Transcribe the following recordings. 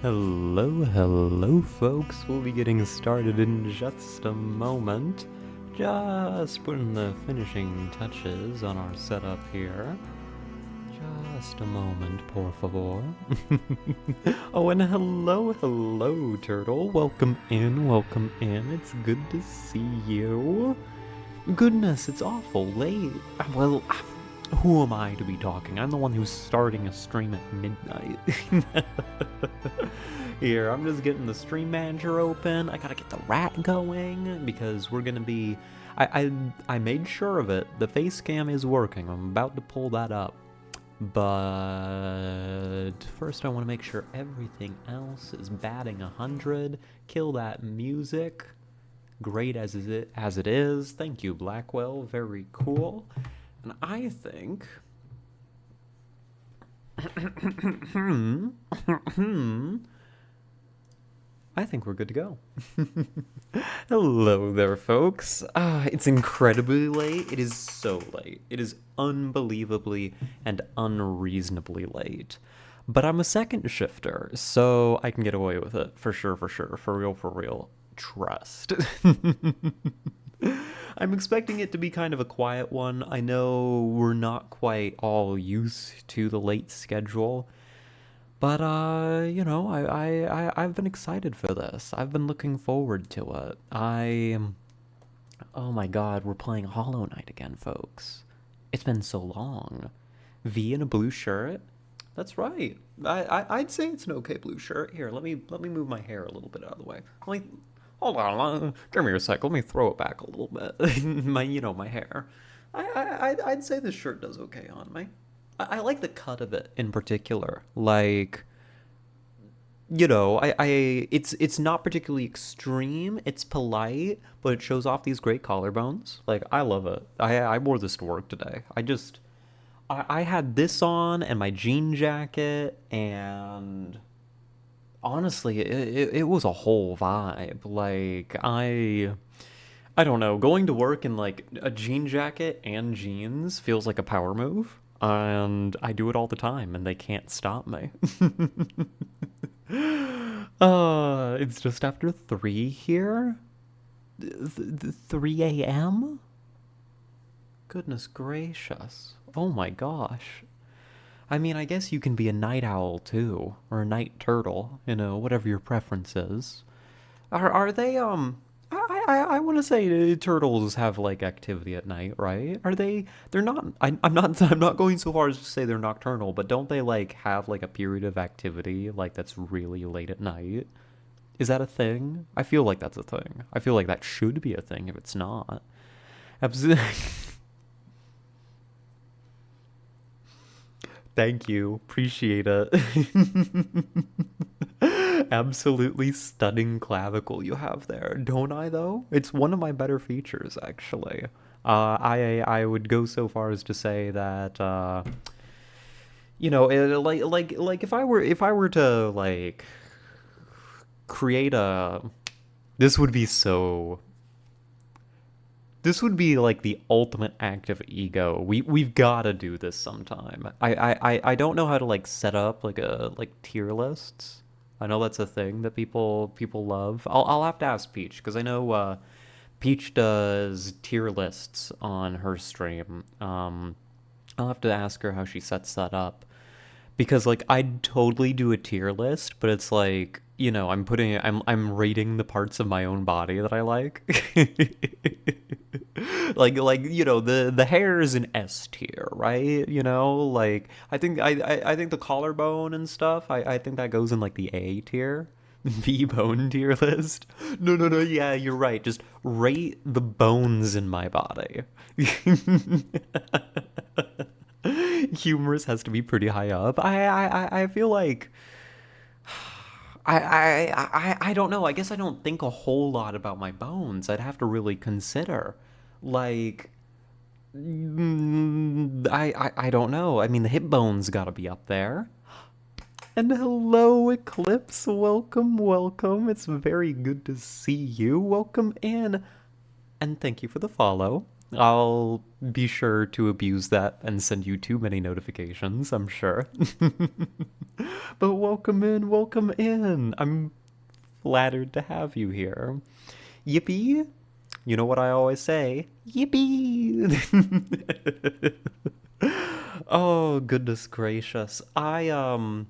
Hello, folks. We'll be getting started in just a moment. Just putting the finishing touches on our setup here. Just a moment, por favor. Oh, and hello, Turtle. Welcome in. It's good to see you. Goodness, it's awful late. Well, who am I to be talking? I'm the one who's starting a stream at midnight. Here, I'm just getting the stream manager open. I gotta get the rat going because we're gonna be. I made sure of it. The face cam is working. I'm about to pull that up. But first, I want to make sure everything else is batting 100. Kill that music. Great as it is. Thank you, Blackwell. Very cool. And I think. I think we're good to go. Hello there, folks. It's incredibly late. It is so late. It is unbelievably and unreasonably late. But I'm a second shifter, so I can get away with it. For sure. For real. Trust. I'm expecting it to be kind of a quiet one. I know we're not quite all used to the late schedule. But I've been excited for this. I've been looking forward to it. Oh my god, we're playing Hollow Knight again, folks. It's been so long. V in a blue shirt? That's right. I'd say it's an okay blue shirt. Here, let me move my hair a little bit out of the way. Hold on, give me a sec. Let me throw it back a little bit. my hair. I'd say this shirt does okay on me. I like the cut of it in particular. Like, it's not particularly extreme. It's polite, but it shows off these great collarbones. Like, I love it. I wore this to work today. I had this on and my jean jacket, and honestly, it was a whole vibe. Like, I don't know, going to work in like a jean jacket and jeans feels like a power move. And I do it all the time, and they can't stop me. It's just after 3 here? 3 a.m.? Goodness gracious. Oh my gosh. I mean, I guess you can be a night owl too, or a night turtle, whatever your preference is. Are they I want to say turtles have like activity at night, right? Are they? They're not. I'm not. I'm not going so far as to say they're nocturnal, but don't they like have like a period of activity like that's really late at night? Is that a thing? I feel like that's a thing. I feel like that should be a thing if it's not. Absolutely. Thank you. Appreciate it. Absolutely stunning clavicle you have there, don't I? Though it's one of my better features, actually. I would go so far as to say that like if I were to like create a this would be so this would be like the ultimate act of ego. We've got to do this sometime. I don't know how to like set up like tier lists. I know that's a thing that people love. I'll have to ask Peach because I know Peach does tier lists on her stream. I'll have to ask her how she sets that up because like I'd totally do a tier list, but it's like I'm rating the parts of my own body that I like. The hair is an S tier, right? Like I think the collarbone and stuff. I think that goes in like the A tier. V bone tier list. No. Yeah, you're right. Just rate the bones in my body. Humorous has to be pretty high up. I feel like I don't know. I guess I don't think a whole lot about my bones. I'd have to really consider. Like, I don't know. I mean, the hip bone's got to be up there. And hello, Eclipse. Welcome. It's very good to see you. Welcome in. And thank you for the follow. I'll be sure to abuse that and send you too many notifications, I'm sure. But welcome in, welcome in. I'm flattered to have you here. Yippee! You know what I always say? Yippee! Oh, goodness gracious. I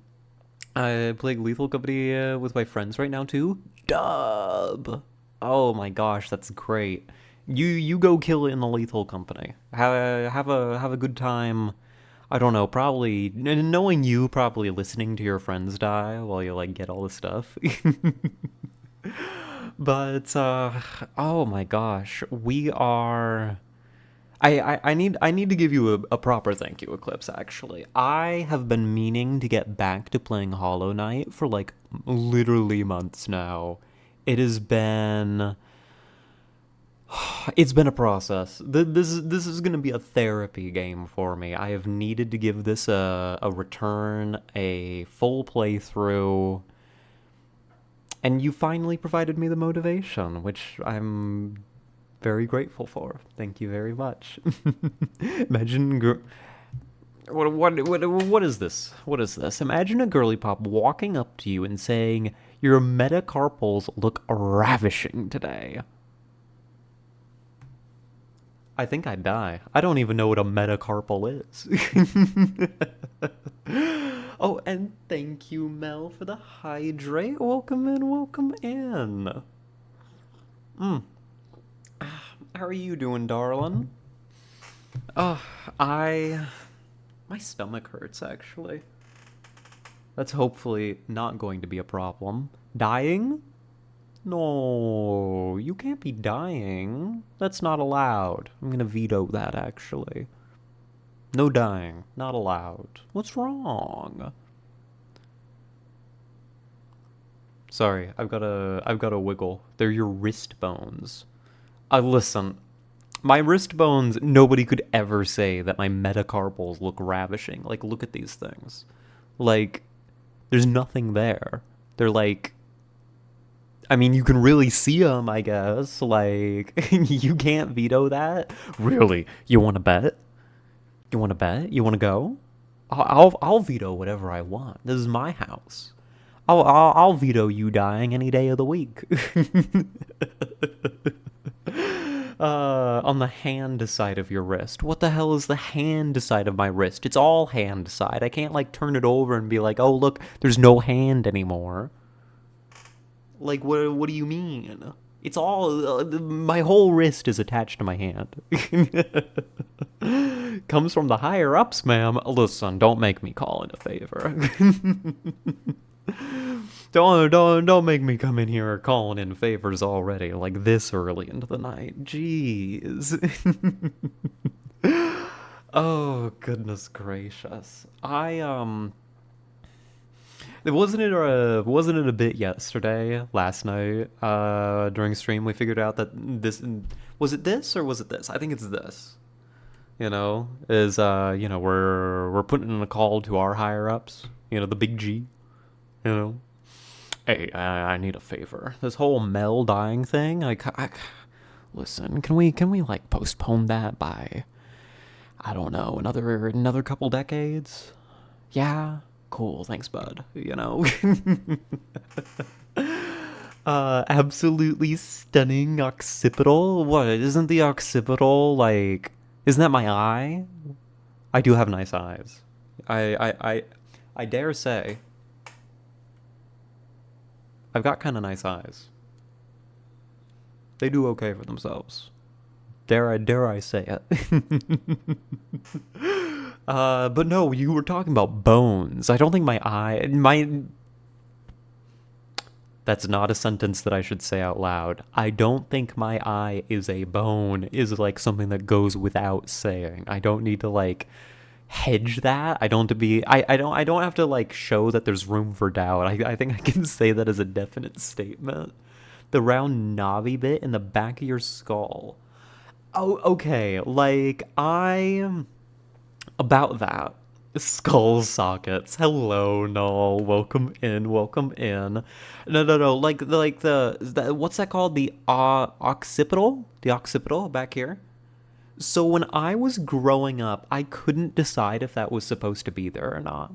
play Lethal Company with my friends right now too. Dub. Oh my gosh, that's great. You go kill it in the Lethal Company. Have a good time. I don't know, probably knowing you, probably listening to your friends die while you like get all the stuff. But oh my gosh, we are. I need to give you a proper thank you, Eclipse, actually. I have been meaning to get back to playing Hollow Knight for like literally months now. It has been it's been a process. This is going to be a therapy game for me. I have needed to give this a return, a full playthrough, and you finally provided me the motivation, which I'm very grateful for. Thank you very much. Imagine what is this? What is this? Imagine a girly pop walking up to you and saying, "Your metacarpals look ravishing today." I think I'd die. I don't even know what a metacarpal is. Oh, and thank you, Mel, for the hydrate. Welcome in, welcome in. How are you doing, darling? Oh, my stomach hurts, actually. That's hopefully not going to be a problem. Dying? No, you can't be dying. That's not allowed. I'm gonna veto that, actually. No dying. Not allowed. What's wrong? Sorry, I've got a wiggle. They're your wrist bones. Listen, my wrist bones, nobody could ever say that my metacarpals look ravishing. Like, look at these things. Like, there's nothing there. They're like, I mean, you can really see them, I guess. Like, you can't veto that. Really? You want to bet? You want to bet? You want to go? I'll veto whatever I want. This is my house. I'll veto you dying any day of the week. On the hand side of your wrist. What the hell is the hand side of my wrist? It's all hand side. I can't like turn it over and be like, oh look, there's no hand anymore. Like what do you mean? It's all my whole wrist is attached to my hand. Comes from the higher ups, ma'am. Listen, don't make me call in a favor. Don't make me come in here calling in favors already, like this early into the night. Jeez. Oh goodness gracious. Wasn't it a bit yesterday, last night, during stream we figured out that was it this or was it this? I think it's this. We're putting in a call to our higher ups, the big G, you know. Hey, I need a favor. This whole Mel dying thing, listen, can we like postpone that by, I don't know, another couple decades? Yeah, cool, thanks, bud. Absolutely stunning occipital. What, isn't the occipital like? Isn't that my eye? I do have nice eyes. I dare say. I've got kind of nice eyes. They do okay for themselves. Dare I say it? But no, you were talking about bones. I don't think that's not a sentence that I should say out loud. I don't think my eye is a bone is like something that goes without saying. I don't need to like hedge that. I don't have to like show that there's room for doubt. I think I can say that as a definite statement. The round knobby bit in the back of your skull. Oh, okay. Like about that. Skull sockets. Hello, Null. Welcome in. Welcome in. No. Like the what's that called? The occipital. The occipital back here. So when I was growing up, I couldn't decide if that was supposed to be there or not.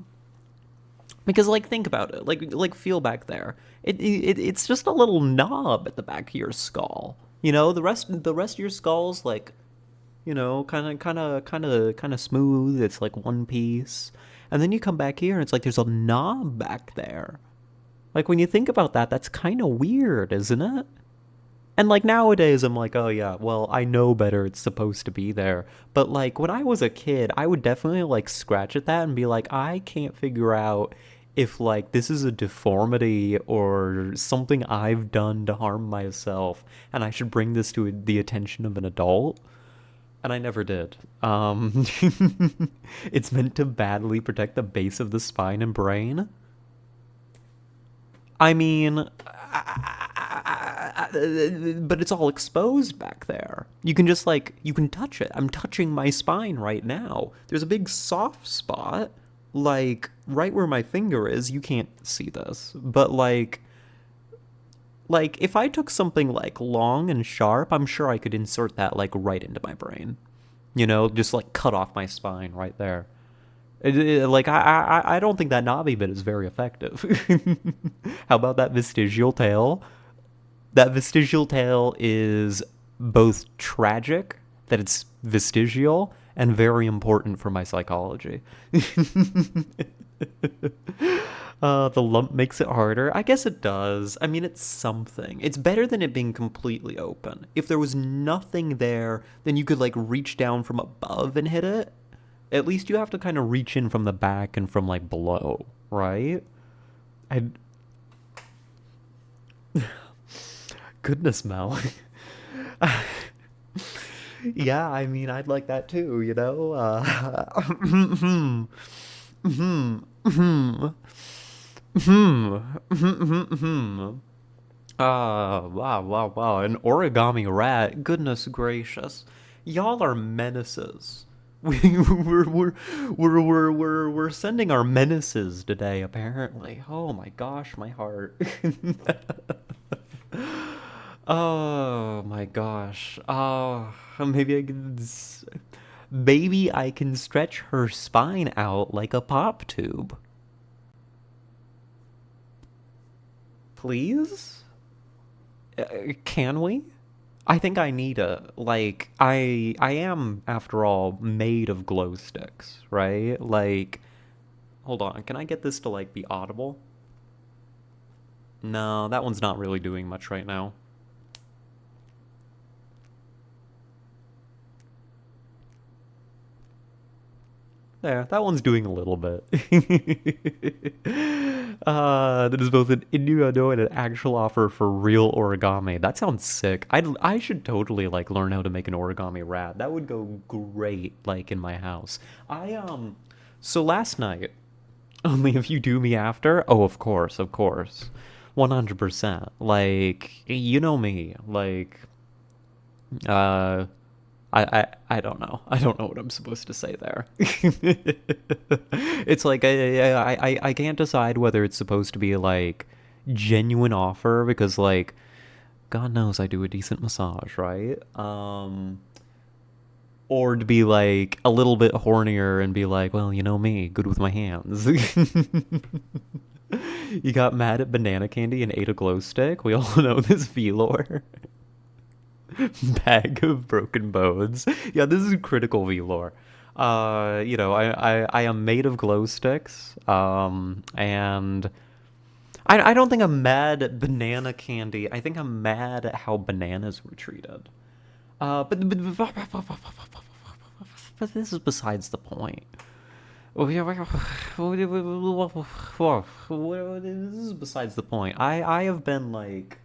Because like think about it, like feel back there. It's just a little knob at the back of your skull. You know, the rest of your skull's like, kind of smooth. It's like one piece. And then you come back here and it's like there's a knob back there. Like when you think about that, that's kind of weird, isn't it? And like nowadays, I'm like, oh yeah, well, I know better. It's supposed to be there. But like when I was a kid, I would definitely like scratch at that and be like, I can't figure out if like this is a deformity or something I've done to harm myself, and I should bring this to the attention of an adult. And I never did. It's meant to badly protect the base of the spine and brain. I mean, but it's all exposed back there. You can just like, you can touch it. I'm touching my spine right now. There's a big soft spot, like right where my finger is. You can't see this, but like if I took something like long and sharp, I'm sure I could insert that like right into my brain. Just like cut off my spine right there. Like I don't think that knobby bit is very effective. How about that vestigial tail? That vestigial tail is both tragic that it's vestigial and very important for my psychology. The lump makes it harder. I guess it does. I mean, it's something. It's better than it being completely open. If there was nothing there, then you could like reach down from above and hit it. At least you have to kind of reach in from the back and from like below, right? I Goodness, Mel. Yeah, I mean, I'd like that too, you know? Wow, wow, wow. An origami rat. Goodness gracious. Y'all are menaces. We're sending our menaces today, apparently. Oh my gosh, my heart. Oh my gosh. Maybe I can stretch her spine out like a pop tube. Please? Can we? I think I need a like I am after all made of glow sticks, right? Like hold on, can I get this to like be audible? No, that one's not really doing much right now. There, that one's doing a little bit. That is both an innuendo and an actual offer for real origami. That sounds sick. I should totally like learn how to make an origami rat. That would go great like in my house. So last night, only if you do me after. Oh, of course. 100%. Like, you know me. Like, uh, I don't know. I don't know what I'm supposed to say there. It's like I can't decide whether it's supposed to be like genuine offer because like God knows I do a decent massage, right? Or to be like a little bit hornier and be like, well, you know me, good with my hands. You got mad at banana candy and ate a glow stick. We all know this Velor. Bag of broken bones. Yeah, this is critical Velor. I am made of glow sticks. And I don't think I'm mad at banana candy. I think I'm mad at how bananas were treated. But this is besides the point. This is besides the point. I have been like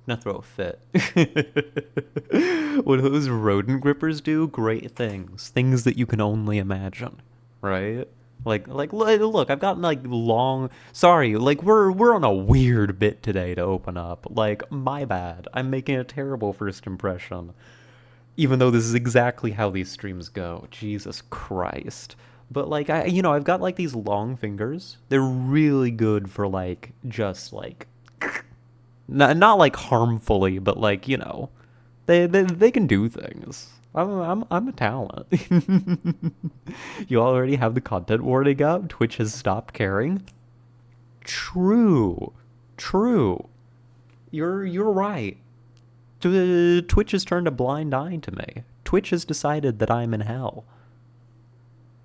gonna throw a fit. What those rodent grippers do, great things. Things that you can only imagine, right? Look, I've got like long. Sorry, like we're on a weird bit today to open up. Like, my bad. I'm making a terrible first impression, even though this is exactly how these streams go. Jesus Christ. But like I've got like these long fingers. They're really good for like just like not like harmfully, but like they can do things. I'm a talent. You already have the content warning up. Twitch has stopped caring. True, true. You're right. Twitch has turned a blind eye to me. Twitch has decided that I'm in hell,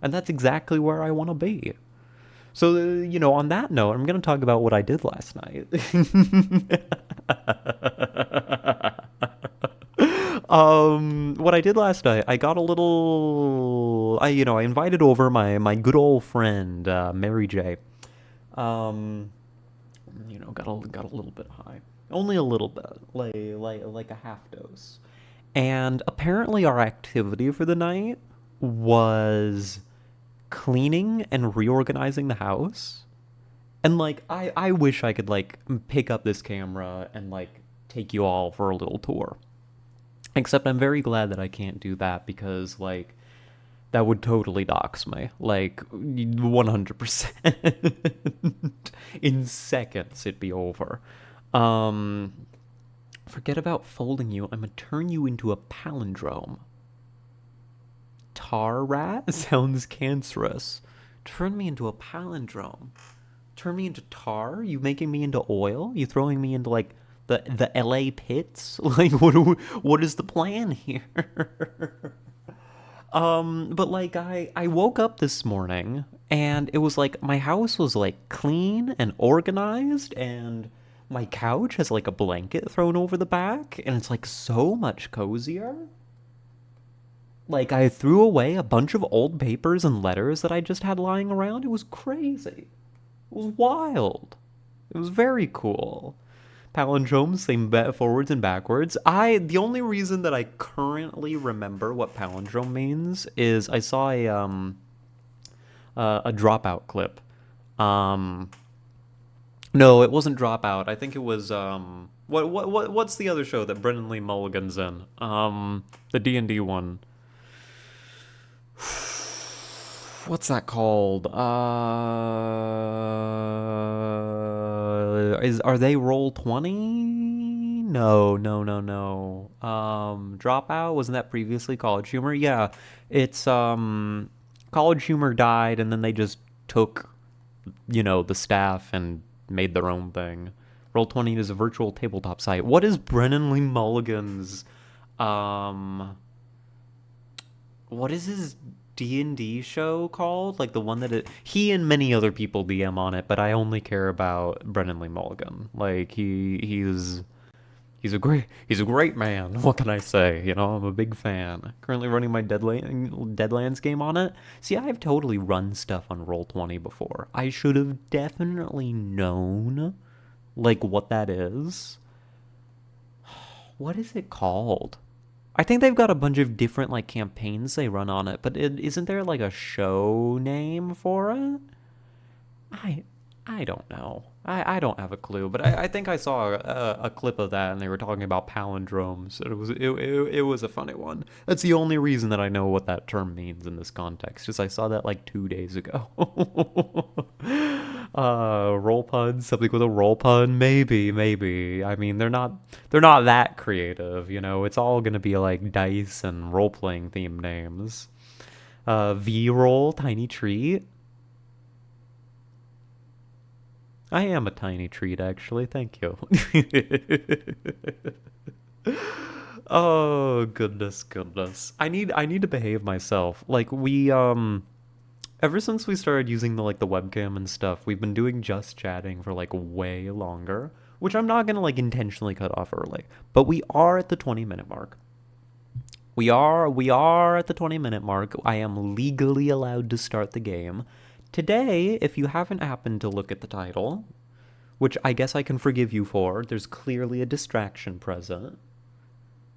and that's exactly where I want to be. So, on that note, I'm going to talk about what I did last night. What I did last night, I got a little, I invited over my good old friend, Mary J. Um, got a little bit high. Only a little bit, like a half dose. And apparently our activity for the night was cleaning and reorganizing the house. And like I wish I could like pick up this camera and like take you all for a little tour. Except I'm very glad that I can't do that because like that would totally dox me. Like 100%. In seconds it'd be over. Um Forget about folding you. I'm gonna turn you into a palindrome. Tar rat sounds cancerous. Turn me into a palindrome. Turn me into tar? You making me into oil? You throwing me into like the LA pits? Like what is the plan here? But like I woke up this morning and it was like my house was like clean and organized and my couch has like a blanket thrown over the back and it's like so much cozier. Like I threw away a bunch of old papers and letters that I just had lying around. It was crazy. It was wild. It was very cool. Palindromes, same forwards and backwards. The only reason that I currently remember what palindrome means is I saw a dropout clip. Um, no, it wasn't Dropout. I think it was what's the other show that Brendan Lee Mulligan's in? The D&D one. What's that called? Are they Roll20? No, no, no, no. Dropout, wasn't that previously College Humor? Yeah. It's College Humor died and then they just took, the staff and made their own thing. Roll20 is a virtual tabletop site. What is Brennan Lee Mulligan's what is his D&D show called? Like the one he and many other people DM on it, but I only care about Brendan Lee Mulligan. Like he's a great man. What can I say? I'm a big fan. Currently running my Deadlands game on it. See, I've totally run stuff on Roll20 before. I should have definitely known like what that is. What is it called? I think they've got a bunch of different like campaigns they run on it, but isn't there like a show name for it? I I don't know. I don't have a clue, but I think I saw a clip of that, and they were talking about palindromes. It was a funny one. That's the only reason that I know what that term means in this context, because I saw that like 2 days ago. Roll puns, something with a roll pun, maybe. I mean, they're not that creative, It's all gonna be like dice and role playing themed names. V roll, tiny treat. I am a tiny treat, actually. Thank you. Oh, goodness. I need to behave myself. Like ever since we started using the webcam and stuff, we've been doing just chatting for like way longer, which I'm not going to like intentionally cut off early. But we are at the 20-minute mark. We are at the 20-minute mark. I am legally allowed to start the game. Today, if you haven't happened to look at the title, which I guess I can forgive you for, there's clearly a distraction present.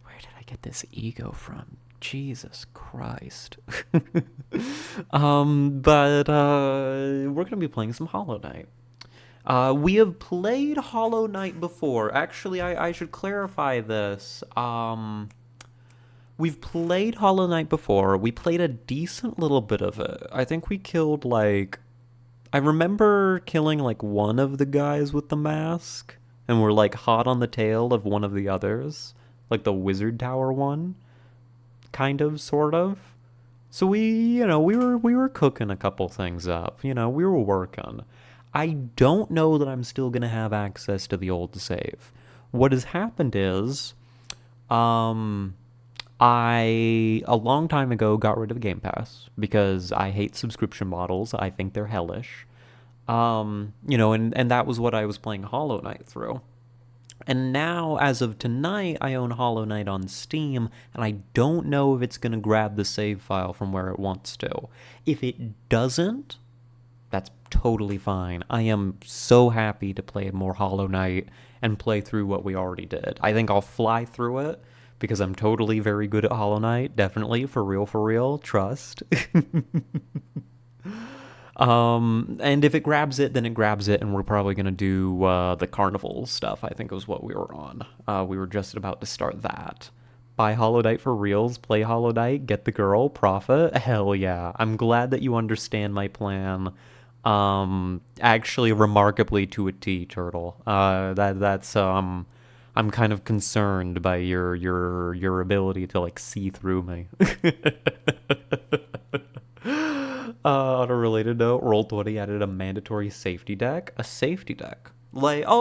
Where did I get this ego from? Jesus Christ. But we're going to be playing some Hollow Knight. We have played Hollow Knight before. Actually, I should clarify this. we've played Hollow Knight before. We played a decent little bit of it. I think we killed like I remember killing like one of the guys with the mask, and we're like hot on the tail of one of the others, like the wizard tower one, kind of, sort of. So we were cooking a couple things up. We were working. I don't know that I'm still gonna have access to the old save. What has happened is, um, I a long time ago got rid of Game Pass because I hate subscription models. I think they're hellish. And that was what I was playing Hollow Knight through. And now, as of tonight, I own Hollow Knight on Steam, and I don't know if it's going to grab the save file from where it wants to. If it doesn't, that's totally fine. I am so happy to play more Hollow Knight and play through what we already did. I think I'll fly through it because I'm totally very good at Hollow Knight. Definitely, for real, trust. And if it grabs it, then it grabs it, and we're probably gonna do the carnival stuff. I think was what we were on. We were just about to start that. Buy Hollow Knight for reals, play Hollow Knight, get the girl, profit. Hell yeah! I'm glad that you understand my plan. Actually, remarkably to a T, Turtle. I'm kind of concerned by your ability to like see through me. On a related note, Roll20 added a mandatory safety deck. A safety deck, like I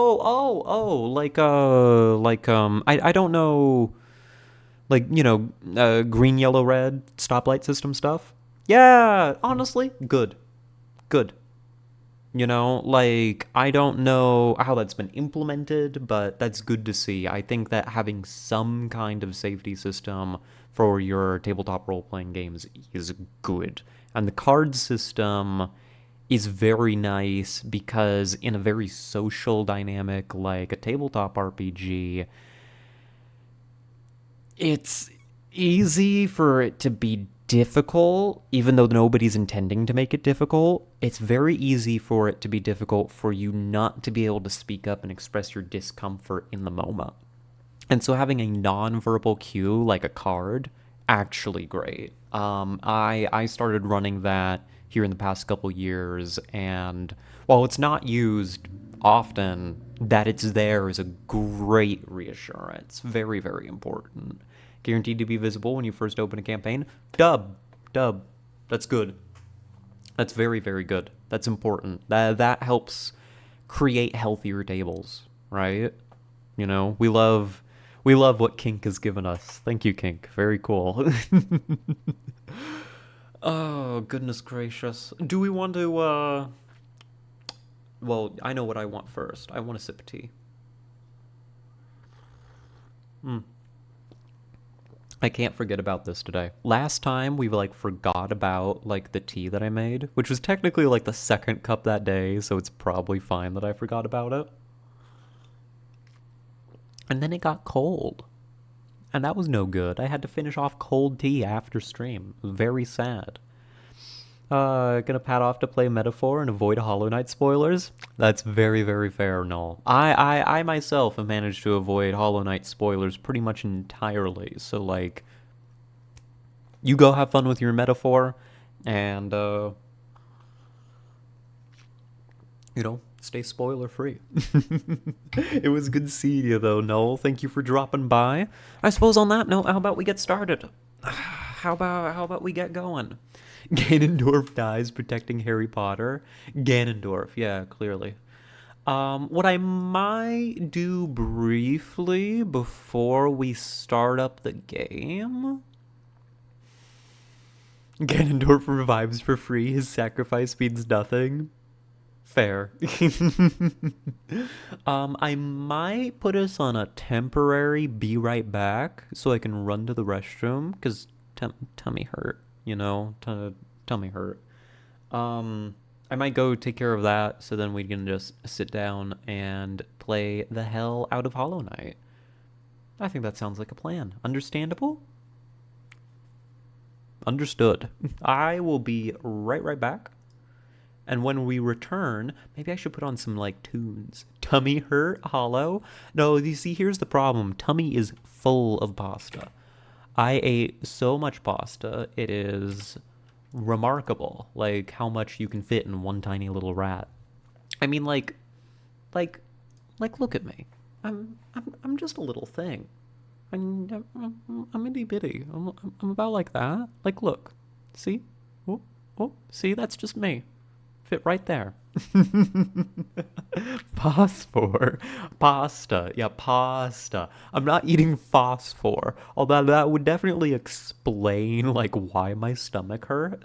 don't know, like green, yellow, red stoplight system stuff. Yeah, honestly, good. Like I don't know how that's been implemented, but that's good to see. I think that having some kind of safety system for your tabletop role playing games is good. And the card system is very nice because in a very social dynamic like a tabletop RPG, it's easy for it to be difficult, even though nobody's intending to make it difficult. It's very easy for it to be difficult for you not to be able to speak up and express your discomfort in the moment. And so having a non-verbal cue like a card, actually great. I started running that here in the past couple years, and while it's not used often, that it's there is a great reassurance. Very, very important. Guaranteed to be visible when you first open a campaign. Dub. That's good. That's very, very good. That's important. That helps create healthier tables, right? We love what Kink has given us. Thank you, Kink. Very cool. Oh, goodness gracious. Do we want to, well, I know what I want first. I want a sip of tea. I can't forget about this today. Last time we like forgot about like the tea that I made, which was technically like the second cup that day, so it's probably fine that I forgot about it. And then it got cold. And that was no good. I had to finish off cold tea after stream. Very sad. Gonna pat off to play Metaphor and avoid Hollow Knight spoilers? That's very, very fair, Null. I myself have managed to avoid Hollow Knight spoilers pretty much entirely. So, like, you go have fun with your Metaphor, and, stay spoiler free. It was good seeing you though, Noel. Thank you for dropping by. I suppose on that note, how about we get started? How about we get going? Ganondorf dies protecting Harry Potter. Ganondorf, yeah, clearly. What I might do briefly before we start up the game. Ganondorf revives for free. His sacrifice means nothing. Fair. I might put us on a temporary be right back so I can run to the restroom because tummy hurt, tummy hurt. I might go take care of that so then we can just sit down and play the hell out of Hollow Knight. I think that sounds like a plan. Understandable? Understood. I will be right back. And when we return, maybe I should put on some, like, tunes. Tummy hurt, hollow? No, you see, here's the problem. Tummy is full of pasta. I ate so much pasta. It is remarkable, like how much you can fit in one tiny little rat. I mean, like, look at me. I'm just a little thing. I'm itty bitty. I'm about like that. Like, look, see, oh, oh, see, that's just me. Fit right there. Phosphor. Pasta. Yeah, pasta. I'm not eating phosphor. Although that would definitely explain, like, why my stomach hurt.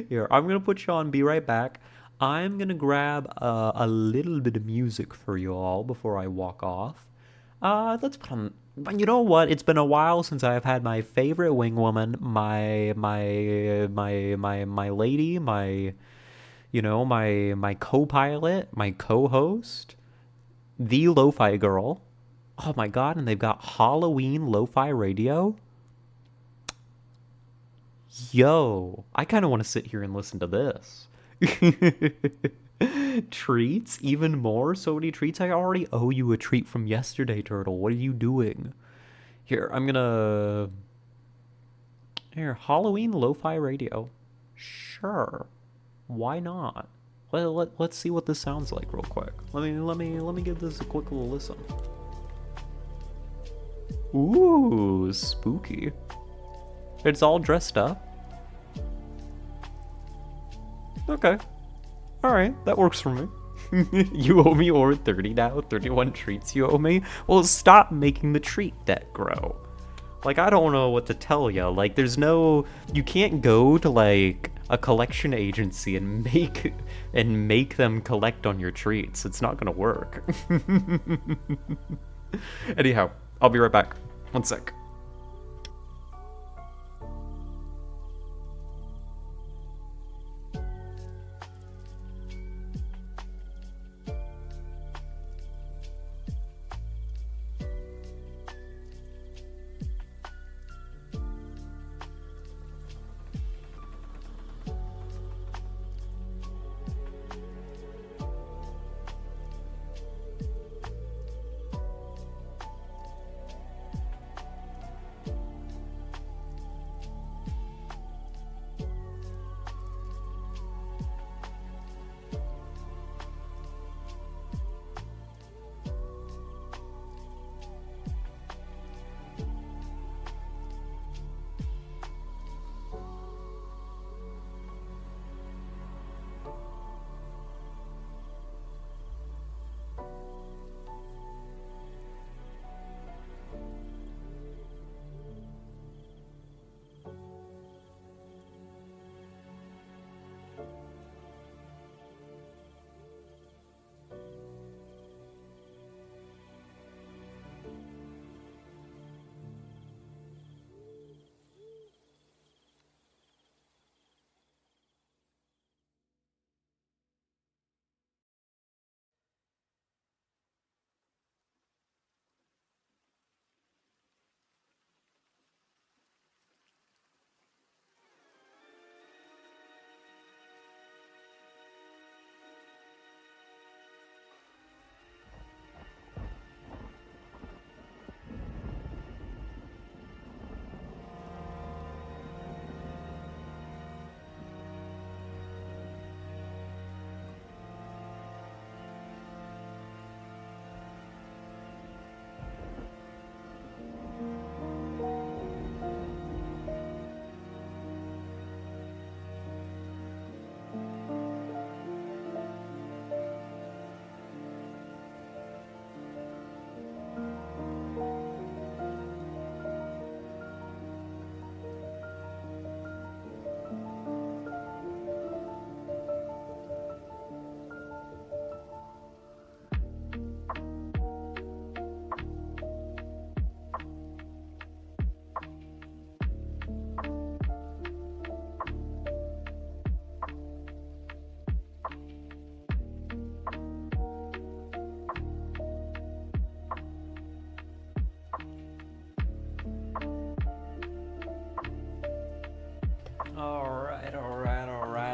Here, I'm gonna put you on, be right back. I'm gonna grab a little bit of music for you all before I walk off. Let's put on. You know what? It's been a while since I've had my favorite wing woman, my lady, my co-pilot, my co-host, the lo-fi girl. Oh my god! And they've got Halloween lo-fi radio. Yo, I kind of want to sit here and listen to this. Treats, even more. So many treats. I already owe you a treat from yesterday, Turtle. What are you doing? Here, I'm gonna. Here, Halloween lo-fi radio. Sure, why not? Let's see what this sounds like real quick. Let me give this a quick little listen. Ooh, spooky. It's all dressed up. Okay. Alright, that works for me. You owe me over 30 now, 31 treats you owe me? Well, stop making the treat debt grow. Like, I don't know what to tell you. Like, there's no... You can't go to, like, a collection agency and make them collect on your treats. It's not gonna work. Anyhow, I'll be right back. One sec.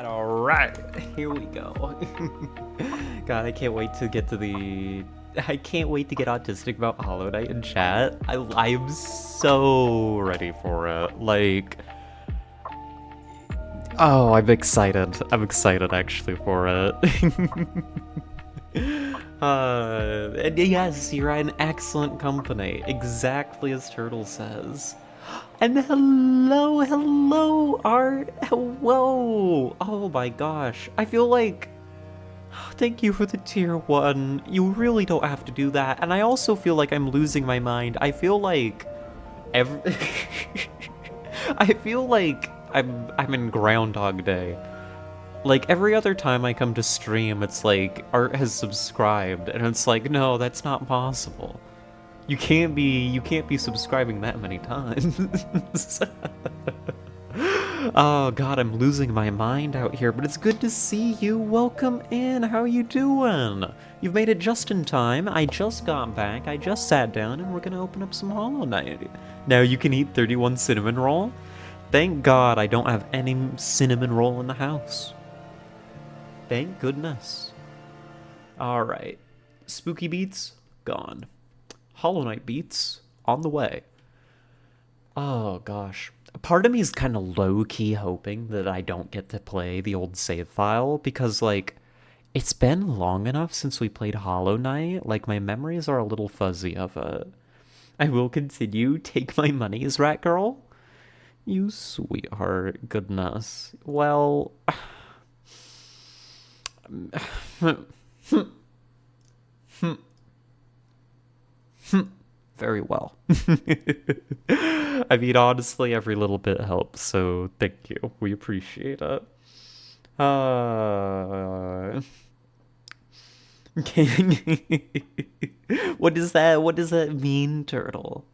Alright. Here we go. God, I can't wait to get to the I can't wait to get autistic about Hollow Knight in chat. I am so ready for it. Like, oh, I'm excited. I'm excited actually for it. And yes, you're in excellent company. Exactly as Turtle says. And hello, Art. Hello. Oh my gosh. I feel like thank you for the tier 1. You really don't have to do that. And I also feel like I'm losing my mind. I feel like every I feel like I'm in Groundhog Day. Like every other time I come to stream, it's like Art has subscribed and it's like, no, that's not possible. You can't be subscribing that many times. Oh god, I'm losing my mind out here, but it's good to see you. Welcome in. How are you doing? You've made it just in time. I just got back. I just sat down and we're gonna open up some Hollow Knight. Now you can eat 31 cinnamon roll. Thank god I don't have any cinnamon roll in the house. Thank goodness. Alright. Spooky beats, gone. Hollow Knight beats, on the way. Oh gosh. Part of me is kind of low-key hoping that I don't get to play the old save file, because, like, it's been long enough since we played Hollow Knight, like, my memories are a little fuzzy of it. I will continue. Take my monies, rat girl. You sweetheart. Goodness. Well... Very well. I mean, honestly, every little bit helps, so thank you. We appreciate it. What does that mean, Turtle?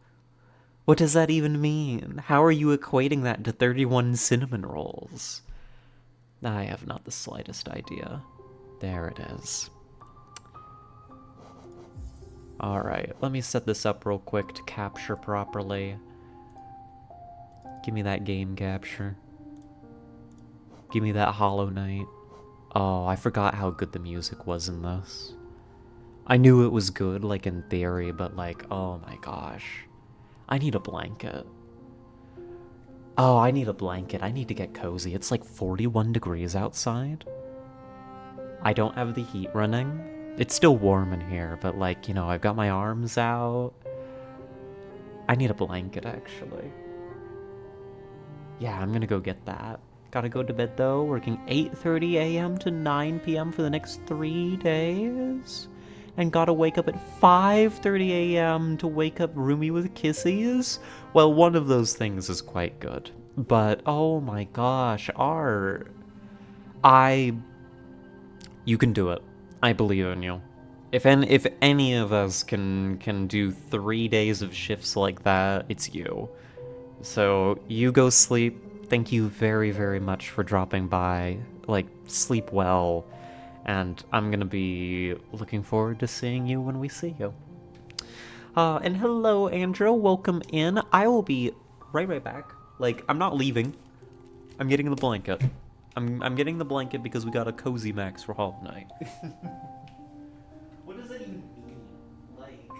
What does that even mean? How are you equating that to 31 cinnamon rolls? I have not the slightest idea. There it is. Alright, let me set this up real quick to capture properly. Give me that game capture. Give me that Hollow Knight. Oh, I forgot how good the music was in this. I knew it was good, like, in theory, but, like, oh my gosh. I need a blanket. Oh, I need a blanket. I need to get cozy. It's like 41 degrees outside. I don't have the heat running. It's still warm in here, but, like, you know, I've got my arms out. I need a blanket, actually. Yeah, I'm gonna go get that. Gotta go to bed, though. Working 8:30 a.m. to 9 p.m. for the next 3 days. And gotta wake up at 5:30 a.m. to wake up roomy with kisses. Well, one of those things is quite good. But, oh my gosh, Art. You can do it. I believe in you. If any of us can do 3 days of shifts like that, it's you. So, you go sleep. Thank you very, very much for dropping by. Like, sleep well. And I'm gonna be looking forward to seeing you when we see you. And hello, Andrew. Welcome in. I will be right back. Like, I'm not leaving. I'm getting the blanket. I'm getting the blanket because we got a cozy max for Hollow Knight. What does that even mean? Like...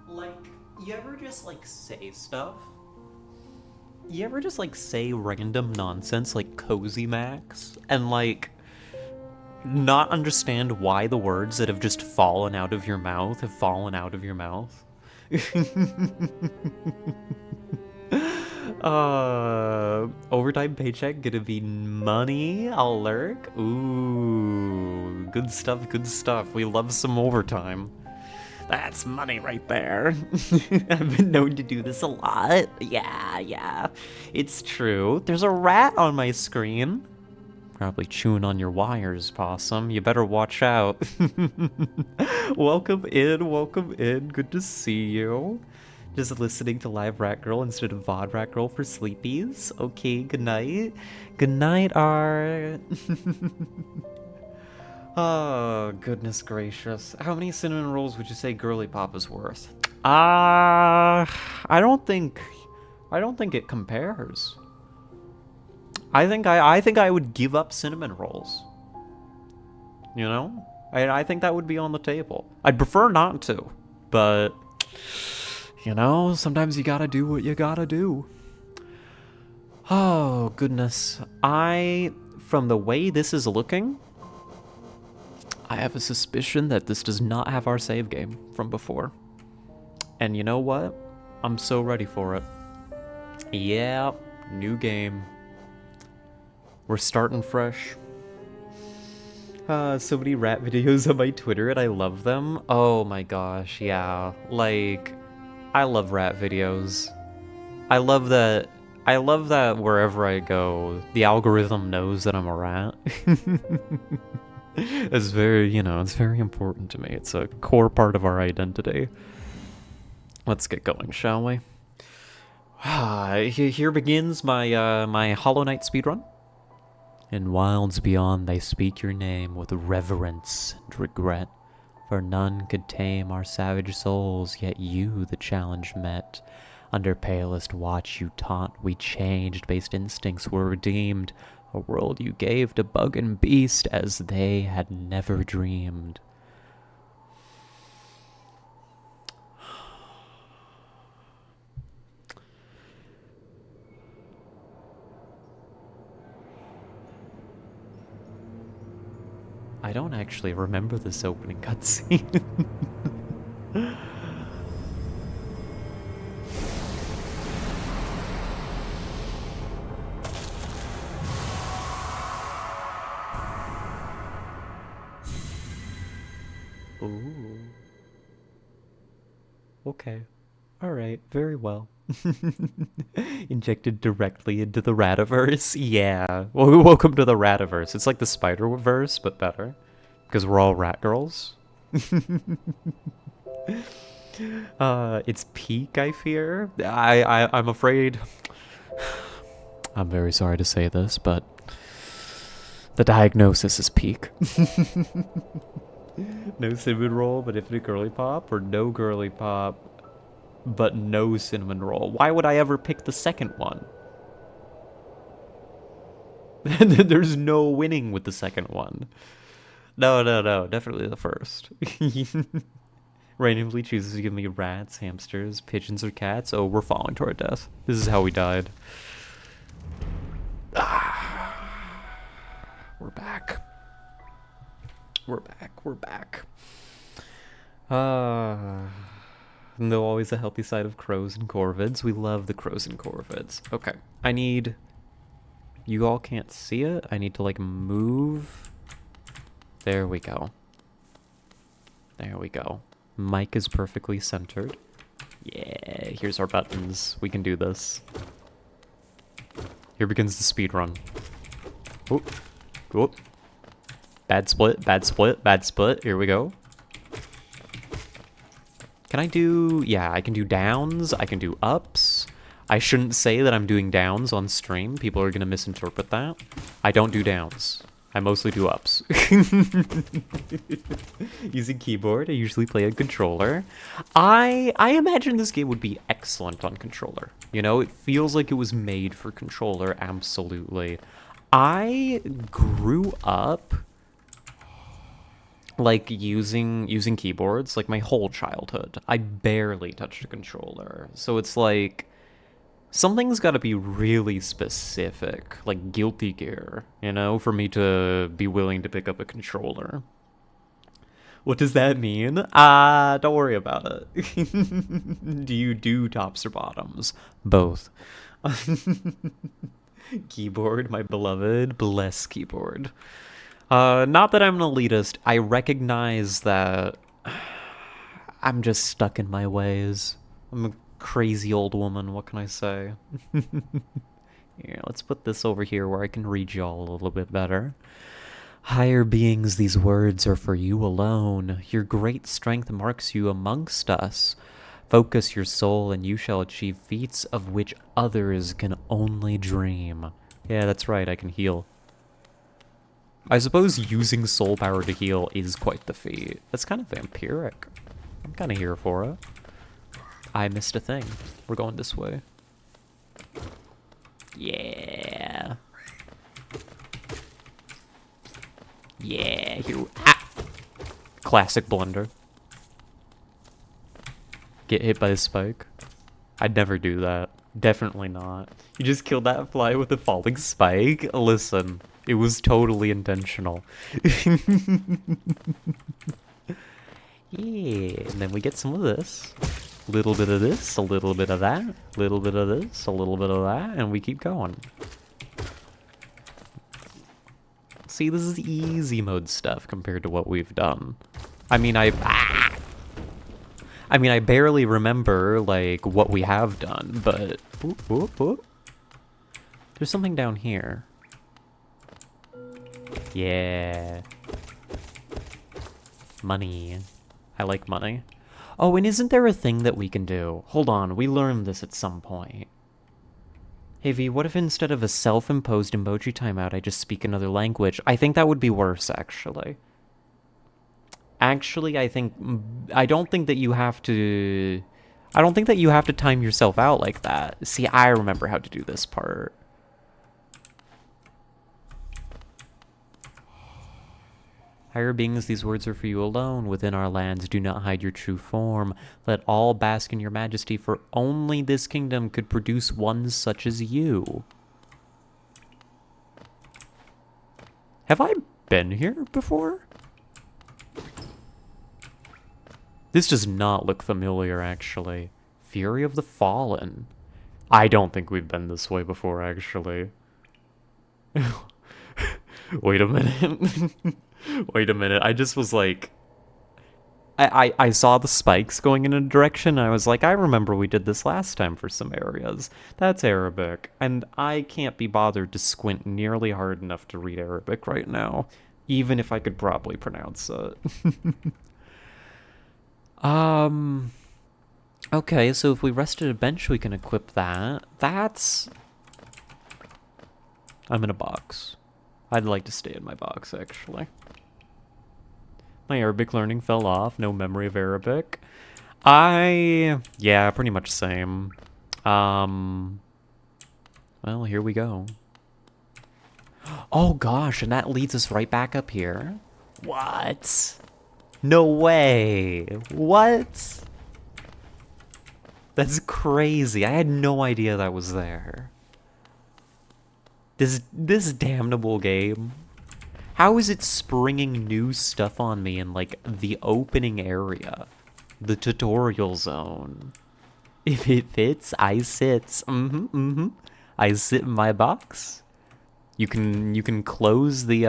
Like, you ever just, like, say stuff? You ever just, like, say random nonsense like cozy max? And, like, not understand why the words that have just fallen out of your mouth have fallen out of your mouth? Overtime paycheck gonna be money? I'll lurk? Ooh, good stuff, good stuff. We love some overtime. That's money right there. I've been known to do this a lot. Yeah. It's true. There's a rat on my screen. Probably chewing on your wires, Possum. You better watch out. Welcome in. Good to see you. Just listening to Live Rat Girl instead of VOD Rat Girl for sleepies. Okay, good night. Good night, Art. Oh, goodness gracious. How many cinnamon rolls would you say Girly Pop is worth? I don't think it compares. I think I would give up cinnamon rolls. You know? I think that would be on the table. I'd prefer not to, but you know, sometimes you gotta do what you gotta do. Oh, goodness. From the way this is looking, I have a suspicion that this does not have our save game from before. And you know what? I'm so ready for it. Yeah, new game. We're starting fresh. So many rat videos on my Twitter and I love them. Oh my gosh, yeah. Like, I love rat videos. I love that. I love that wherever I go, the algorithm knows that I'm a rat. It's very, you know, it's very important to me. It's a core part of our identity. Let's get going, shall we? Here begins my my Hollow Knight speedrun. In wilds beyond they speak your name with reverence and regret, for none could tame our savage souls, yet you the challenge met. Under palest watch you taught, we changed, based instincts were redeemed, a world you gave to bug and beast as they had never dreamed. I don't actually remember this opening cutscene. Ooh. Okay. Alright, very well. Injected directly into the Rativerse? Yeah. Well, welcome to the Rativerse. It's like the Spider-Verse, but better. Because we're all rat girls. It's peak, I fear. I'm afraid... I'm very sorry to say this, but... the diagnosis is peak. No cinnamon roll, but infinite girly pop, or no girly pop, but no cinnamon roll. Why would I ever pick the second one? There's no winning with the second one. No, definitely the first. Randomly chooses to give me rats, hamsters, pigeons, or cats. Oh, we're falling to our death. This is how we died. We're back. We're back. Though always a healthy side of crows and corvids. We love the crows and corvids. Okay, I need... You all can't see it. I need to, like, move. There we go. There we go. Mic is perfectly centered. Yeah, here's our buttons. We can do this. Here begins the speed run. Oop. Oop. Bad split, bad split, bad split. Here we go. Can I do... Yeah, I can do downs. I can do ups. I shouldn't say that I'm doing downs on stream. People are going to misinterpret that. I don't do downs. I mostly do ups. Using keyboard, I usually play a controller. I imagine this game would be excellent on controller. You know, it feels like it was made for controller, absolutely. I grew up... like using keyboards like my whole childhood. I barely touched a controller. So it's like something's got to be really specific, like Guilty Gear, you know, for me to be willing to pick up a controller. What does that mean? Don't worry about it. Do you do tops or bottoms? Both. Keyboard, my beloved, bless keyboard. Not that I'm an elitist. I recognize that I'm just stuck in my ways. I'm a crazy old woman, what can I say? Here, let's put this over here where I can read y'all a little bit better. Higher beings, these words are for you alone. Your great strength marks you amongst us. Focus your soul and you shall achieve feats of which others can only dream. Yeah, that's right, I can heal. I suppose using soul power to heal is quite the feat. That's kind of vampiric. I'm kind of here for it. I missed a thing. We're going this way. Yeah. Yeah, here. Ah! Classic blunder. Get hit by a spike. I'd never do that. Definitely not. You just killed that fly with a falling spike? Listen, it was totally intentional. Yeah, and then we get some of this. A little bit of this, a little bit of that, a little bit of this, a little bit of that, and we keep going. See, this is easy mode stuff compared to what we've done. I mean, I barely remember, like, what we have done, but... Oop, oop, oop. There's something down here. Yeah. Money. I like money. Oh, and isn't there a thing that we can do? Hold on, we learned this at some point. Hey V, what if instead of a self-imposed emoji timeout, I just speak another language? I think that would be worse, actually. Actually, I don't think that you have to time yourself out like that. See, I remember how to do this part. Higher beings, these words are for you alone. Within our lands, do not hide your true form. Let all bask in your majesty, for only this kingdom could produce one such as you. Have I been here before? This does not look familiar, actually. Fury of the Fallen. I don't think we've been this way before, actually. Wait a minute. Wait a minute. I just was like... I saw the spikes going in a direction, and I was like, I remember we did this last time for some areas. That's Arabic. And I can't be bothered to squint nearly hard enough to read Arabic right now. Even if I could probably pronounce it. Okay, so if we rest at a bench, we can equip that. That's... I'm in a box. I'd like to stay in my box, actually. My Arabic learning fell off. No memory of Arabic. Yeah, pretty much same. Well, here we go. Oh gosh, and that leads us right back up here. What? No way. What? That's crazy. I had no idea that was there. This damnable game. How is it springing new stuff on me in, like, the opening area? The tutorial zone. If it fits, I sit. I sit in my box. You can close the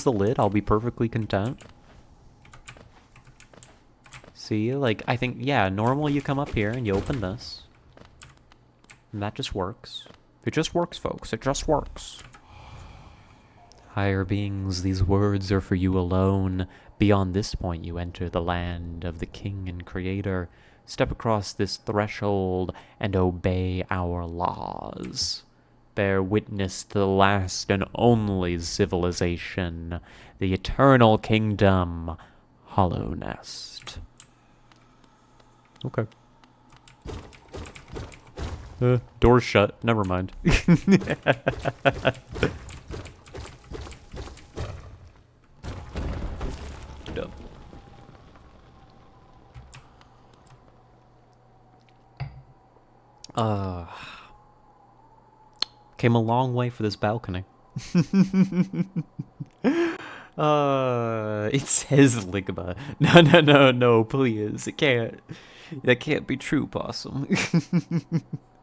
lid. I'll be perfectly content. See, like, I think, yeah, normally you come up here and you open this. And that just works. It just works, folks. It just works. Higher beings, these words are for you alone. Beyond this point, you enter the land of the King and Creator. Step across this threshold and obey our laws. Bear witness to the last and only civilization, the eternal kingdom, Hallownest. Okay. Door's shut. Never mind. Dumb. Came a long way for this balcony. It says Ligma. No, please. It can't. That can't be true, Possum.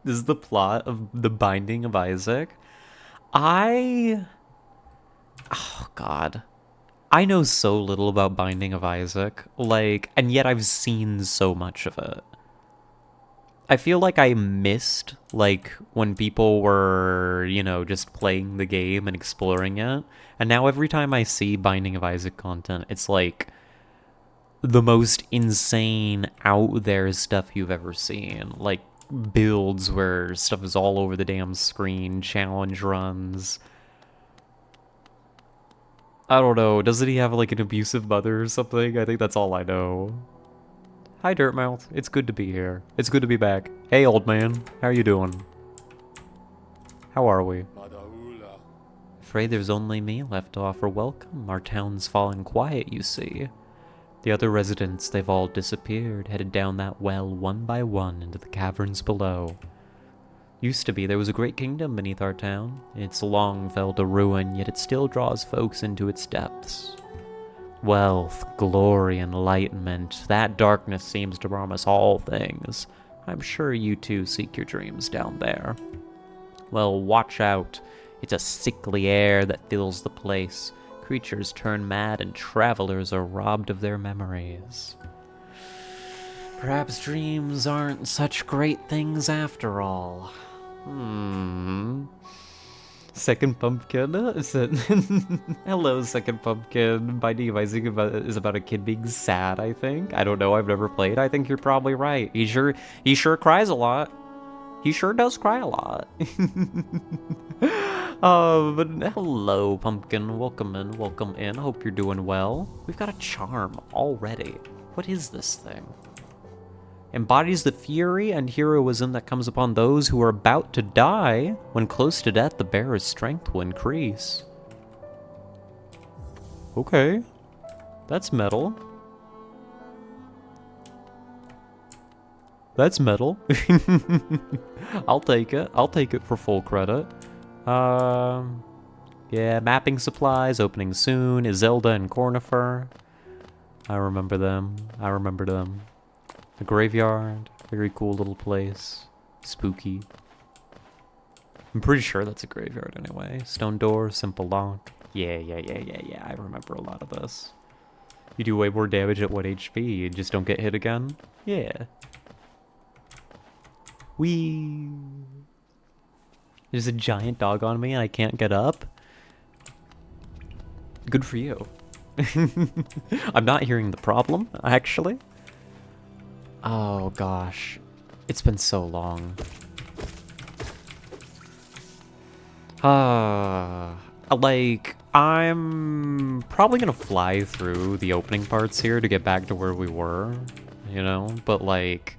This is the plot of The Binding of Isaac. Oh, God. I know so little about Binding of Isaac. Like, and yet I've seen so much of it. I feel like I missed, like, when people were, you know, just playing the game and exploring it. And now every time I see Binding of Isaac content, it's like the most insane, out there stuff you've ever seen. Like, builds where stuff is all over the damn screen, challenge runs. I don't know, doesn't he have, like, an abusive mother or something? I think that's all I know. Hi, Dirtmouth. It's good to be here. It's good to be back. Hey, old man. How are you doing? How are we? afraid there's only me left to offer welcome. Our town's fallen quiet, you see. The other residents, they've all disappeared, headed down that well one by one into the caverns below. Used to be there was a great kingdom beneath our town. It's long fell to ruin, yet it still draws folks into its depths. Wealth, glory, enlightenment, that darkness seems to promise all things. I'm sure you too seek your dreams down there. Well, watch out. It's a sickly air that fills the place. Creatures turn mad and travelers are robbed of their memories. Perhaps dreams aren't such great things after all. Second Pumpkin? Hello, Second Pumpkin. My devising is about a kid being sad, I think. I don't know, I've never played. I think you're probably right. He sure cries a lot. He sure does cry a lot. But hello, Pumpkin. Welcome in. Hope you're doing well. We've got a charm already. What is this thing? Embodies the fury and heroism that comes upon those who are about to die. When close to death, the bearer's strength will increase. Okay. That's metal. That's metal. I'll take it. I'll take it for full credit. Yeah, mapping supplies, opening soon. Iselda and Cornifer. I remember them. The graveyard, very cool little place. Spooky. I'm pretty sure that's a graveyard anyway. Stone door, simple lock. Yeah, I remember a lot of this. You do way more damage at 1 HP, you just don't get hit again? Yeah. Whee! There's a giant dog on me and I can't get up? Good for you. I'm not hearing the problem, actually. Oh gosh, it's been so long. Like, I'm probably gonna fly through the opening parts here to get back to where we were, you know? But like,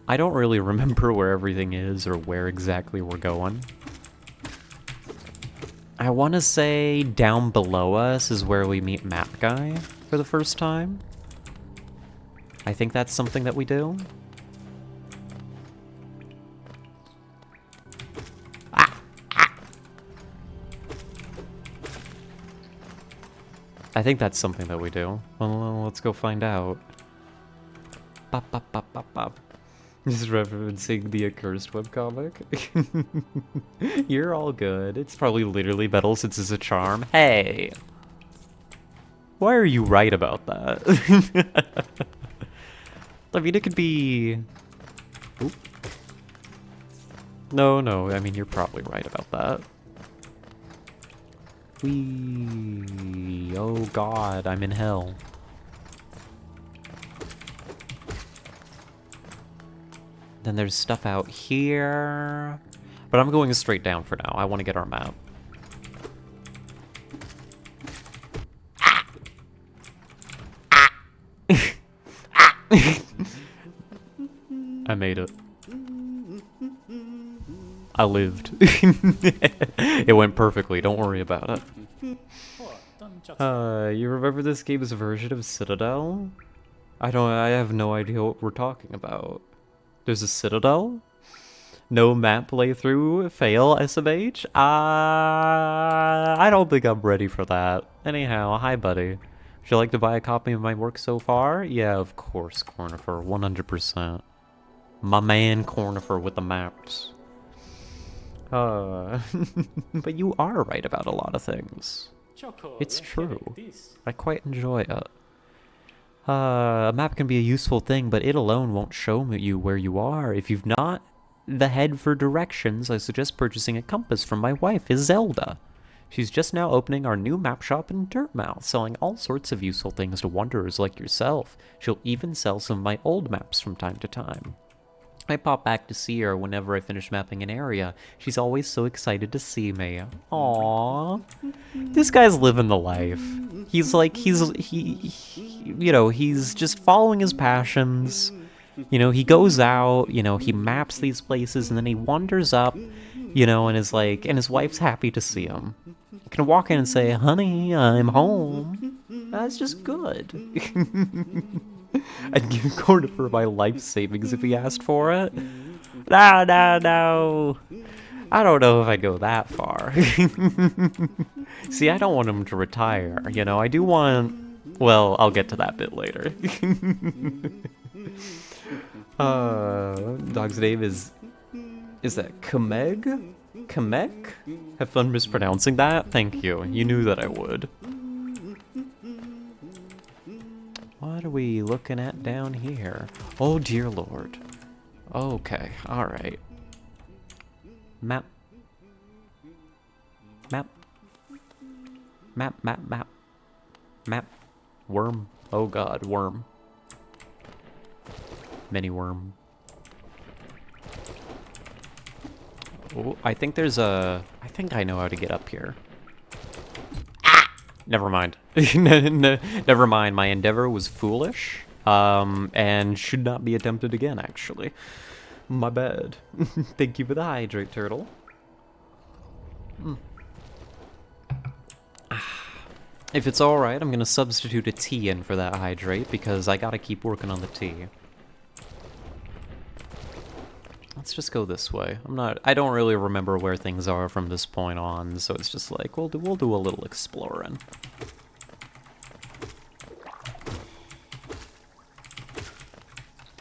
I don't really remember where everything is or where exactly we're going. I want to say down below us is where we meet Map Guy for the first time. I think that's something that we do. I think that's something that we do. Well, let's go find out. Bop, bop, bop, bop, bop. Just referencing the accursed webcomic. You're all good. It's probably literally metal since it's a charm. Hey! Why are you right about that? I mean, it could be... Oop. No, I mean, you're probably right about that. Whee! Oh god, I'm in hell. Then there's stuff out here. But I'm going straight down for now. I want to get our map. I made it. I lived. It went perfectly, don't worry about it. You remember this game's version of Citadel? I have no idea what we're talking about. There's a Citadel? No map playthrough, fail, SMH? I don't think I'm ready for that. Anyhow, hi buddy. Would you like to buy a copy of my work so far? Yeah, of course, Cornifer, 100%. My man Cornifer with the maps. But you are right about a lot of things. It's true. I quite enjoy it. A map can be a useful thing, but it alone won't show you where you are. If you've not the head for directions, I suggest purchasing a compass from my wife, Iselda. She's just now opening our new map shop in Dirtmouth, selling all sorts of useful things to wanderers like yourself. She'll even sell some of my old maps from time to time. I pop back to see her whenever I finish mapping an area. She's always so excited to see me. Aww. This guy's living the life. He's like, you know, he's just following his passions. You know, he goes out, you know, he maps these places and then he wanders up You know, and his wife's happy to see him. You can walk in and say, "Honey, I'm home." That's just good. I'd give Cornifer my life savings if he asked for it. No. I don't know if I'd go that far. See, I don't want him to retire, you know? I do want... Well, I'll get to that bit later. Dog's name is... Is that Kameg? Kamek? Have fun mispronouncing that? Thank you. You knew that I would. What are we looking at down here? Oh, dear lord. Okay, alright. Map. Map. Map. Worm. Oh god, worm. Mini worm. Oh, I think there's a... I think I know how to get up here. Ah! Never mind. Never mind. My endeavor was foolish. And should not be attempted again, actually. My bad. Thank you for the hydrate, turtle. If it's alright, I'm gonna substitute a tea in for that hydrate, because I gotta keep working on the tea. Let's just go this way. I don't really remember where things are from this point on, so it's just like, we'll do a little exploring.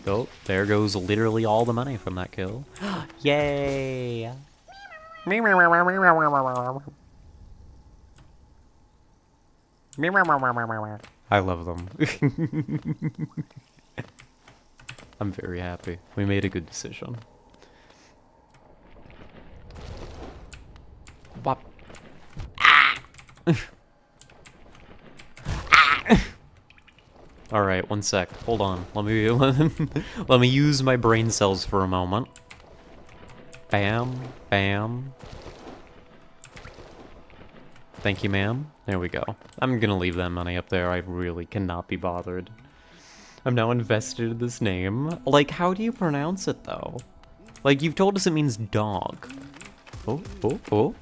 Oh, there goes literally all the money from that kill. Yay! I love them. I'm very happy. We made a good decision. Bop. Ah! Alright, one sec. Hold on. Let me use my brain cells for a moment. Bam. Bam. Thank you, ma'am. There we go. I'm gonna leave that money up there. I really cannot be bothered. I'm now invested in this name. Like, how do you pronounce it, though? Like, you've told us it means dog. Oh.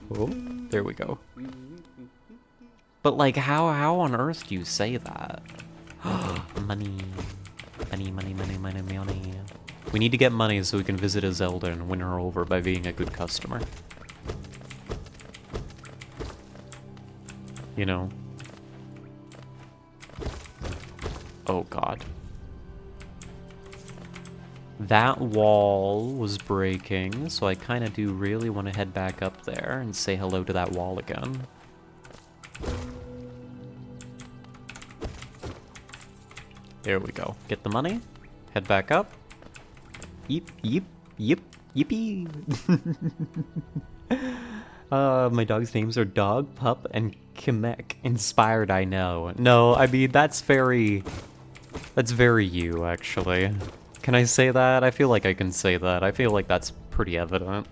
There we go. But, like, how on earth do you say that? Money. Money. We need to get money so we can visit a Zelda and win her over by being a good customer. You know? Oh, God. That wall was breaking, so I kind of do really want to head back up there and say hello to that wall again. There we go. Get the money. Head back up. Yippee. My dog's names are Dog, Pup, and Kamek. Inspired, I know. No, I mean, that's very you, actually. Can I say that? I feel like I can say that. I feel like that's pretty evident.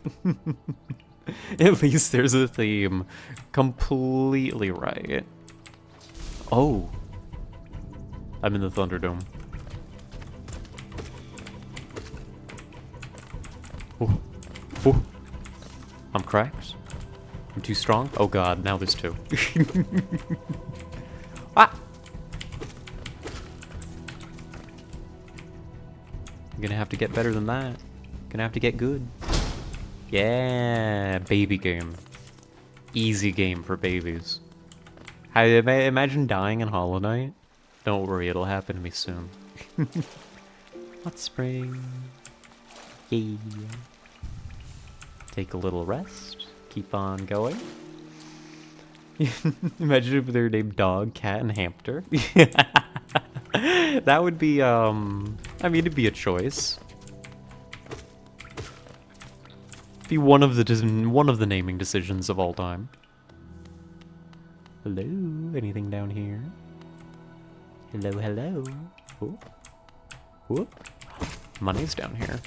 At least there's a theme. Completely right. Oh. I'm in the Thunderdome. Oh. I'm cracked. I'm too strong. Oh god, now there's two. Ah! I'm gonna have to get better than that. Gonna have to get good. Yeah, baby game. Easy game for babies. I imagine dying in Hollow Knight. Don't worry, it'll happen to me soon. Hot spring. Yeah. Take a little rest. Keep on going. Imagine if they're named Dog, Cat, and Hamster. That would be, I mean, it'd be a choice. Be one of the naming decisions of all time. Hello? Anything down here? Hello. Whoop. Money's down here.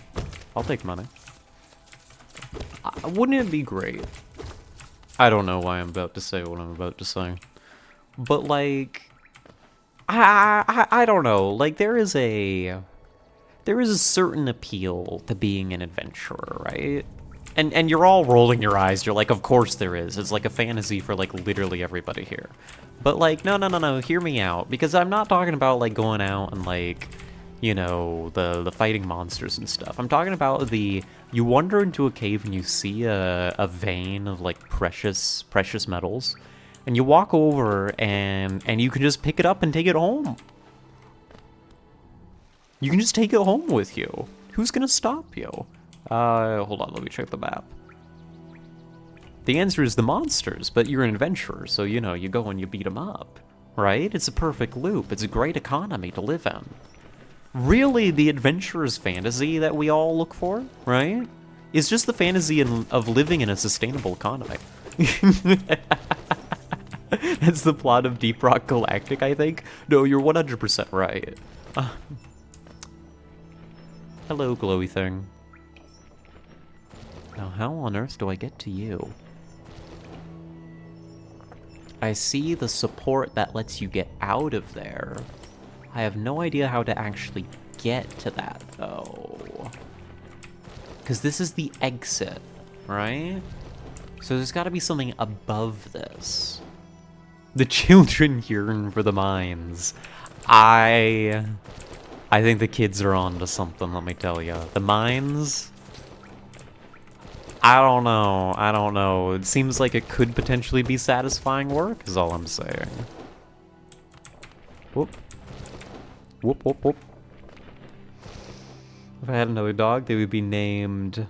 I'll take money. Wouldn't it be great? I don't know why I'm about to say what I'm about to say. But, like... I don't know. Like, there is a certain appeal to being an adventurer, right? And you're all rolling your eyes. You're like, of course there is. It's like a fantasy for like literally everybody here. But like, no, hear me out. Because I'm not talking about like going out and like, you know, the fighting monsters and stuff. I'm talking about you wander into a cave and you see a vein of like precious metals. And you walk over and you can just pick it up and take it home. You can just take it home with you. Who's gonna stop you? Hold on, let me check the map. The answer is the monsters, but you're an adventurer, so you know, you go and you beat them up, right? It's a perfect loop. It's a great economy to live in. Really, the adventurer's fantasy that we all look for, right? Is just the fantasy of living in a sustainable economy. That's the plot of Deep Rock Galactic, I think. No, you're 100% right. Hello, glowy thing. Now, how on earth do I get to you? I see the support that lets you get out of there. I have no idea how to actually get to that, though. Because this is the exit, right? So there's got to be something above this. The children yearn for the mines. I think the kids are onto something, let me tell you. The mines... I don't know. It seems like it could potentially be satisfying work, is all I'm saying. Whoop. Whoop, whoop, whoop. If I had another dog, they would be named...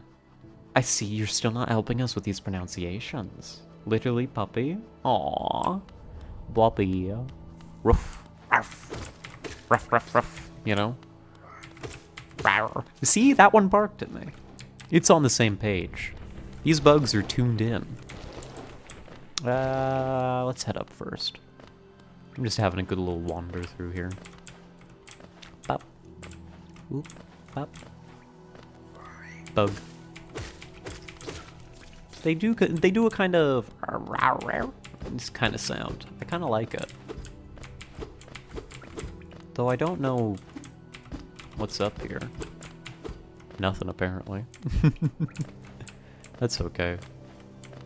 I see, you're still not helping us with these pronunciations. Literally, puppy. Aww. Blobby. Ruff. Ruff. Ruff, ruff, ruff. You know? Rawr. See, that one barked at me. It's on the same page. These bugs are tuned in. Let's head up first. I'm just having a good little wander through here. Bop. Oop. Bop. Bug. They do a kind of this kind of sound. I kind of like it. Though I don't know what's up here. Nothing, apparently. That's okay.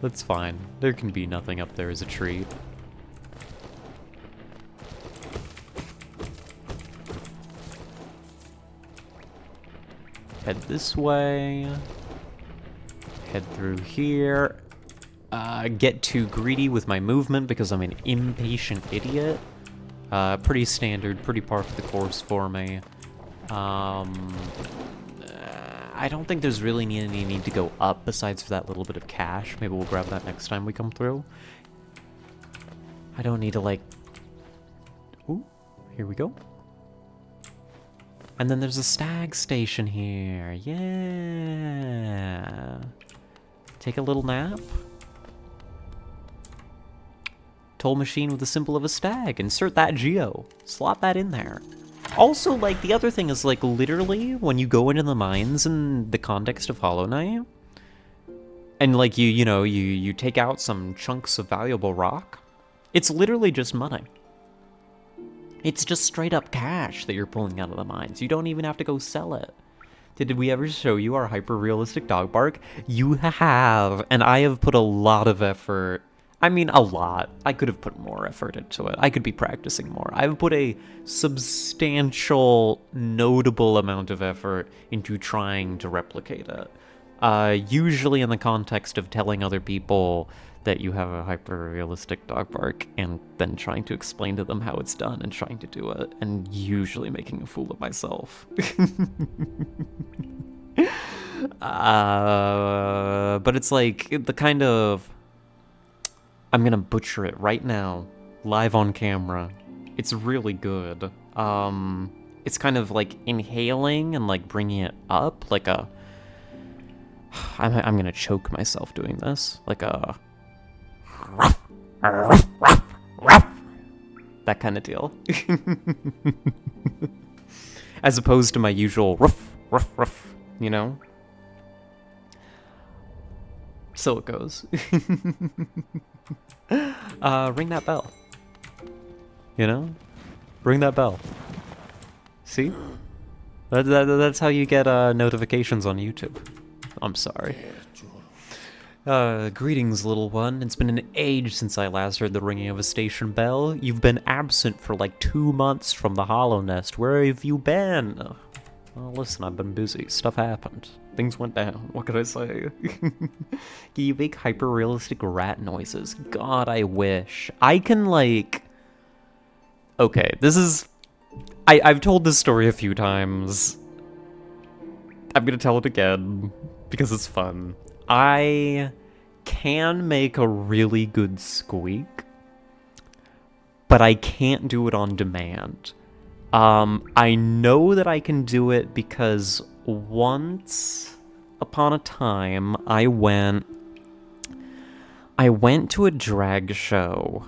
That's fine. There can be nothing up there as a treat. Head this way. Head through here. Get too greedy with my movement because I'm an impatient idiot. Pretty standard, pretty par for the course for me. I don't think there's really any need to go up besides for that little bit of cash. Maybe we'll grab that next time we come through. I don't need to, like... Ooh, here we go. And then there's a stag station here. Yeah. Take a little nap. Toll machine with the symbol of a stag. Insert that geo. Slot that in there. Also, like, the other thing is, like, literally, when you go into the mines in the context of Hollow Knight, and, like, you take out some chunks of valuable rock, it's literally just money. It's just straight up cash that you're pulling out of the mines. You don't even have to go sell it. Did we ever show you our hyper-realistic dog bark? You have, and I have put a lot of effort. I mean, a lot. I could have put more effort into it. I could be practicing more. I've put a substantial, notable amount of effort into trying to replicate it. Usually in the context of telling other people that you have a hyper-realistic dog bark, and then trying to explain to them how it's done and trying to do it, and usually making a fool of myself. But it's like the kind of... I'm gonna butcher it right now, live on camera. It's really good. It's kind of like inhaling and like bringing it up, like a... I'm gonna choke myself doing this, like a... that kind of deal. As opposed to my usual ruff, ruff, ruff, you know? So it goes. Ring that bell. You know? Ring that bell. See? That's how you get notifications on YouTube. I'm sorry. Greetings, little one. It's been an age since I last heard the ringing of a station bell. You've been absent for like 2 months from the Hallownest. Where have you been? Well, listen, I've been busy. Stuff happened. Things went down. What could I say? You make hyper-realistic rat noises. God, I wish. I can, like... Okay, this is... I've told this story a few times. I'm gonna tell it again, because it's fun. I can make a really good squeak, but I can't do it on demand. I know that I can do it because once upon a time I went to a drag show,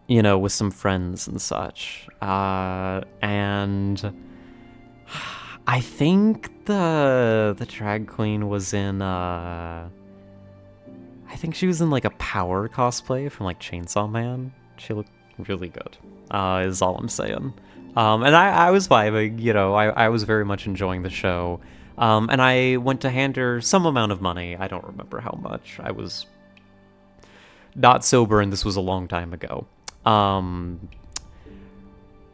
you know, with some friends and such, and I think the drag queen was in, I think she was in, like, a Power cosplay from, like, Chainsaw Man. She looked really good, is all I'm saying. And I was vibing, you know, I was very much enjoying the show. And I went to hand her some amount of money. I don't remember how much. I was not sober, and this was a long time ago.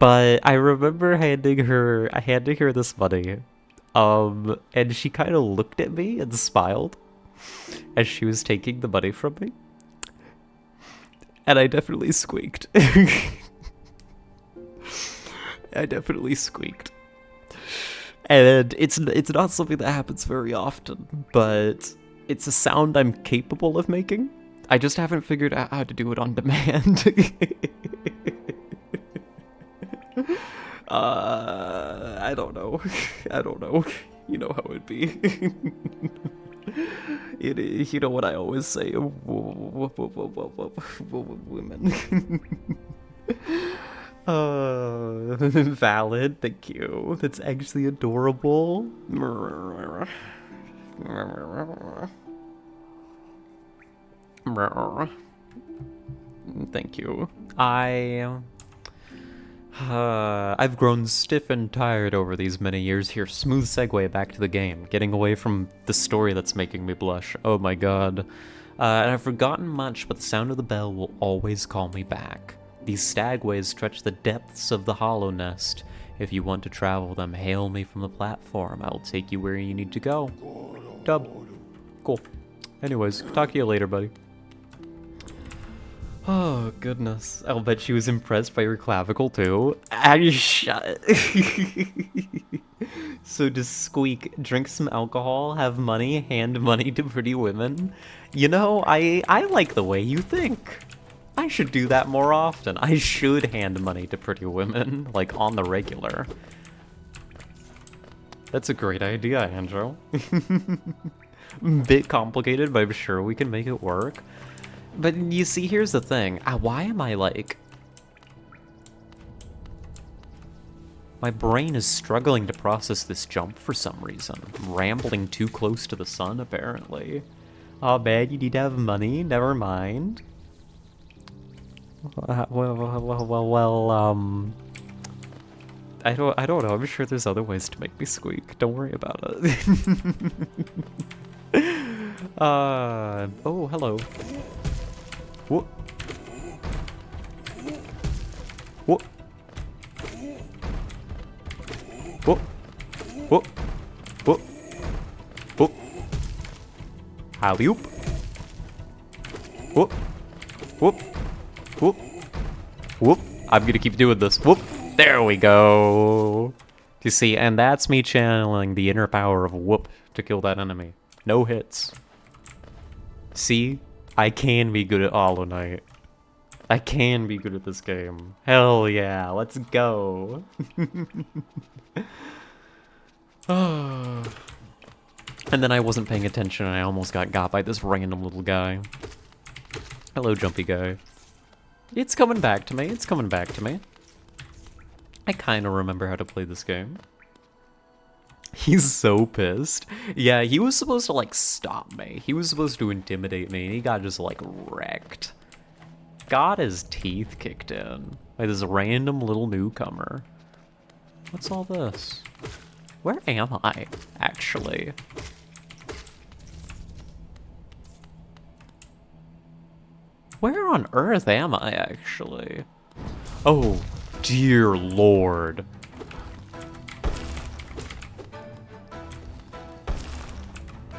But I remember handing her this money, and she kind of looked at me and smiled as she was taking the money from me, and I definitely squeaked. I definitely squeaked, and it's not something that happens very often, but it's a sound I'm capable of making. I just haven't figured out how to do it on demand. I don't know. I don't know. You know how it'd be. You know what I always say, women. Valid, thank you. That's actually adorable. Thank you. I've grown stiff and tired over these many years here. Smooth segue back to the game, getting away from the story that's making me blush. Oh my god. And I've forgotten much, but the sound of the bell will always call me back. These stagways stretch the depths of the Hallownest. If you want to travel them, hail me from the platform. I will take you where you need to go. Dub. Cool. Anyways, talk to you later, buddy. Oh, goodness. I'll bet she was impressed by your clavicle, too. Shut. So to squeak, drink some alcohol, have money, hand money to pretty women. You know, I like the way you think. I should do that more often. I should hand money to pretty women, like, on the regular. That's a great idea, Andrew. Bit complicated, but I'm sure we can make it work. But you see, here's the thing. Why am I like... My brain is struggling to process this jump for some reason. I'm rambling too close to the sun, apparently. Oh, man, you need to have money? Never mind. I don't know. I'm sure there's other ways to make me squeak. Don't worry about it. Oh, hello. Whoop. Whoop. Whoop. Whoop. Whoop. Whoop. Alley-oop. Whoop. Whoop. Whoop. Whoop. I'm gonna keep doing this. Whoop. There we go. You see, and that's me channeling the inner power of whoop to kill that enemy. No hits. See? I can be good at Hollow Knight. I can be good at this game. Hell yeah, let's go. And then I wasn't paying attention and I almost got by this random little guy. Hello, jumpy guy. It's coming back to me, it's coming back to me. I kind of remember how to play this game. He's so pissed. Yeah, he was supposed to, like, stop me. He was supposed to intimidate me, and he got just, like, wrecked. Got his teeth kicked in by this random little newcomer. What's all this? Where am I, actually? Where on earth am I, actually? Oh, dear lord.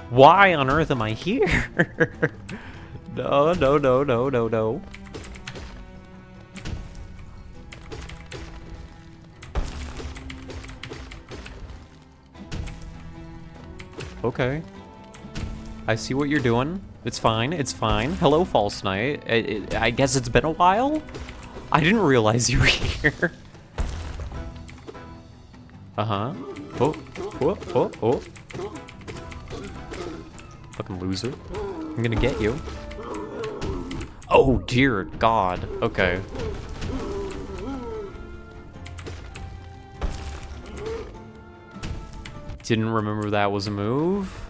Why on earth am I here? No, no, no, no, no, no. Okay. I see what you're doing. It's fine, it's fine. Hello, False Knight. I guess it's been a while? I didn't realize you were here. Uh-huh. Oh, oh, oh, oh. Fucking loser. I'm gonna get you. Oh, dear God. Okay. Didn't remember that was a move.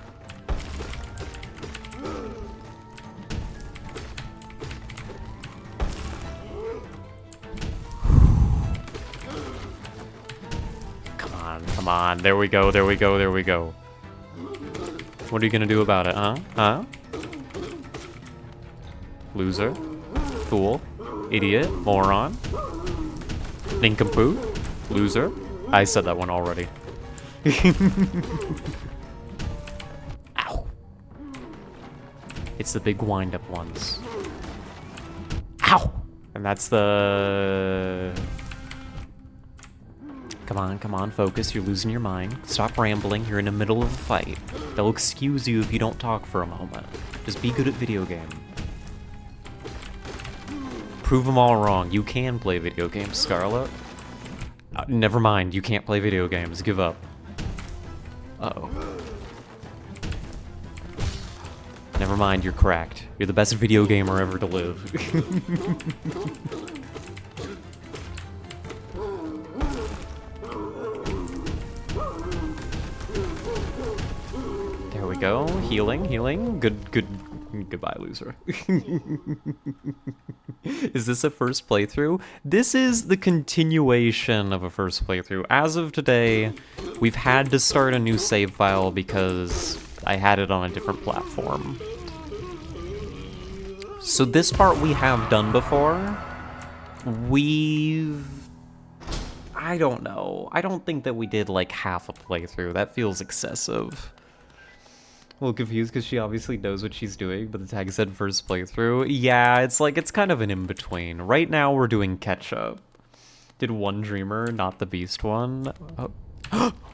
Come on. There we go, there we go, there we go. What are you gonna do about it, huh? Huh? Loser. Fool. Idiot. Moron. Nincompoop. Loser. I said that one already. Ow. It's the big wind-up ones. Ow! And that's the... Come on, focus. You're losing your mind. Stop rambling. You're in the middle of a fight. They'll excuse you if you don't talk for a moment. Just be good at video game. Prove them all wrong. You can play video games, Scarlet. Never mind. You can't play video games. Give up. Uh-oh. Never mind. You're cracked. You're the best video gamer ever to live. There we go. Healing, healing. Goodbye, loser. Is this a first playthrough? This is the continuation of a first playthrough. As of today, we've had to start a new save file because I had it on a different platform. So this part we have done before. I don't know. I don't think that we did like half a playthrough. That feels excessive. A little confused because she obviously knows what she's doing, but the tag said first playthrough. Yeah, it's kind of an in-between. Right now we're doing catch-up. Did one Dreamer, not the Beast one. Oh.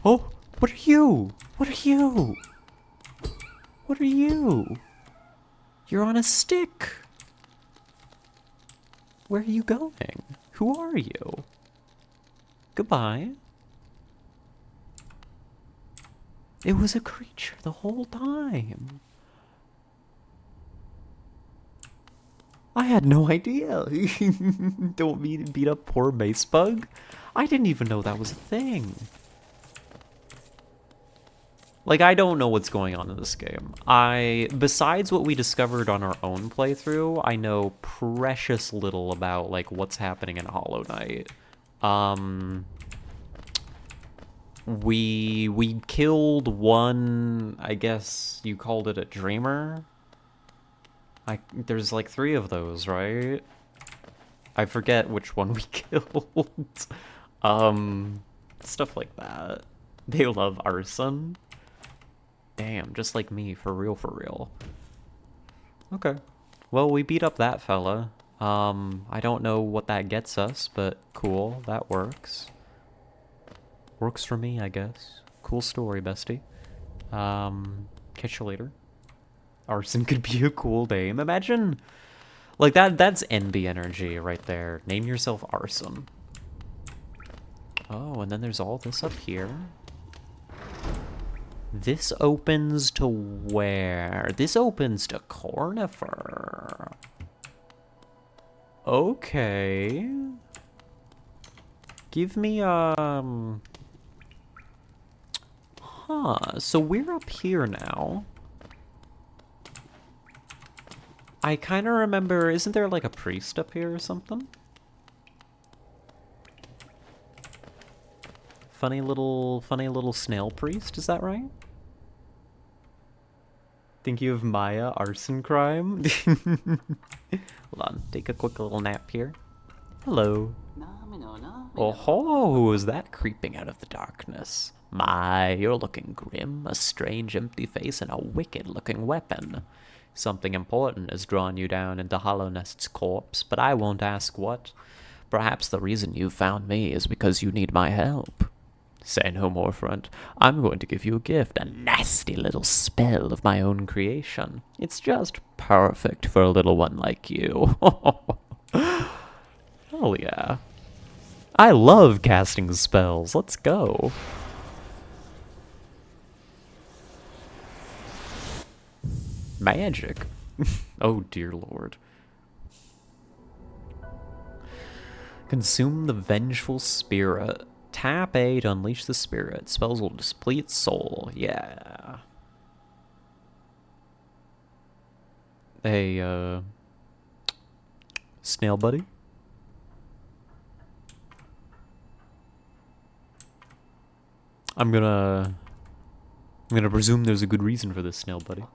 Oh, what are you? What are you? What are you? You're on a stick. Where are you going? Who are you? Goodbye. It was a creature the whole time. I had no idea. Don't mean to beat up poor Mace Bug. I didn't even know that was a thing. Like, I don't know what's going on in this game. Besides what we discovered on our own playthrough, I know precious little about, like, what's happening in Hollow Knight. We killed one, I guess you called it a Dreamer? There's like 3 of those, right? I forget which one we killed. Stuff like that. They love arson. Damn, just like me, for real, for real. Okay. Well, we beat up that fella. I don't know what that gets us, but cool, that works. Works for me, I guess. Cool story, bestie. Catch you later. Arson could be a cool name. Imagine, like, that's envy energy right there. Name yourself Arson. Oh, and then there's all this up here. This opens to where? This opens to Cornifer. Okay. Give me, Huh, so we're up here now. I kind of remember, isn't there like a priest up here or something? Funny little snail priest, is that right? Thinking of Maya arson crime? Hold on, take a quick little nap here. Hello. Oh ho, who is that creeping out of the darkness? My, you're looking grim, a strange empty face and a wicked looking weapon. Something important has drawn you down into Hallownest's corpse, but I won't ask what. Perhaps the reason you found me is because you need my help. Say no more, friend. I'm going to give you a gift, a nasty little spell of my own creation. It's just perfect for a little one like you. Hell yeah. I love casting spells. Let's go. Magic. Oh dear lord. Consume the vengeful spirit. Tap A to unleash the spirit. Spells will deplete soul. Yeah. Hey, snail buddy? I'm gonna presume there's a good reason for this, snail buddy.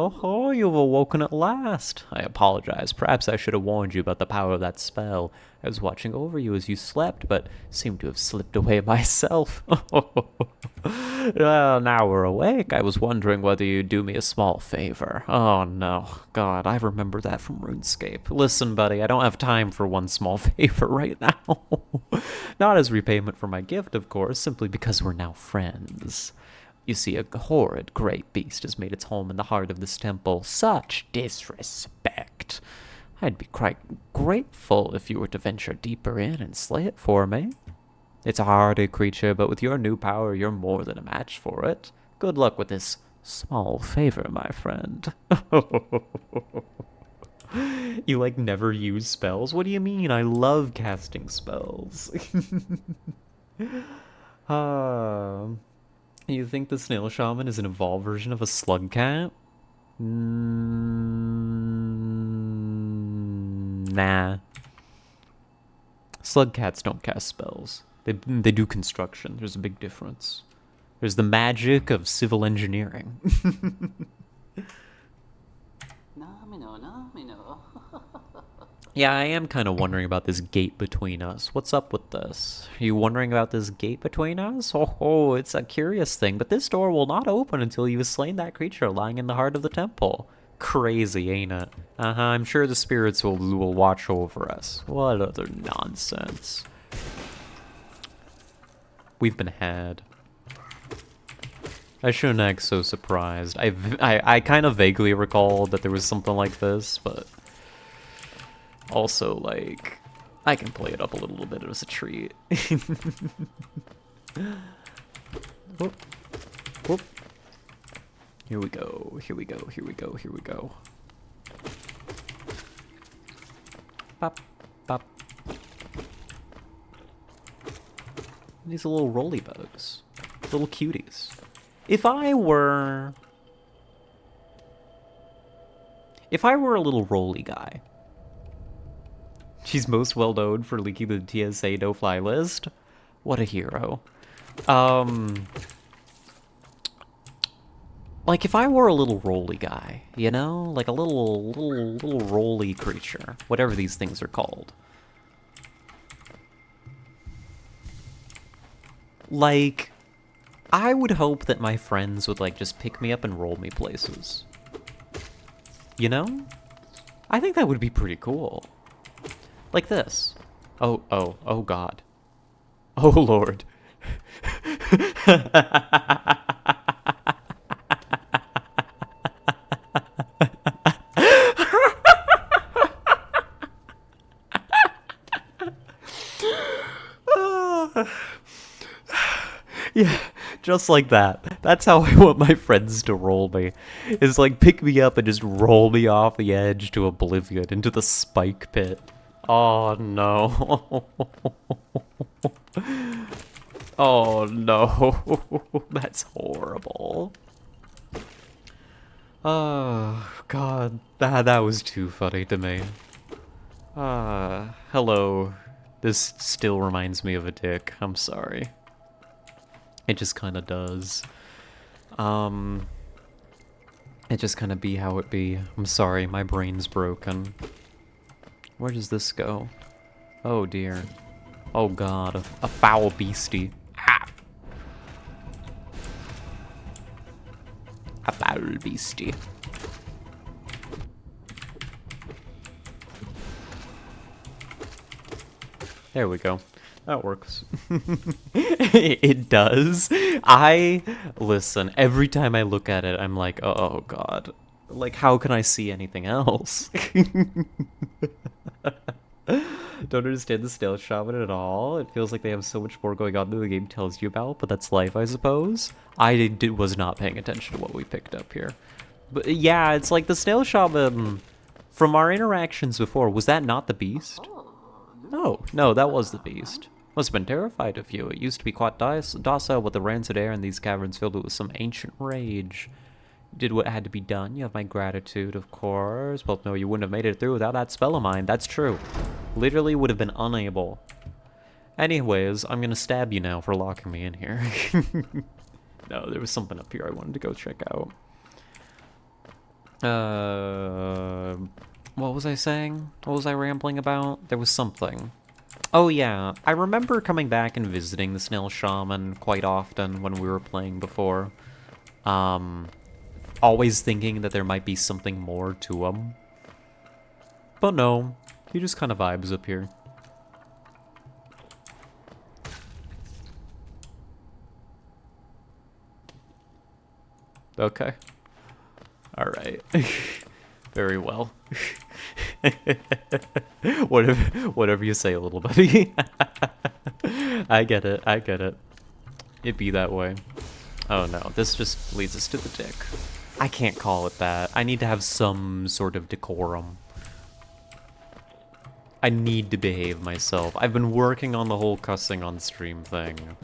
Oh, you've awoken at last. I apologize. Perhaps I should have warned you about the power of that spell. I was watching over you as you slept, but seemed to have slipped away myself. Well, now we're awake. I was wondering whether you'd do me a small favor. Oh, no. God, I remember that from RuneScape. Listen, buddy, I don't have time for one small favor right now. Not as repayment for my gift, of course, simply because we're now friends. You see, a horrid great beast has made its home in the heart of this temple. Such disrespect. I'd be quite grateful if you were to venture deeper in and slay it for me. It's a hardy creature, but with your new power, you're more than a match for it. Good luck with this small favor, my friend. You, like, never use spells? What do you mean? I love casting spells. You think the snail shaman is an evolved version of a slug cat? Nah. Slug cats don't cast spells. They do construction. There's a big difference. There's the magic of civil engineering. Yeah, I am kind of wondering about this gate between us. What's up with this? Are you wondering about this gate between us? Oh, it's a curious thing, but this door will not open until you've slain that creature lying in the heart of the temple. Crazy, ain't it? I'm sure the spirits will watch over us. What other nonsense. We've been had. I shouldn't act so surprised. I kind of vaguely recalled that there was something like this, but... Also, like, I can play it up a little bit as a treat. Whoop. Whoop. Here we go, here we go, here we go, here we go. Pop, pop. These are little roly bugs. Little cuties. If I were a little roly guy, she's most well known for leaking the TSA no-fly list. What a hero. Like if I were a little roly guy, you know? Like a little roly creature. Whatever these things are called. Like, I would hope that my friends would, like, just pick me up and roll me places. You know? I think that would be pretty cool. Like this. Oh god. Oh lord. Yeah, just like that. That's how I want my friends to roll me. Is like pick me up and just roll me off the edge to oblivion, into the spike pit. Oh no. Oh no. That's horrible. Oh god. That was too funny to me. Hello. This still reminds me of a dick. I'm sorry. It just kind of does. It just kind of be how it be. I'm sorry, my brain's broken. Where does this go? Oh dear. Oh god, a foul beastie. Ah! A foul beastie. There we go. That works. It does. Listen, every time I look at it, I'm like, oh god. Like, how can I see anything else? Don't understand the Snail Shaman at all. It feels like they have so much more going on than the game tells you about, but that's life, I suppose. Was not paying attention to what we picked up here. But yeah, it's like the Snail Shaman, from our interactions before, was that not the beast? No, that was the beast. Must have been terrified of you. It used to be quite docile, but the rancid air in these caverns filled it with some ancient rage. You did what had to be done. You have my gratitude, of course. Well, no, you wouldn't have made it through without that spell of mine. That's true. Literally would have been unable. Anyways, I'm gonna stab you now for locking me in here. No, there was something up here I wanted to go check out. What was I saying? What was I rambling about? There was something. Oh yeah, I remember coming back and visiting the Snail Shaman quite often when we were playing before. Always thinking that there might be something more to him. But no, he just kind of vibes up here. Okay. Alright. Very well. Whatever you say, little buddy. I get it, I get it. It be that way. Oh no, this just leads us to the dick. I can't call it that. I need to have some sort of decorum. I need to behave myself. I've been working on the whole cussing on stream thing.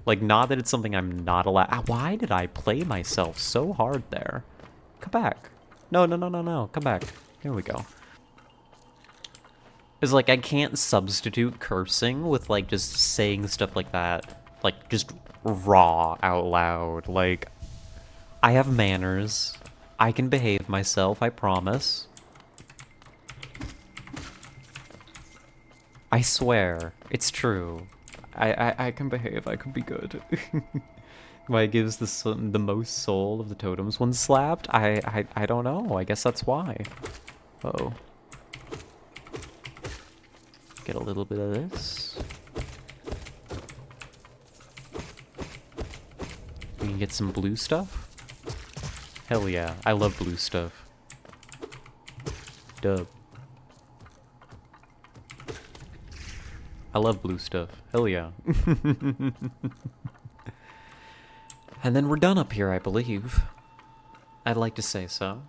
Like, not that it's something I'm not allowed. Why did I play myself so hard there? Come back. No, come back. Here we go. It's like I can't substitute cursing with, like, just saying stuff like that. Like, just raw out loud. Like, I have manners. I can behave myself, I promise. I swear. It's true. I can behave, I can be good. Why it gives the most soul of the totems when slapped? I don't know. I guess that's why. Uh-oh. Get a little bit of this. We can get some blue stuff. Hell yeah, I love blue stuff. Dub. I love blue stuff. Hell yeah. And then we're done up here, I believe. I'd like to say so.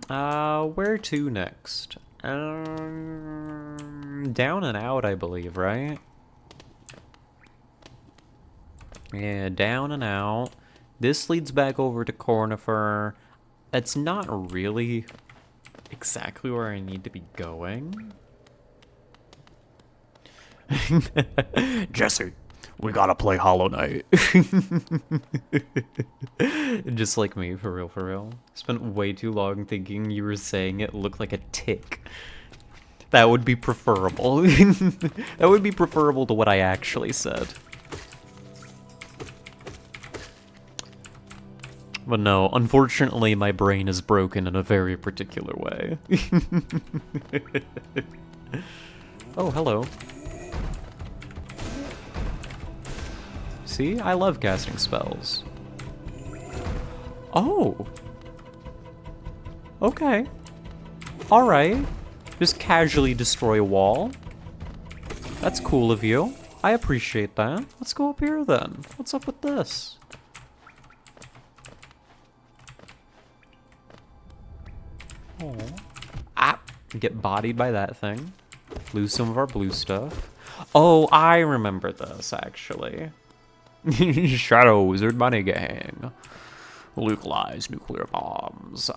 Where to next? Down and out, I believe, right? Yeah, down and out. This leads back over to Cornifer. That's not really exactly where I need to be going. Jesse, we gotta play Hollow Knight. Just like me, for real, for real. Spent way too long thinking you were saying it looked like a tick. That would be preferable. That would be preferable to what I actually said. But no, unfortunately my brain is broken in a very particular way. Oh, hello. See? I love casting spells. Oh! Okay. Alright. Just casually destroy a wall. That's cool of you. I appreciate that. Let's go up here then. What's up with this? Oh. Ah! Get bodied by that thing. Lose some of our blue stuff. Oh, I remember this, actually. Shadow Wizard Money Gang. Localized nuclear bombs.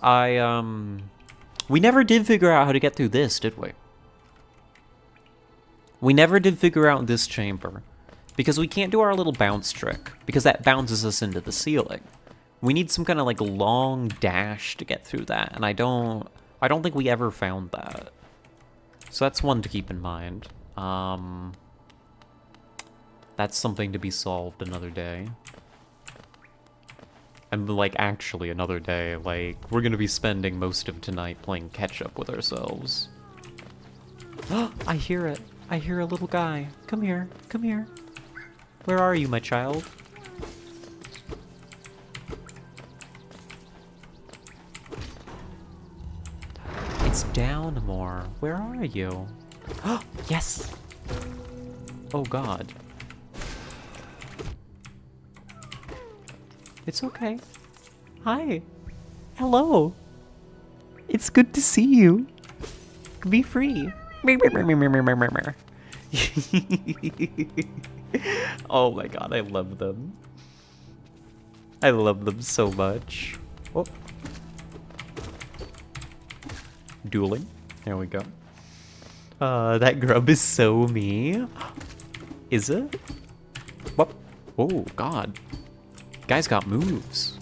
We never did figure out how to get through this, did we? We never did figure out this chamber. Because we can't do our little bounce trick, because that bounces us into the ceiling. We need some kind of like long dash to get through that, and I don't think we ever found that. So that's one to keep in mind. That's something to be solved another day. And like actually another day, like we're gonna be spending most of tonight playing catch up with ourselves. I hear it. I hear a little guy. Come here. Come here. Where are you, my child? It's down more. Where are you? Oh, yes! Oh, God. It's okay. Hi. Hello. It's good to see you. Be free. Oh my god, I love them. I love them so much. Oh. Dueling. There we go. That grub is so me. Is it? What? Oh god. Guy's got moves.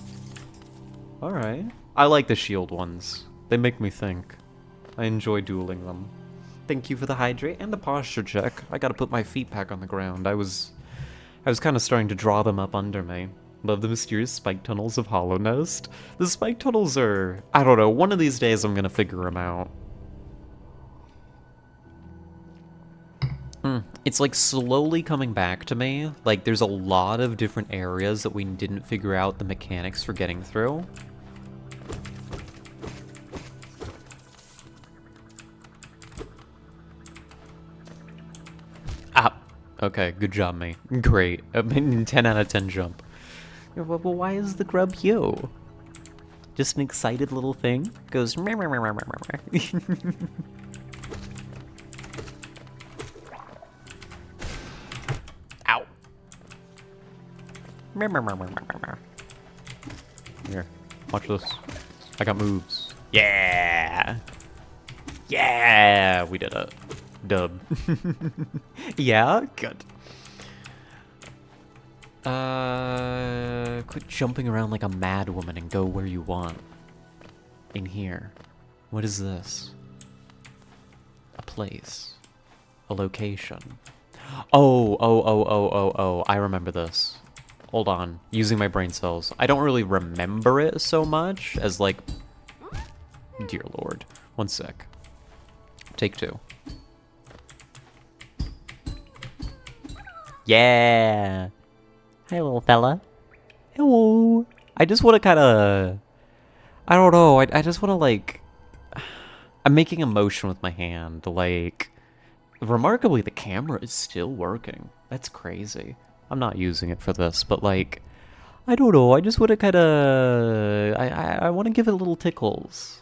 Alright. I like the shield ones. They make me think. I enjoy dueling them. Thank you for the hydrate and the posture check. I gotta put my feet back on the ground. I was kind of starting to draw them up under me. Love the mysterious spike tunnels of Hallownest. The spike tunnels are... I don't know, one of these days I'm gonna figure them out. It's like slowly coming back to me. Like there's a lot of different areas that we didn't figure out the mechanics for getting through. Okay, good job, mate. Great. I mean, 10 out of 10 jump. Well, why is the grub you? Just an excited little thing? Goes... Ow. Here, watch this. I got moves. Yeah! Yeah! We did it. Dub. Yeah? Good. Quit jumping around like a mad woman and go where you want. In here. What is this? A place. A location. Oh, I remember this. Hold on. Using my brain cells. I don't really remember it so much as like... Dear Lord. One sec. Take two. Yeah. Hi, little fella. Hello. I just want to kind of... I don't know. I just want to, like... I'm making a motion with my hand. Like... Remarkably, the camera is still working. That's crazy. I'm not using it for this, but, like... I don't know. I just want to kind of... I want to give it little tickles.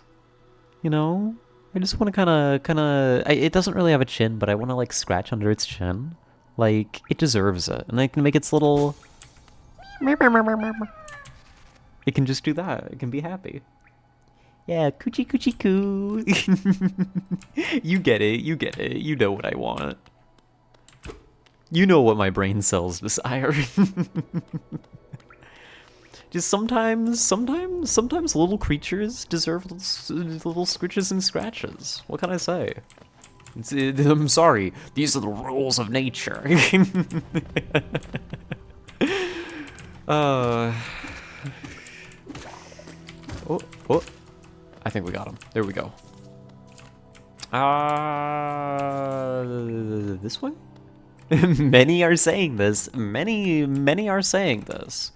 You know? I just want to kind of... It doesn't really have a chin, but I want to, like, scratch under its chin. Like, it deserves it. And I can make its little... It can just do that. It can be happy. Yeah, coochie coochie coo. You get it. You get it. You know what I want. You know what my brain cells desire. Just sometimes little creatures deserve little scritches and scratches. What can I say? I'm sorry. These are the rules of nature. Oh. I think we got him. There we go. This way? Many are saying this. Many are saying this.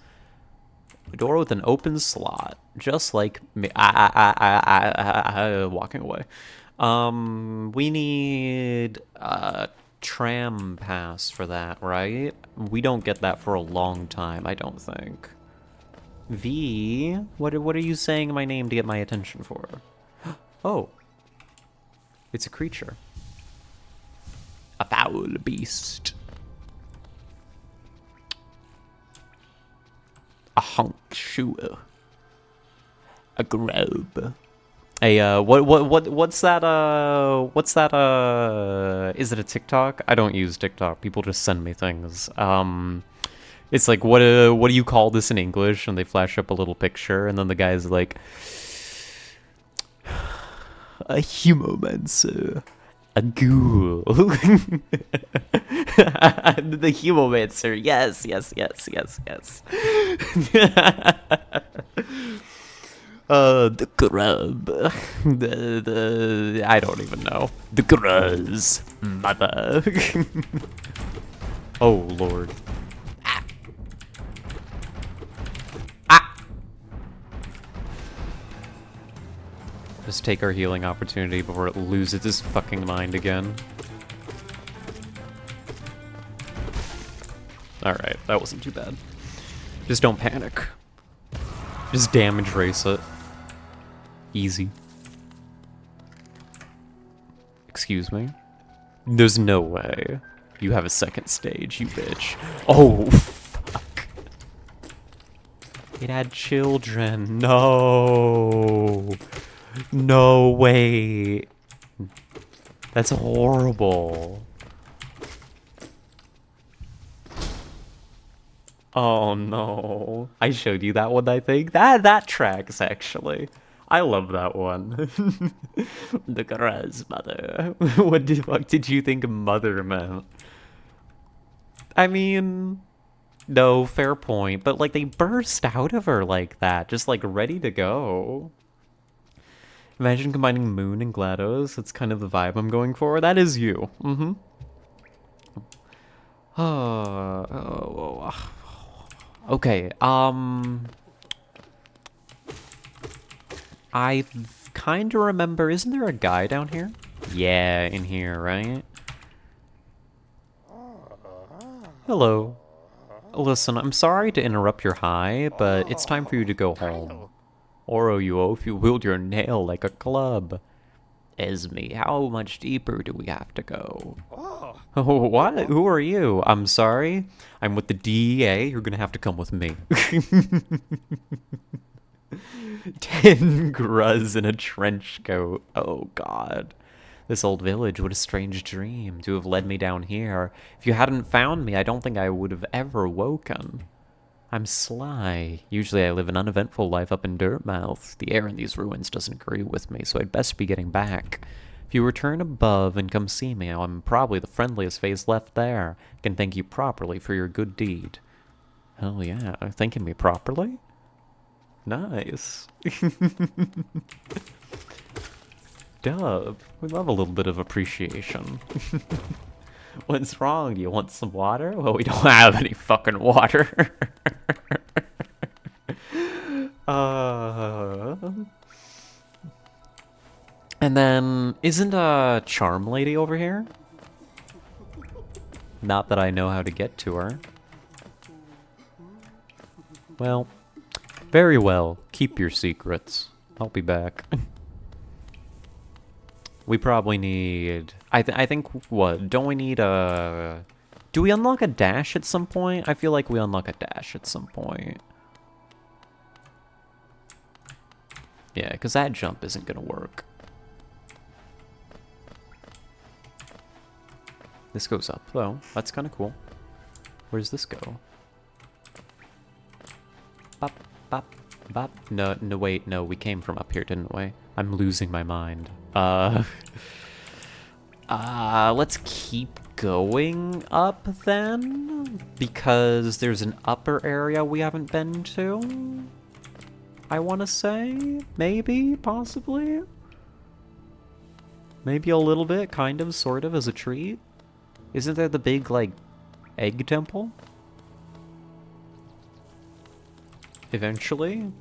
A door with an open slot, just like me. Walking away. We need a tram pass for that, right? We don't get that for a long time, I don't think. V, what are you saying my name to get my attention for? Oh, it's a creature. A foul beast. A honk shoe. A grub. Hey, what's that, is it a TikTok? I don't use TikTok. People just send me things. It's like, what do you call this in English? And they flash up a little picture, and then the guy's like, a humomancer. A ghoul. The humomancer. Yes, yes, yes, yes, yes. The grub. The I don't even know. The gruz. Mother. Oh, Lord. Ah. Ah. Just take our healing opportunity before it loses its fucking mind again. Alright, that wasn't too bad. Just don't panic. Just damage race it. Easy. Excuse me? There's no way. You have a second stage, you bitch. Oh, fuck. It had children. No. No way. That's horrible. Oh no. I showed you that one, I think. That tracks, actually. I love that one. The Graz mother. What the fuck did you think mother meant? I mean, no, fair point, but like they burst out of her like that, just like ready to go. Imagine combining Moon and GLaDOS. That's kind of the vibe I'm going for. That is you. Mm-hmm. Okay, I kind of remember, isn't there a guy down here? Yeah, in here, right? Hello. Listen, I'm sorry to interrupt your high, but it's time for you to go home. Oro you if you wield your nail like a club. Esme, how much deeper do we have to go? Oh, what? Who are you? I'm sorry. I'm with the DEA. You're gonna have to come with me. 10 gruz in a trench coat. Oh, God. This old village, what a strange dream to have led me down here. If you hadn't found me, I don't think I would have ever woken. I'm sly. Usually I live an uneventful life up in Dirtmouth. The air in these ruins doesn't agree with me, so I'd best be getting back. If you return above and come see me, I'm probably the friendliest face left there. I can thank you properly for your good deed. Hell yeah, thanking me properly? Nice. Dub, we love a little bit of appreciation. What's wrong? Do you want some water? Well, we don't have any fucking water. uh... And then, isn't a charm lady over here? Not that I know how to get to her. Well, very well. Keep your secrets. I'll be back. We probably need... I think, what? Don't we need a... Do we unlock a dash at some point? I feel like we unlock a dash at some point. Yeah, because that jump isn't going to work. This goes up, though. That's kind of cool. Where does this go? Bop, bop, bop. No, wait, no, we came from up here, didn't we? I'm losing my mind. Let's keep going up then, because there's an upper area we haven't been to. I want to say, maybe, possibly. Maybe a little bit, kind of, sort of, as a treat. Isn't there the big, like, egg temple? Eventually?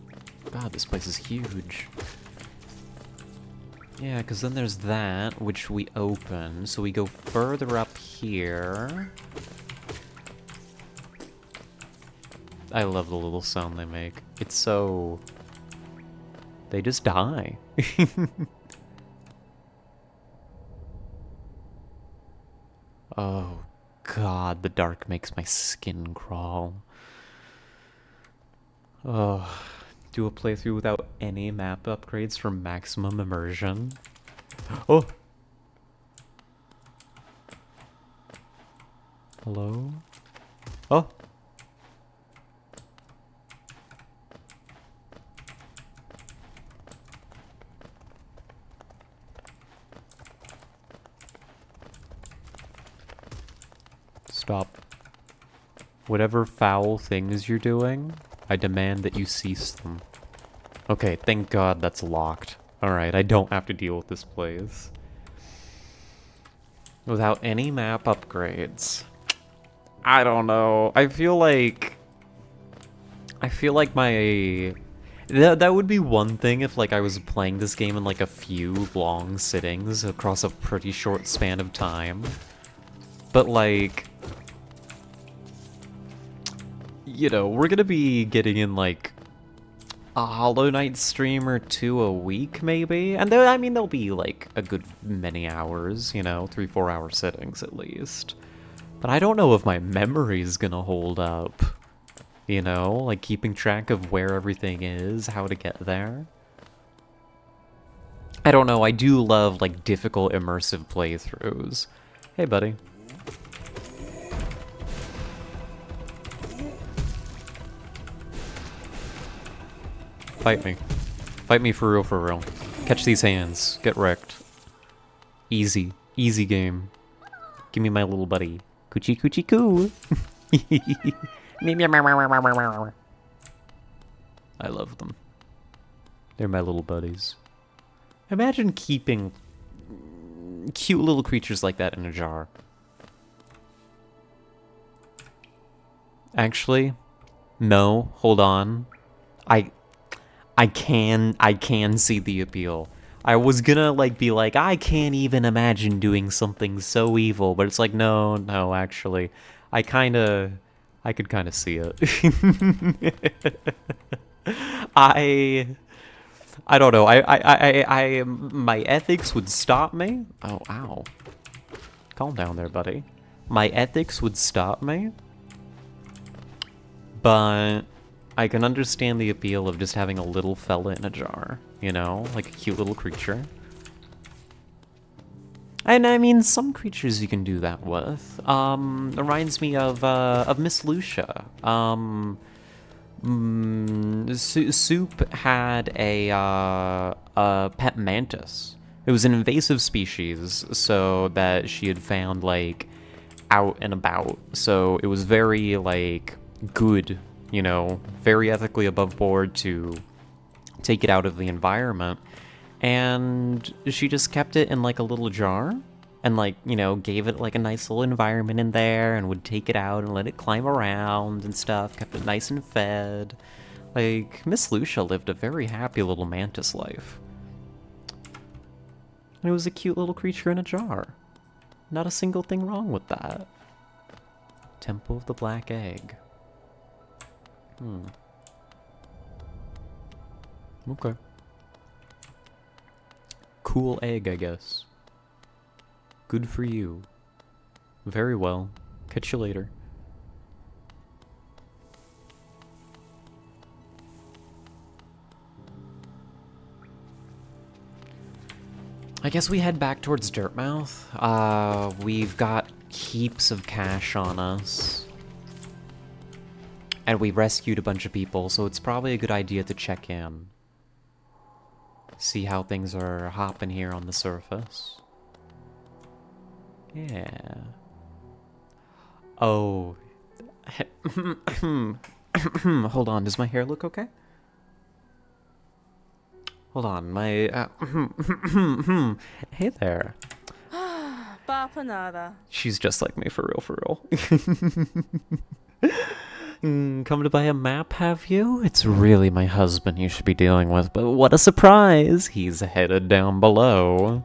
God, this place is huge. Yeah, because then there's that, which we open. So we go further up here. I love the little sound they make. It's so... They just die. Oh, God, the dark makes my skin crawl. Oh, Do a playthrough without any map upgrades for maximum immersion. Oh! Hello? Oh! Stop. Whatever foul things you're doing, I demand that you cease them. Okay, thank God that's locked. Alright, I don't have to deal with this place. Without any map upgrades. I don't know. I feel like my... That would be one thing if, like, I was playing this game in, like, a few long sittings across a pretty short span of time. But, like... You know, we're gonna be getting in, like, a Hollow Knight stream or two a week, maybe? And I mean, there'll be, like, a good many hours, you know, 3-4 hour sittings at least. But I don't know if my memory's gonna hold up. You know, like keeping track of where everything is, how to get there. I don't know, I do love, like, difficult immersive playthroughs. Hey, buddy. Fight me. Fight me for real, for real. Catch these hands. Get wrecked. Easy. Easy game. Give me my little buddy. Coochie coochie coo. I love them. They're my little buddies. Imagine keeping cute little creatures like that in a jar. Actually, no, hold on. I can see the appeal. I was gonna, like, be like, I can't even imagine doing something so evil, but it's like, no, actually. I could kinda see it. I don't know, my ethics would stop me. Oh, ow. Calm down there, buddy. My ethics would stop me, but I can understand the appeal of just having a little fella in a jar, you know? Like a cute little creature. And I mean, some creatures you can do that with. Reminds me of Miss Lucia. Soup had a pet mantis. It was an invasive species, so that she had found, like, out and about. So it was very, like, good, you know, very ethically above board to take it out of the environment. And she just kept it in, like, a little jar and, like, you know, gave it, like, a nice little environment in there and would take it out and let it climb around and stuff, kept it nice and fed. Like, Miss Lucia lived a very happy little mantis life. And it was a cute little creature in a jar. Not a single thing wrong with that. Temple of the Black Egg. Okay. Cool egg, I guess. Good for you. Very well. Catch you later. I guess we head back towards Dirtmouth. We've got heaps of cash on us. And we rescued a bunch of people, so it's probably a good idea to check in. See how things are hopping here on the surface. Yeah. Oh. Hold on, does my hair look okay? Hold on, my... Hey there. Bapanada. She's just like me, for real, for real. Come to buy a map, have you? It's really my husband you should be dealing with, but what a surprise! He's headed down below.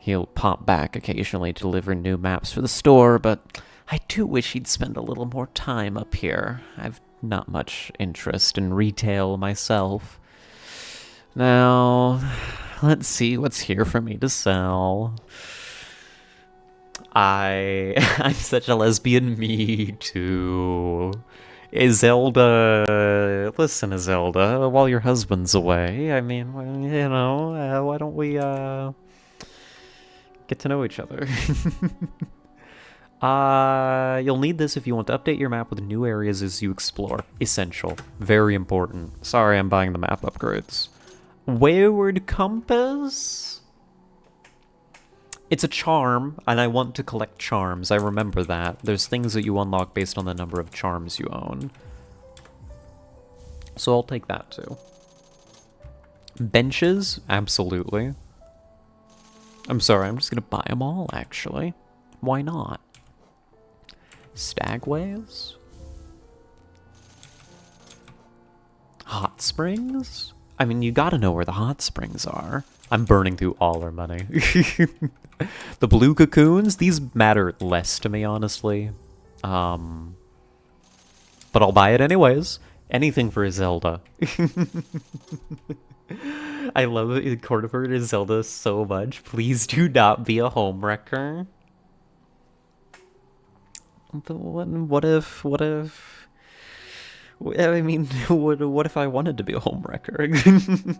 He'll pop back occasionally to deliver new maps for the store, but I do wish he'd spend a little more time up here. I've not much interest in retail myself. Now, let's see what's here for me to sell. I'm such a lesbian, me too. Zelda listen, Zelda, while your husband's away, I mean, you know, why don't we, get to know each other? You'll need this if you want to update your map with new areas as you explore. Essential. Very important. Sorry, I'm buying the map upgrades. Wayward Compass? It's a charm, and I want to collect charms. I remember that. There's things that you unlock based on the number of charms you own. So I'll take that too. Benches? Absolutely. I'm sorry, I'm just gonna buy them all, actually. Why not? Stagways? Hot springs? I mean, you gotta know where the hot springs are. I'm burning through all our money. The blue cocoons, these matter less to me, honestly. But I'll buy it anyways. Anything for Zelda. I love Cordover and Zelda so much. Please do not be a homewrecker. But what if... I mean, what if I wanted to be a homewrecker?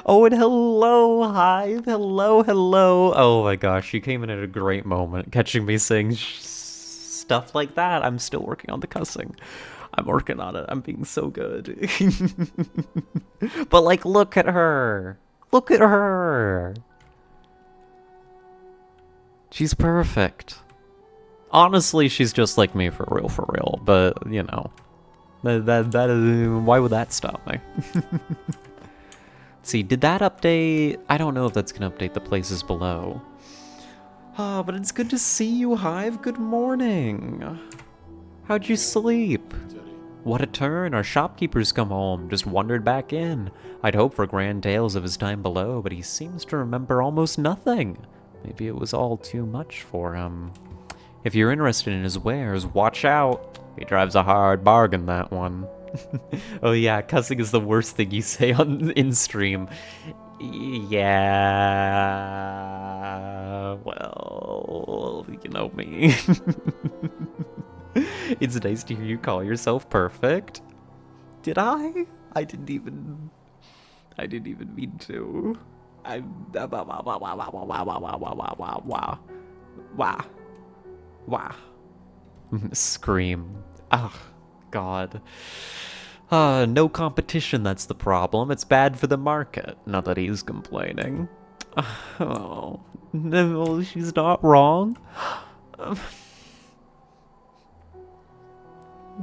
Oh, and hello, Hive. Hello. Oh my gosh, you came in at a great moment, catching me saying stuff like that. I'm still working on the cussing. I'm working on it. I'm being so good. But, like, look at her. Look at her. She's perfect. Honestly, she's just like me for real. But, you know, that is, why would that stop me? Let's see, did that update? I don't know if that's going to update the places below. Ah, but it's good to see you, Hive. Good morning. How'd you sleep? What a turn. Our shopkeeper's come home. Just wandered back in. I'd hope for grand tales of his time below, but he seems to remember almost nothing. Maybe it was all too much for him. If you're interested in his wares, watch out. He drives a hard bargain, that one. Oh yeah, cussing is the worst thing you say in stream. Yeah, well, you know me. It's nice to hear you call yourself perfect. Did I? I didn't even mean to. Wow. Scream. Oh, God. No competition, that's the problem. It's bad for the market. Not that he's complaining. Oh, no, she's not wrong.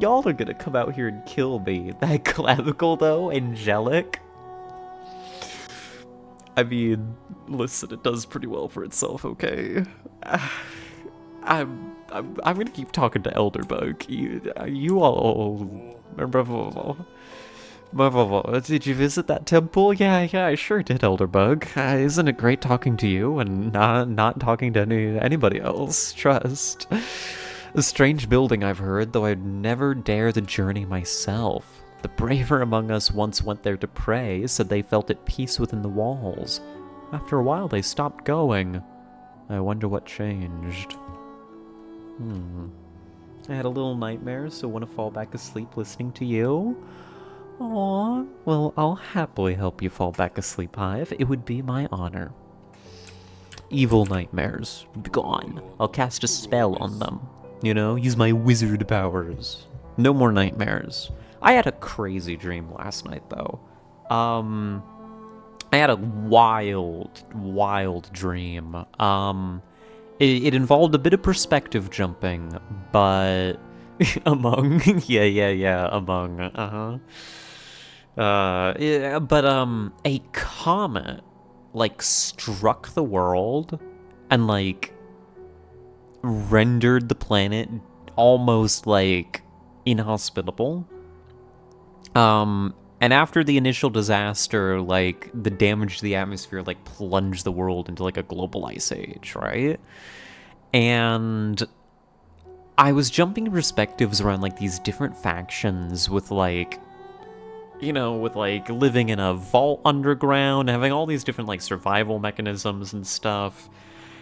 Y'all are gonna come out here and kill me. That clavicle, though, angelic. I mean, listen, it does pretty well for itself, okay? I'm gonna keep talking to Elderbug. You all... Did you visit that temple? Yeah, I sure did, Elderbug. Isn't it great talking to you and not talking to anybody else? Trust. A strange building, I've heard, though I'd never dare the journey myself. The braver among us once went there to pray, said they felt at peace within the walls. After a while, they stopped going. I wonder what changed. I had a little nightmare, so want to fall back asleep listening to you? Aww, well, I'll happily help you fall back asleep, Hive. It would be my honor. Evil nightmares. Be gone. I'll cast a spell on them. You know, use my wizard powers. No more nightmares. I had a crazy dream last night, though. I had a wild dream. It involved a bit of perspective jumping, but among among a comet like struck the world and like rendered the planet almost like inhospitable. And after the initial disaster, like, the damage to the atmosphere, like, plunged the world into, like, a global ice age, right? And I was jumping perspectives around, like, these different factions with, like, you know, with, like, living in a vault underground, having all these different, like, survival mechanisms and stuff.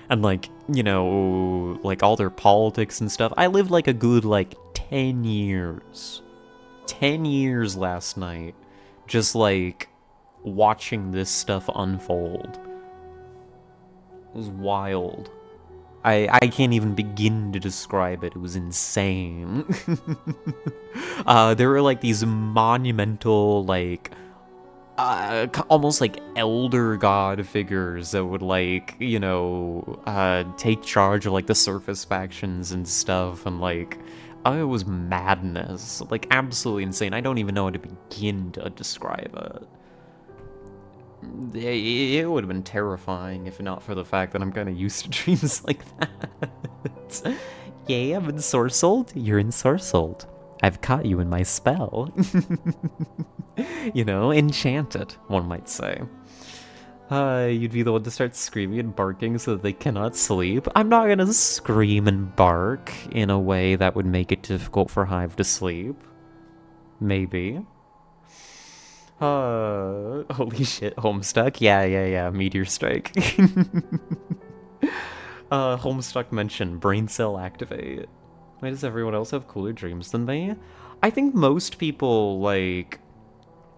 And, like, you know, like, all their politics and stuff. I lived, like, a good, like, 10 years 10 years last night, just like watching this stuff unfold. It was wild. I can't even begin to describe it. It was insane. There were like these monumental, like, almost like elder god figures that would, like, you know, take charge of like the surface factions and stuff, and like, it was madness. Like, absolutely insane. I don't even know how to begin to describe it. It would have been terrifying if not for the fact that I'm kind of used to dreams like that. Yay, I'm ensorcelled. You're ensorcelled. I've caught you in my spell. You know, enchanted, one might say. You'd be the one to start screaming and barking so that they cannot sleep. I'm not gonna scream and bark in a way that would make it difficult for Hive to sleep. Maybe. Holy shit, Homestuck. Yeah, Meteor Strike. Homestuck mentioned brain cell activate. Why does everyone else have cooler dreams than me? I think most people, like,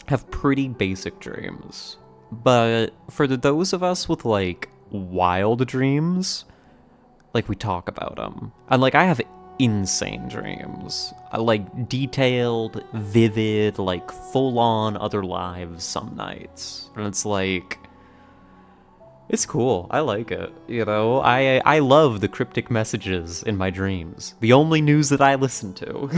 have pretty basic dreams. But for those of us with, like, wild dreams, like, we talk about them. And, like, I have insane dreams. Like, detailed, vivid, like, full-on other lives some nights. And it's like, it's cool. I like it, you know? I love the cryptic messages in my dreams. The only news that I listen to.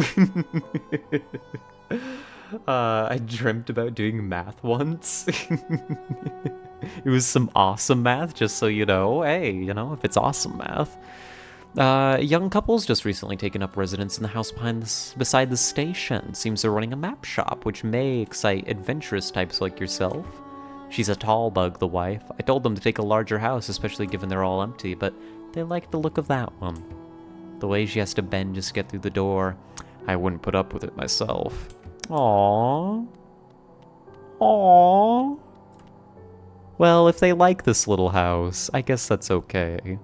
I dreamt about doing math once. It was some awesome math, just so you know. Hey, you know, if it's awesome math. Young couple's just recently taken up residence in the house beside the station. Seems they're running a map shop, which may excite adventurous types like yourself. She's a tall bug, the wife. I told them to take a larger house, especially given they're all empty, but they like the look of that one. The way she has to bend just to get through the door, I wouldn't put up with it myself. Aww. Aww. Well, if they like this little house, I guess that's okay.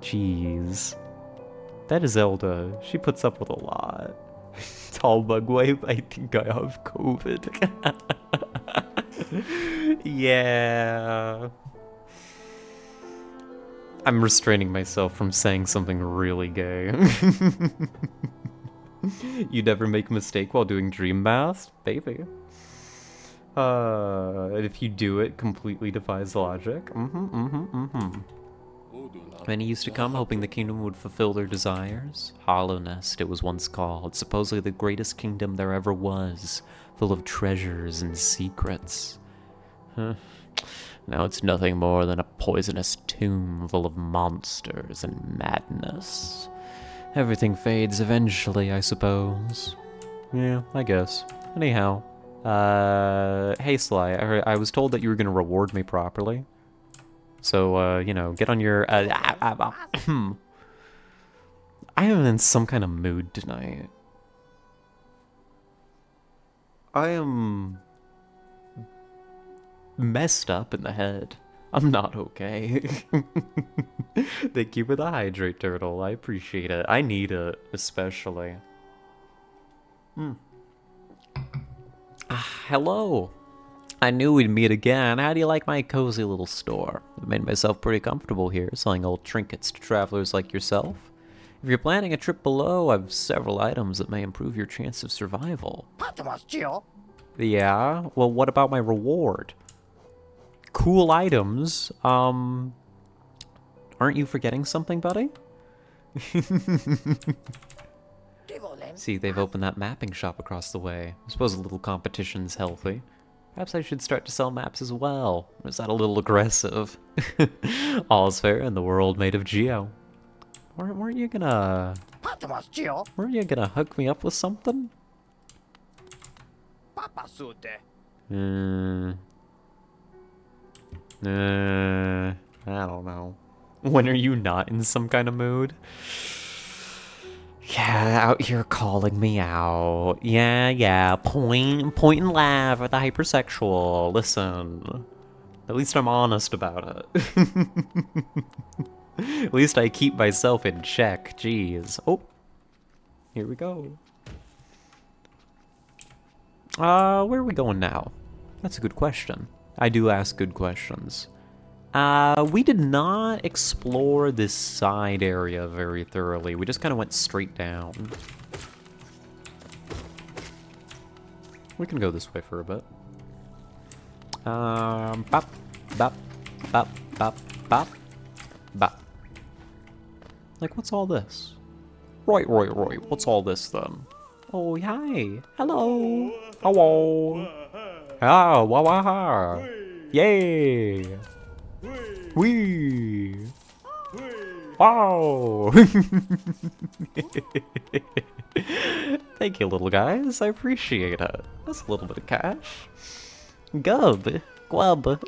Jeez. That is Zelda. She puts up with a lot. Tall bug wife, I think I have COVID. Yeah. I'm restraining myself from saying something really gay. You never make a mistake while doing dream math? Baby. And if you do it, completely defies logic. Many used to come, hoping the kingdom would fulfill their desires. Hallownest, it was once called, supposedly the greatest kingdom there ever was, full of treasures and secrets. Now it's nothing more than a poisonous tomb full of monsters and madness. Everything fades eventually, I suppose. Yeah, I guess. Anyhow, hey Sly, I was told that you were gonna reward me properly. So, you know, get on your, I am in some kind of mood tonight. I am messed up in the head. I'm not okay. Thank you for the hydrate, Turtle. I appreciate it. I need it, especially. Hello. I knew we'd meet again. How do you like my cozy little store? I've made myself pretty comfortable here, selling old trinkets to travelers like yourself. If you're planning a trip below, I've several items that may improve your chance of survival. Yeah? Well, what about my reward? Cool items. Aren't you forgetting something, buddy? See, they've opened that mapping shop across the way. I suppose a little competition's healthy. Perhaps I should start to sell maps as well. Or is that a little aggressive? All's fair in the world made of Geo. Weren't you gonna hook me up with something? I don't know. When are you not in some kind of mood? Yeah, out here calling me out. Yeah, point and laugh at the hypersexual. Listen, at least I'm honest about it. At least I keep myself in check, jeez. Oh, here we go. Where are we going now? That's a good question. I do ask good questions. We did not explore this side area very thoroughly. We just kind of went straight down. We can go this way for a bit. Bop, bop, bop, bop, bop, bop. Like, what's all this? Right, what's all this then? Oh, hi. Hello. Hello. Ah, wah, wah. Yay. Wee. Wow. Thank you, little guys. I appreciate it. That's a little bit of cash. Gub. Glub.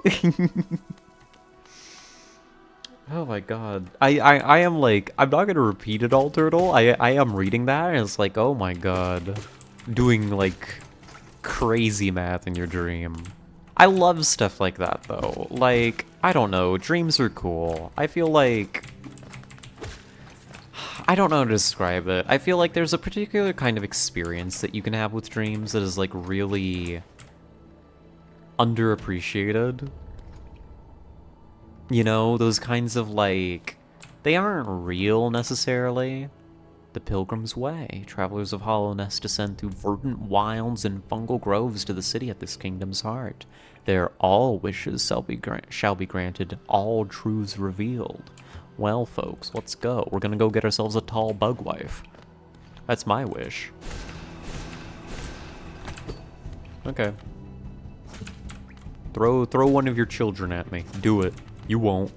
Oh my god. I am like, I'm not gonna repeat it all, Turtle. I am reading that and it's like, oh my god. Doing like crazy math in your dream. I love stuff like that though. Like, I don't know, dreams are cool. I feel like, I don't know how to describe it. I feel like there's a particular kind of experience that you can have with dreams that is like really underappreciated. You know, those kinds of like, they aren't real necessarily. The Pilgrim's Way. Travelers of Hallownest descend through verdant wilds and fungal groves to the city at this kingdom's heart. There all wishes shall be granted, all truths revealed. Well, folks, let's go. We're gonna go get ourselves a tall bug wife. That's my wish. Okay. Throw one of your children at me. Do it. You won't.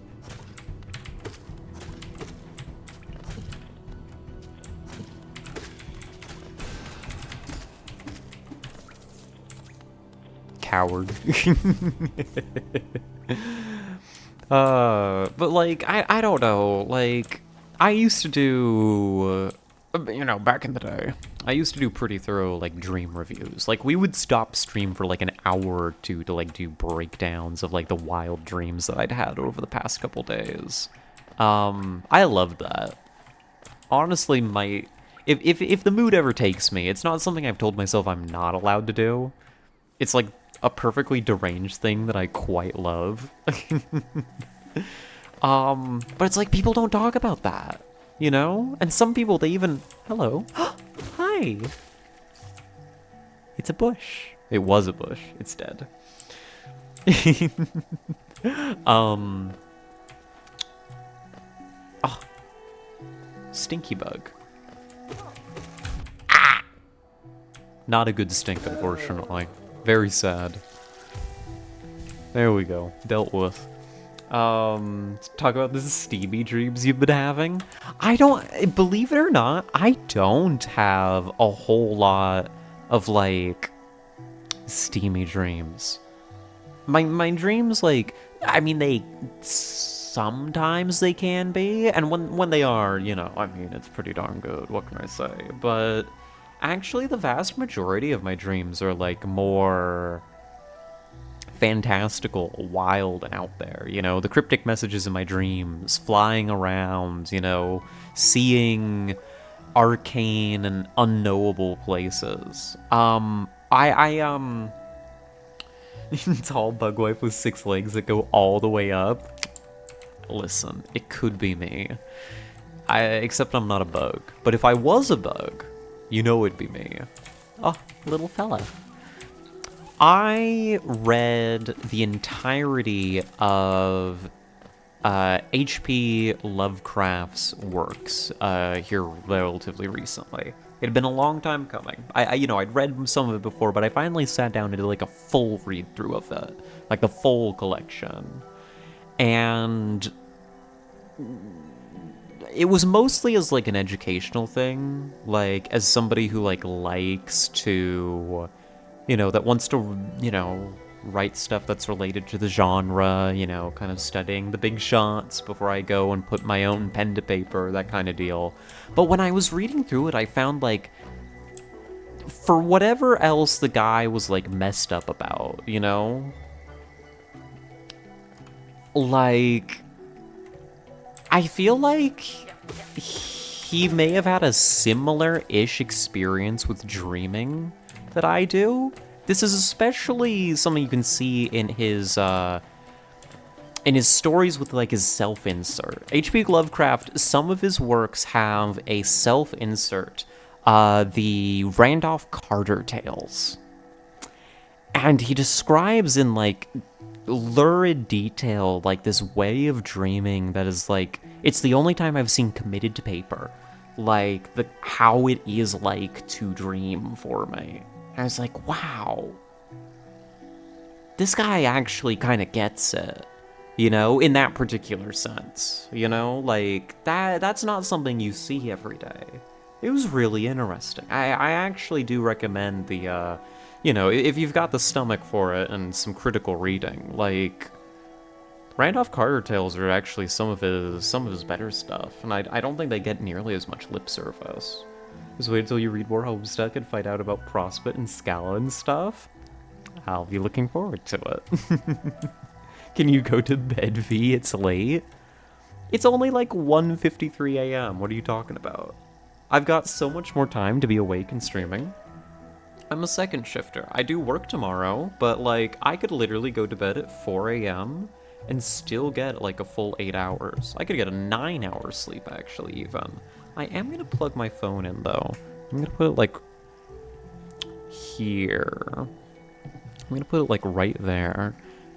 Coward. But like, I don't know, like, I used to do, you know, back in the day, I used to do pretty thorough, like, dream reviews. Like, we would stop stream for, like, an hour or two to, like, do breakdowns of, like, the wild dreams that I'd had over the past couple days. I loved that. Honestly, if the mood ever takes me, it's not something I've told myself I'm not allowed to do. It's, like, a perfectly deranged thing that I quite love. But it's like, people don't talk about that, you know? And some people, they even... Hello. Hi. It's a bush. It was a bush. It's dead. Oh. Stinky bug. Ah! Not a good stink, unfortunately. Very sad. There we go. Dealt with. Let's talk about the steamy dreams you've been having. I don't, believe it or not, I don't have a whole lot of, like, steamy dreams. My dreams, like, I mean, they, sometimes they can be, and when they are, you know, I mean, it's pretty darn good, what can I say? But actually, the vast majority of my dreams are, like, more fantastical, wild, and out there, you know, the cryptic messages in my dreams, flying around, you know, seeing arcane and unknowable places. Tall bug wife with 6 legs that go all the way up. Listen, it could be me. Except I'm not a bug. But if I was a bug, you know it'd be me. Oh, little fella. I read the entirety of H.P. Lovecraft's works here relatively recently. It had been a long time coming. You know, I'd read some of it before, but I finally sat down and did like a full read-through of it, like the full collection. And it was mostly as like an educational thing, like as somebody who like likes to, you know, that wants to, you know, write stuff that's related to the genre, you know, kind of studying the big shots before I go and put my own pen to paper, that kind of deal. But when I was reading through it, I found, like, for whatever else the guy was, like, messed up about, you know? Like, I feel like he may have had a similar-ish experience with dreaming that I do. This is especially something you can see in his stories with like his self-insert. H.P. Lovecraft, some of his works have a self-insert, the Randolph Carter tales. And he describes in like lurid detail like this way of dreaming that is like, it's the only time I've seen committed to paper, like how it is like to dream for me. I was like, wow, this guy actually kind of gets it, you know, in that particular sense, you know, like that's not something you see every day. It was really interesting. I actually do recommend the, you know, if you've got the stomach for it and some critical reading, like, Randolph Carter tales are actually some of his better stuff, and I don't think they get nearly as much lip service. Just wait until you read more Homestuck and find out about Prospect and Scala and stuff. I'll be looking forward to it. Can you go to bed, V? It's late. It's only like 1:53 a.m. What are you talking about? I've got so much more time to be awake and streaming. I'm a second shifter. I do work tomorrow, but like I could literally go to bed at 4 a.m. and still get like a full 8 hours. I could get a 9-hour sleep actually even. I am gonna plug my phone in though. I'm gonna put it like here. I'm gonna put it like right there.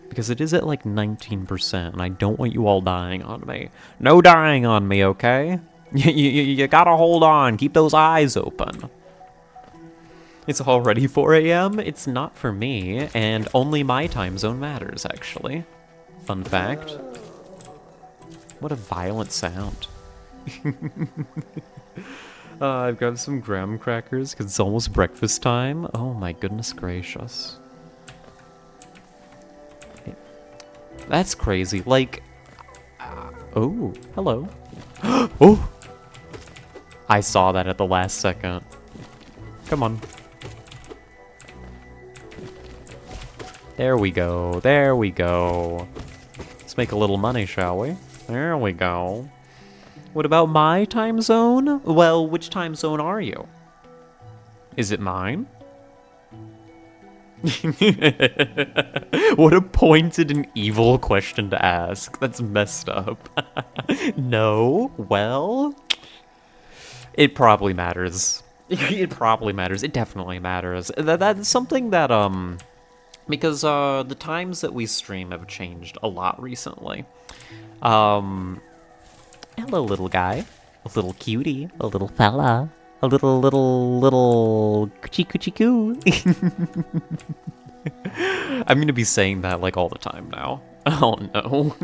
Because it is at like 19%, and I don't want you all dying on me. No dying on me, okay? You gotta hold on. Keep those eyes open. It's already 4 a.m. It's not for me, and only my time zone matters, actually. Fun fact. What a violent sound. I've got some graham crackers, because it's almost breakfast time. Oh my goodness gracious. That's crazy. Like, oh, hello. Oh! I saw that at the last second. Come on. There we go. There we go. Let's make a little money, shall we? There we go. What about my time zone? Well, which time zone are you? Is it mine? What a pointed and evil question to ask. That's messed up. No? Well? It probably matters. It probably matters. It definitely matters. That's something that, because, the times that we stream have changed a lot recently. Hello, little guy. A little cutie. A little fella. A little coochie coochie coo. I'm gonna be saying that like all the time now. Oh no.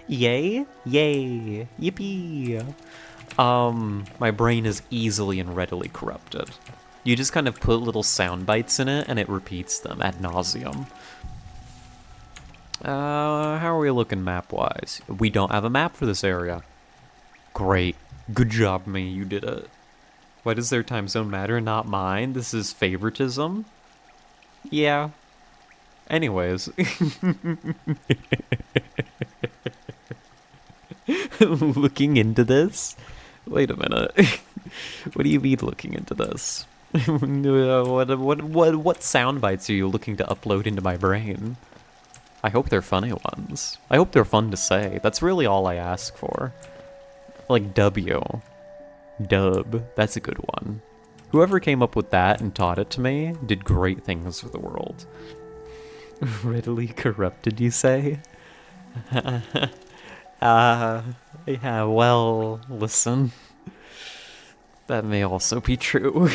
Yay? Yay. Yippee. My brain is easily and readily corrupted. You just kind of put little sound bites in it and it repeats them ad nauseum. How are we looking map-wise? We don't have a map for this area. Great. Good job, me. You did it. Why does their time zone matter? Not mine. This is favoritism? Yeah. Anyways. Looking into this? Wait a minute. What do you mean looking into this? What sound bites are you looking to upload into my brain? I hope they're funny ones. I hope they're fun to say. That's really all I ask for. Like W. Dub. That's a good one. Whoever came up with that and taught it to me did great things for the world. Readily corrupted, you say? Yeah, well, listen. That may also be true.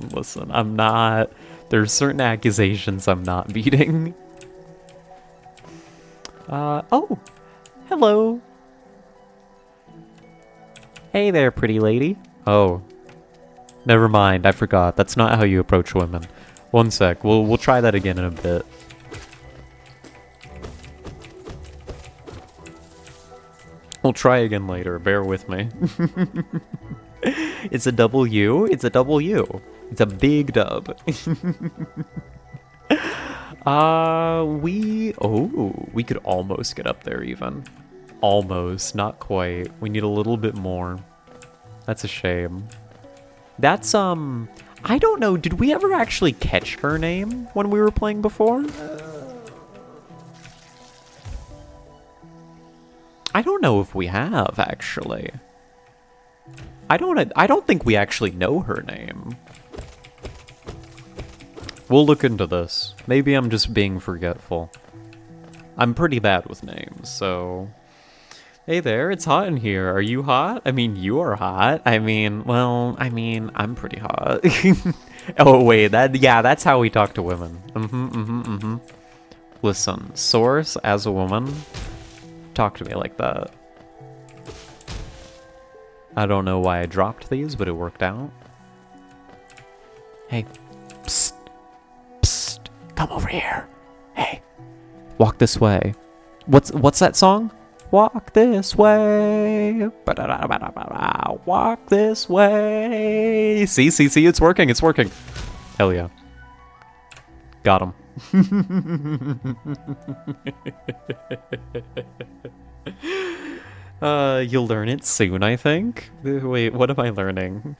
Listen. I'm not... There's certain accusations I'm not beating. Oh! Hello! Hey there, pretty lady. Oh. Never mind, I forgot. That's not how you approach women. One sec, we'll try that again in a bit. We'll try again later, bear with me. It's a W, it's a W. It's a big dub. We could almost get up there even. Almost, not quite. We need a little bit more. That's a shame. That's, I don't know, did we ever actually catch her name when we were playing before? I don't know if we have, actually. I don't think we actually know her name. We'll look into this. Maybe I'm just being forgetful. I'm pretty bad with names, so... Hey there, it's hot in here. Are you hot? I mean, you are hot. I mean, well, I'm pretty hot. Oh, wait, that's how we talk to women. Listen, source, as a woman, talk to me like that. I don't know why I dropped these, but it worked out. Hey, psst, psst, come over here. Hey, walk this way. What's that song? Walk this way. Walk this way. See, it's working, it's working. Hell yeah. Got him. You'll learn it soon, I think. Wait, what am I learning?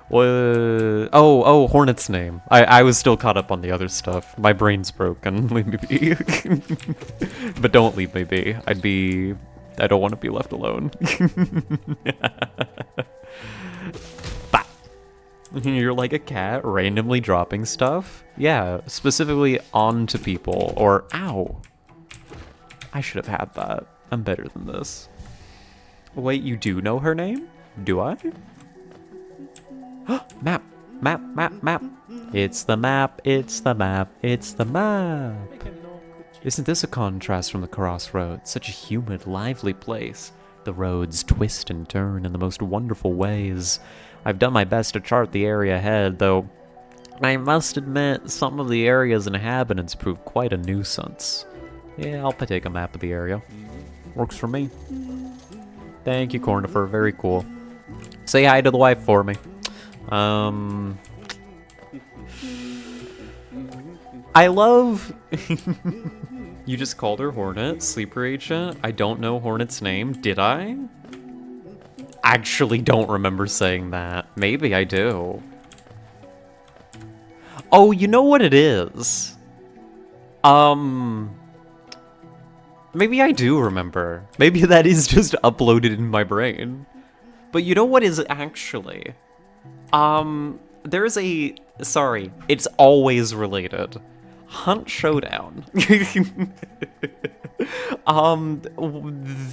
Oh, Hornet's name. I was still caught up on the other stuff. My brain's broken. Leave me be. But don't leave me be. I don't want to be left alone. Bah. You're like a cat randomly dropping stuff? Yeah, specifically onto people. Or, ow. I should have had that. I'm better than this. Wait, you do know her name? Do I? Map! Map, map, map! It's the map, it's the map, it's the map! Isn't this a contrast from the crossroads? Such a humid, lively place. The roads twist and turn in the most wonderful ways. I've done my best to chart the area ahead, though I must admit some of the area's inhabitants prove quite a nuisance. Yeah, I'll take a map of the area. Works for me. Thank you, Cornifer. Very cool. Say hi to the wife for me. I love... You just called her Hornet, sleeper agent. I don't know Hornet's name. Did I? Actually don't remember saying that. Maybe I do. Oh, you know what it is? Maybe I do remember. Maybe that is just uploaded in my brain. But you know what is actually? There's a... Sorry, it's always related. Hunt Showdown.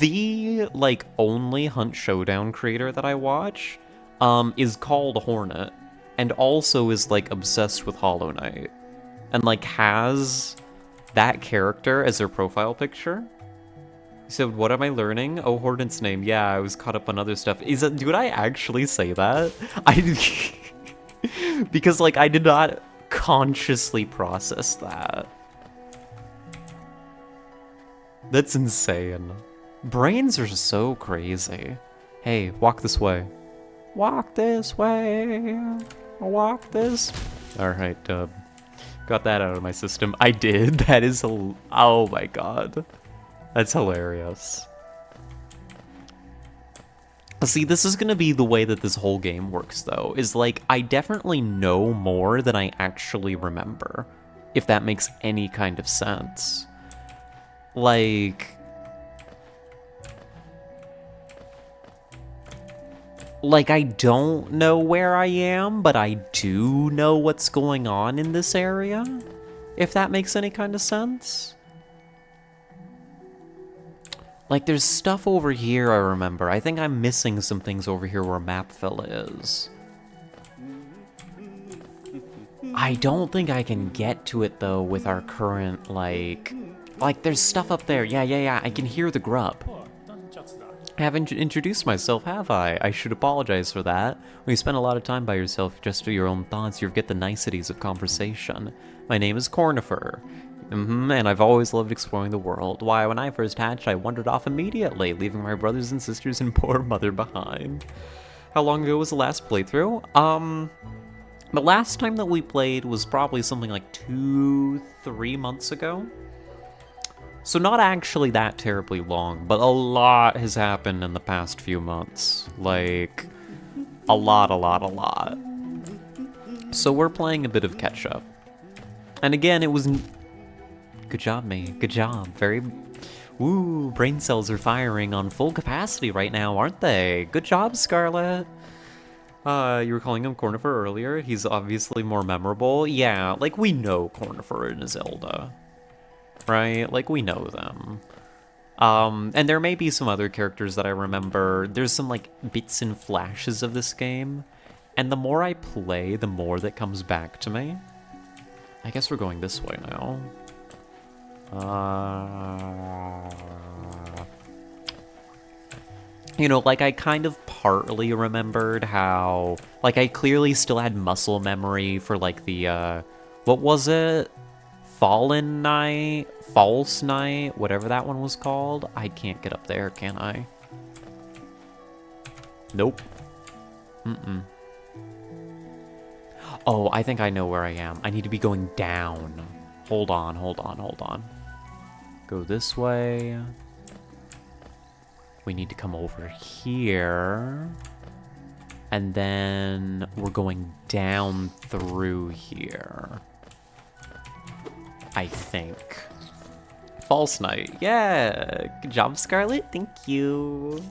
The, like, only Hunt Showdown creator that I watch, is called Hornet. And also is, like, obsessed with Hollow Knight. And, like, has that character as their profile picture. So what am I learning? Oh, Hornet's name. Yeah, I was caught up on other stuff. Did I actually say that? Because, like, I did not consciously process that. That's insane. Brains are so crazy. Hey, walk this way. Walk this way. Walk this. Alright, got that out of my system. I did. That is oh my god. That's hilarious. See, this is gonna be the way that this whole game works, though, is like, I definitely know more than I actually remember, if that makes any kind of sense. Like, I don't know where I am, but I do know what's going on in this area, if that makes any kind of sense. Like, there's stuff over here I remember. I think I'm missing some things over here where Mapville is. I don't think I can get to it, though, with our current, like, there's stuff up there. Yeah, I can hear the grub. I haven't introduced myself, have I? I should apologize for that. When you spend a lot of time by yourself just to your own thoughts, you forget the niceties of conversation. My name is Cornifer. And I've always loved exploring the world. Why, when I first hatched, I wandered off immediately, leaving my brothers and sisters and poor mother behind. How long ago was the last playthrough? The last time that we played was probably something like 2-3 months ago. So not actually that terribly long, but a lot has happened in the past few months. Like, a lot, a lot, a lot. So we're playing a bit of catch up. And again, it was... Good job, mate. Good job. Very... Ooh, brain cells are firing on full capacity right now, aren't they? Good job, Scarlet. You were calling him Cornifer earlier. He's obviously more memorable. Yeah, like, we know Cornifer and Zelda. Right? Like, we know them. And there may be some other characters that I remember. There's some, like, bits and flashes of this game. And the more I play, the more that comes back to me. I guess we're going this way now. You know, like, I kind of partly remembered how... Like, I clearly still had muscle memory for, like, the, what was it? Fallen Night? False Night? Whatever that one was called. I can't get up there, can I? Nope. Oh, I think I know where I am. I need to be going down. Hold on, hold on, hold on. Go this way. We need to come over here. And then we're going down through here. I think. False Night. Yeah. Good job, Scarlet. Thank you.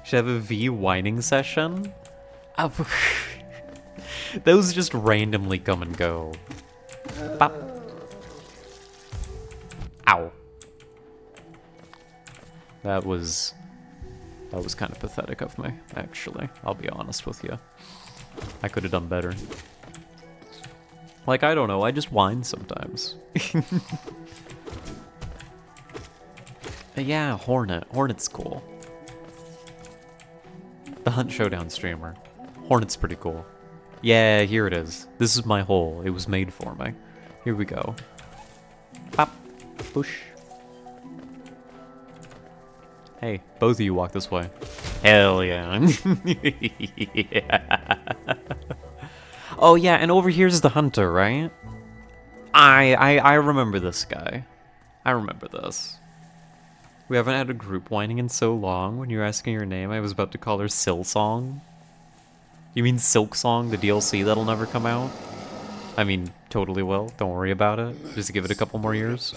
Should have a V whining session. Oh, those just randomly come and go. Bop. Ow. That was kind of pathetic of me, actually. I'll be honest with you. I could have done better. Like, I don't know, I just whine sometimes. Yeah, Hornet. Hornet's cool. The Hunt Showdown streamer. Hornet's pretty cool. Yeah, here it is. This is my hole. It was made for me. Here we go. Pop. Push. Hey, both of you walk this way. Hell yeah. Yeah. Oh yeah, and over here's the hunter, right? I remember this guy. I remember this. We haven't had a group whining in so long. When you were asking her name, I was about to call her Silsong. You mean Silk Song, the DLC that'll never come out? I mean, totally will. Don't worry about it. Just give it a couple more years.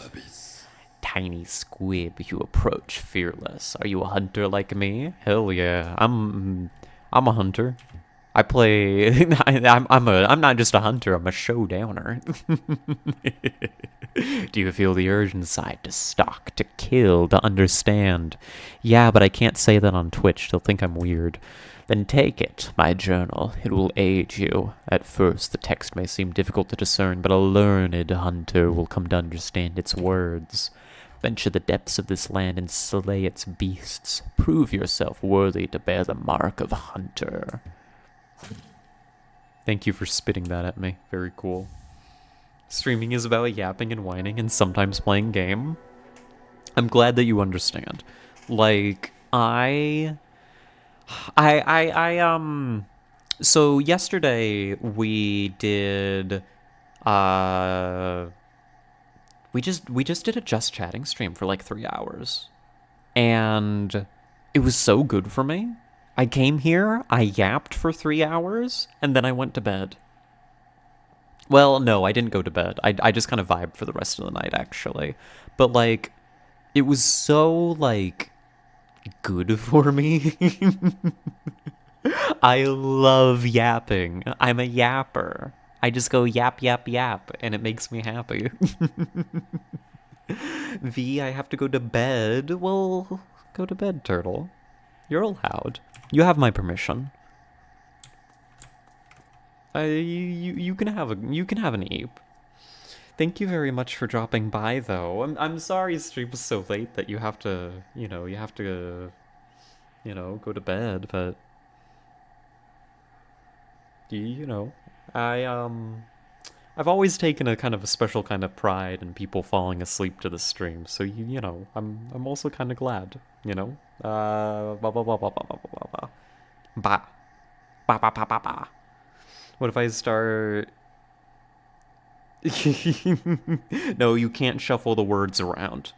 Tiny squib, you approach fearless. Are you a hunter like me? Hell yeah, I'm a hunter. I play. I'm not just a hunter. I'm a showdowner. Do you feel the urge inside to stalk, to kill, to understand? Yeah, but I can't say that on Twitch. They'll think I'm weird. Then take it, my journal. It will aid you. At first, the text may seem difficult to discern, but a learned hunter will come to understand its words. Venture the depths of this land and slay its beasts. Prove yourself worthy to bear the mark of a hunter. Thank you for spitting that at me. Very cool. Streaming is about yapping and whining and sometimes playing game. I'm glad that you understand. Like, so yesterday we did, we just did a just chatting stream for like 3 hours. And it was so good for me. I came here, I yapped for 3 hours, and then I went to bed. Well, no, I didn't go to bed. I just kind of vibed for the rest of the night, actually. But, like, it was so, like, good for me. I love yapping. I'm a yapper. I just go yap, yap, yap, and it makes me happy. V, I have to go to bed. Well, go to bed, turtle. You're allowed. You have my permission. You can have an eep. Thank you very much for dropping by, though. I'm sorry stream was so late that you have to, go to bed, but I've always taken a kind of a special kind of pride in people falling asleep to the stream. So I'm also kind of glad, Ba ba ba ba ba ba ba ba ba ba ba ba ba ba. What if I start? No, you can't shuffle the words around.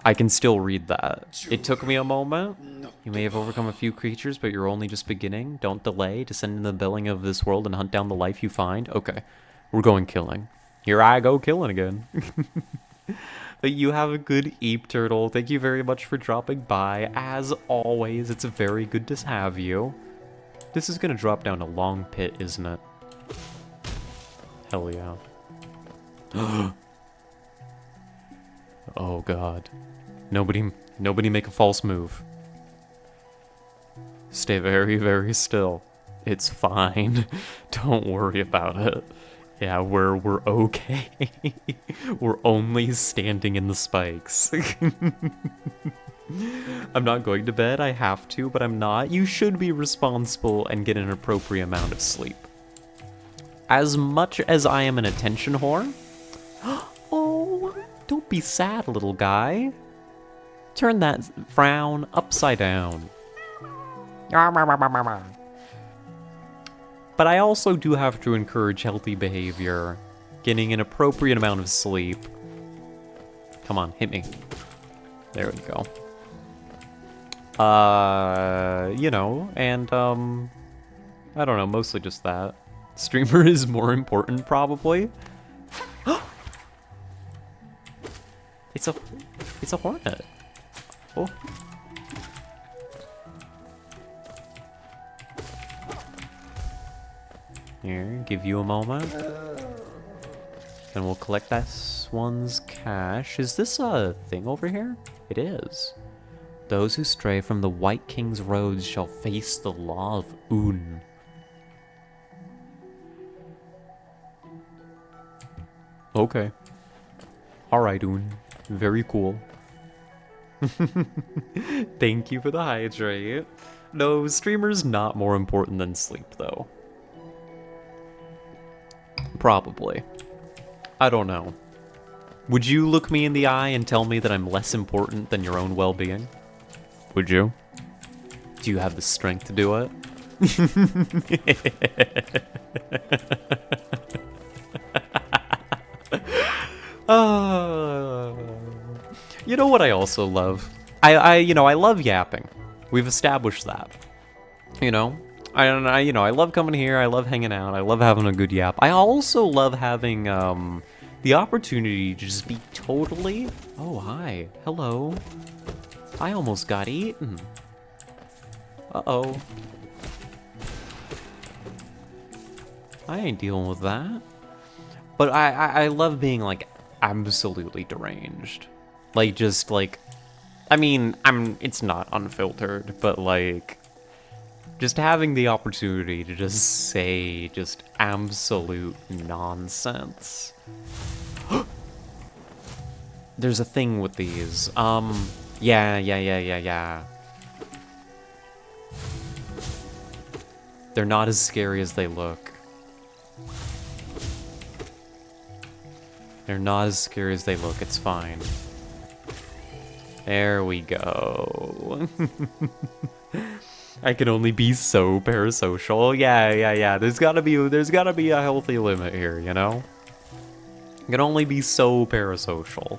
I can still read that. It took me a moment. You may have overcome a few creatures, but you're only just beginning. Don't delay. Descend in the billing of this world and hunt down the life you find. Okay. We're going killing. Here I go killing again. But you have a good Eep Turtle. Thank you very much for dropping by. As always, it's very good to have you. This is gonna drop down a long pit, isn't it? Hell yeah. Oh god. Nobody make a false move. Stay very, very still. It's fine. Don't worry about it. Yeah, we're okay. We're only standing in the spikes. I'm not going to bed. I have to, but I'm not. You should be responsible and get an appropriate amount of sleep. As much as I am an attention whore... Oh, don't be sad, little guy. Turn that frown upside down. But I also do have to encourage healthy behavior, getting an appropriate amount of sleep. Come on, hit me. There we go. You know, and, I don't know, mostly just that. Streamer is more important, probably. It's a hornet. Oh. Here, give you a moment. And we'll collect this one's cash. Is this a thing over here? It is. Those who stray from the White King's roads shall face the law of Un. Okay. Alright, Un. Very cool. Thank you for the hydrate. No, streamer's not more important than sleep, though. Probably. I don't know. Would you look me in the eye and tell me that I'm less important than your own well-being? Would you? Do you have the strength to do it? You know what I also love? I love yapping. We've established that. You know? I love coming here, I love hanging out, I love having a good yap. I also love having, the opportunity to just be totally... Oh, hi. Hello. I almost got eaten. Uh-oh. I ain't dealing with that. But I love being, like, absolutely deranged. Like, just, like... I mean, it's not unfiltered, but, like... Just having the opportunity to just say just absolute nonsense. There's a thing with these. Yeah. They're not as scary as they look. They're not as scary as they look, it's fine. There we go. I can only be so parasocial. Yeah. There's gotta be a healthy limit here, you know? I can only be so parasocial.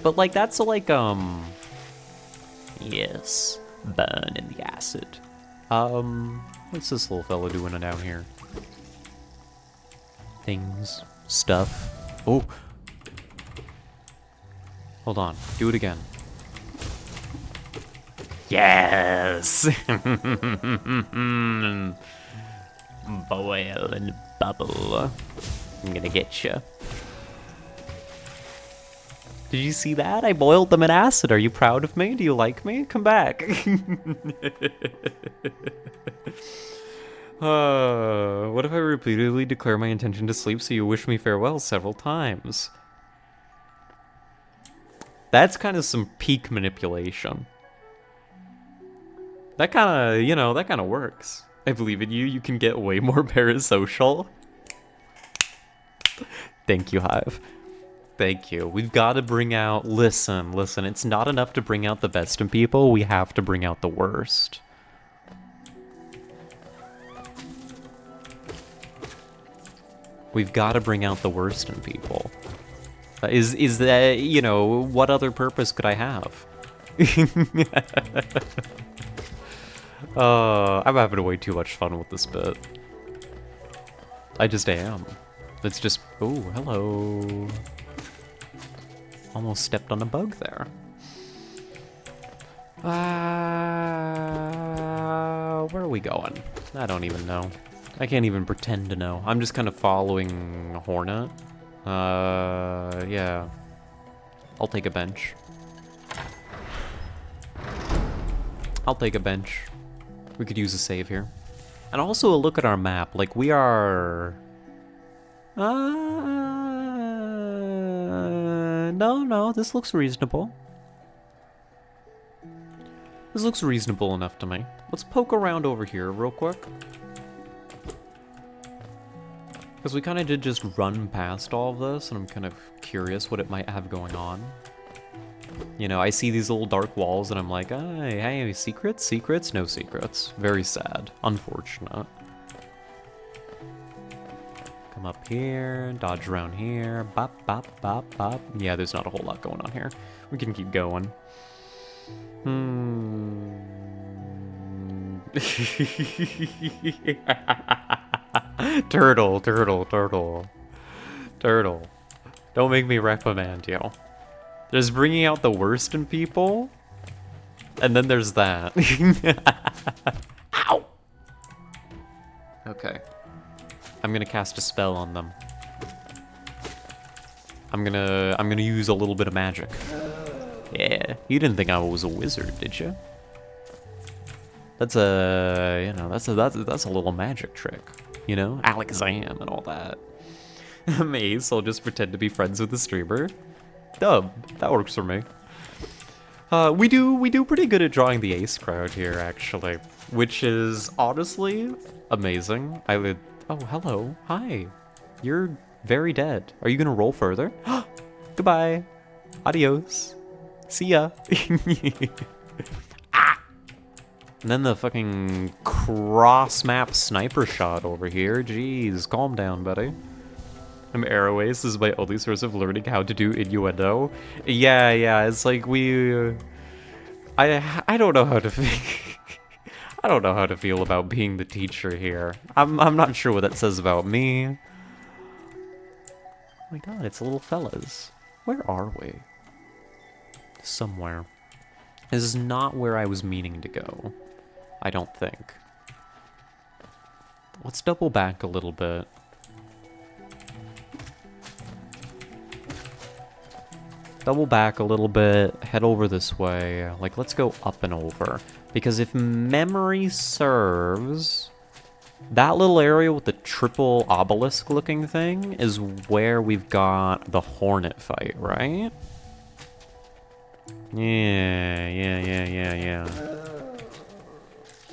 But like that's like yes, burn in the acid. What's this little fella doing down here? Things, stuff. Oh. Hold on, do it again. Yes! Boil and bubble. I'm gonna get you. Did you see that? I boiled them in acid. Are you proud of me? Do you like me? Come back. What if I repeatedly declare my intention to sleep so you wish me farewell several times? That's kind of some peak manipulation. That kind of works. I believe in you. You can get way more parasocial. Thank you, Hive. Thank you. We've got to bring out... Listen. It's not enough to bring out the best in people. We have to bring out the worst. We've got to bring out the worst in people. Is that, you know, what other purpose could I have? I'm having way too much fun with this bit. I just am. Let's just... Oh, hello. Almost stepped on a bug there. Where are we going? I don't even know. I can't even pretend to know. I'm just kind of following Hornet. Yeah. I'll take a bench. I'll take a bench. We could use a save here. And also a look at our map. Like, we are... No, this looks reasonable. This looks reasonable enough to me. Let's poke around over here real quick. Because we kind of did just run past all of this, and I'm kind of curious what it might have going on. You know, I see these little dark walls, and I'm like, hey, secrets? Secrets? No secrets. Very sad. Unfortunate. Come up here, dodge around here, bop, bop, bop, bop. Yeah, there's not a whole lot going on here. We can keep going. Turtle. Don't make me reprimand you. There's bringing out the worst in people, and then there's that. Ow! Okay. I'm gonna cast a spell on them. I'm gonna use a little bit of magic. Yeah, you didn't think I was a wizard, did you? That's a, you know, that's a little magic trick, you know? Alakazam and all that. Mace, I'll just pretend to be friends with the streamer. Dub, that works for me. We do pretty good at drawing the ace crowd here, actually, which is honestly amazing. I would. Oh, hello, hi. You're very dead. Are you gonna roll further? Goodbye. Adios. See ya. Ah! And then the fucking cross-map sniper shot over here. Jeez, calm down, buddy. I'm Arroways. This is my only source of learning how to do innuendo. Yeah, it's like we... I don't know how to I don't know how to feel about being the teacher here. I'm not sure what that says about me. Oh my god, it's little fellas. Where are we? Somewhere. This is not where I was meaning to go. I don't think. Let's double back a little bit. Double back a little bit, head over this way. Like, let's go up and over. Because if memory serves, that little area with the triple obelisk looking thing is where we've got the Hornet fight, right? Yeah.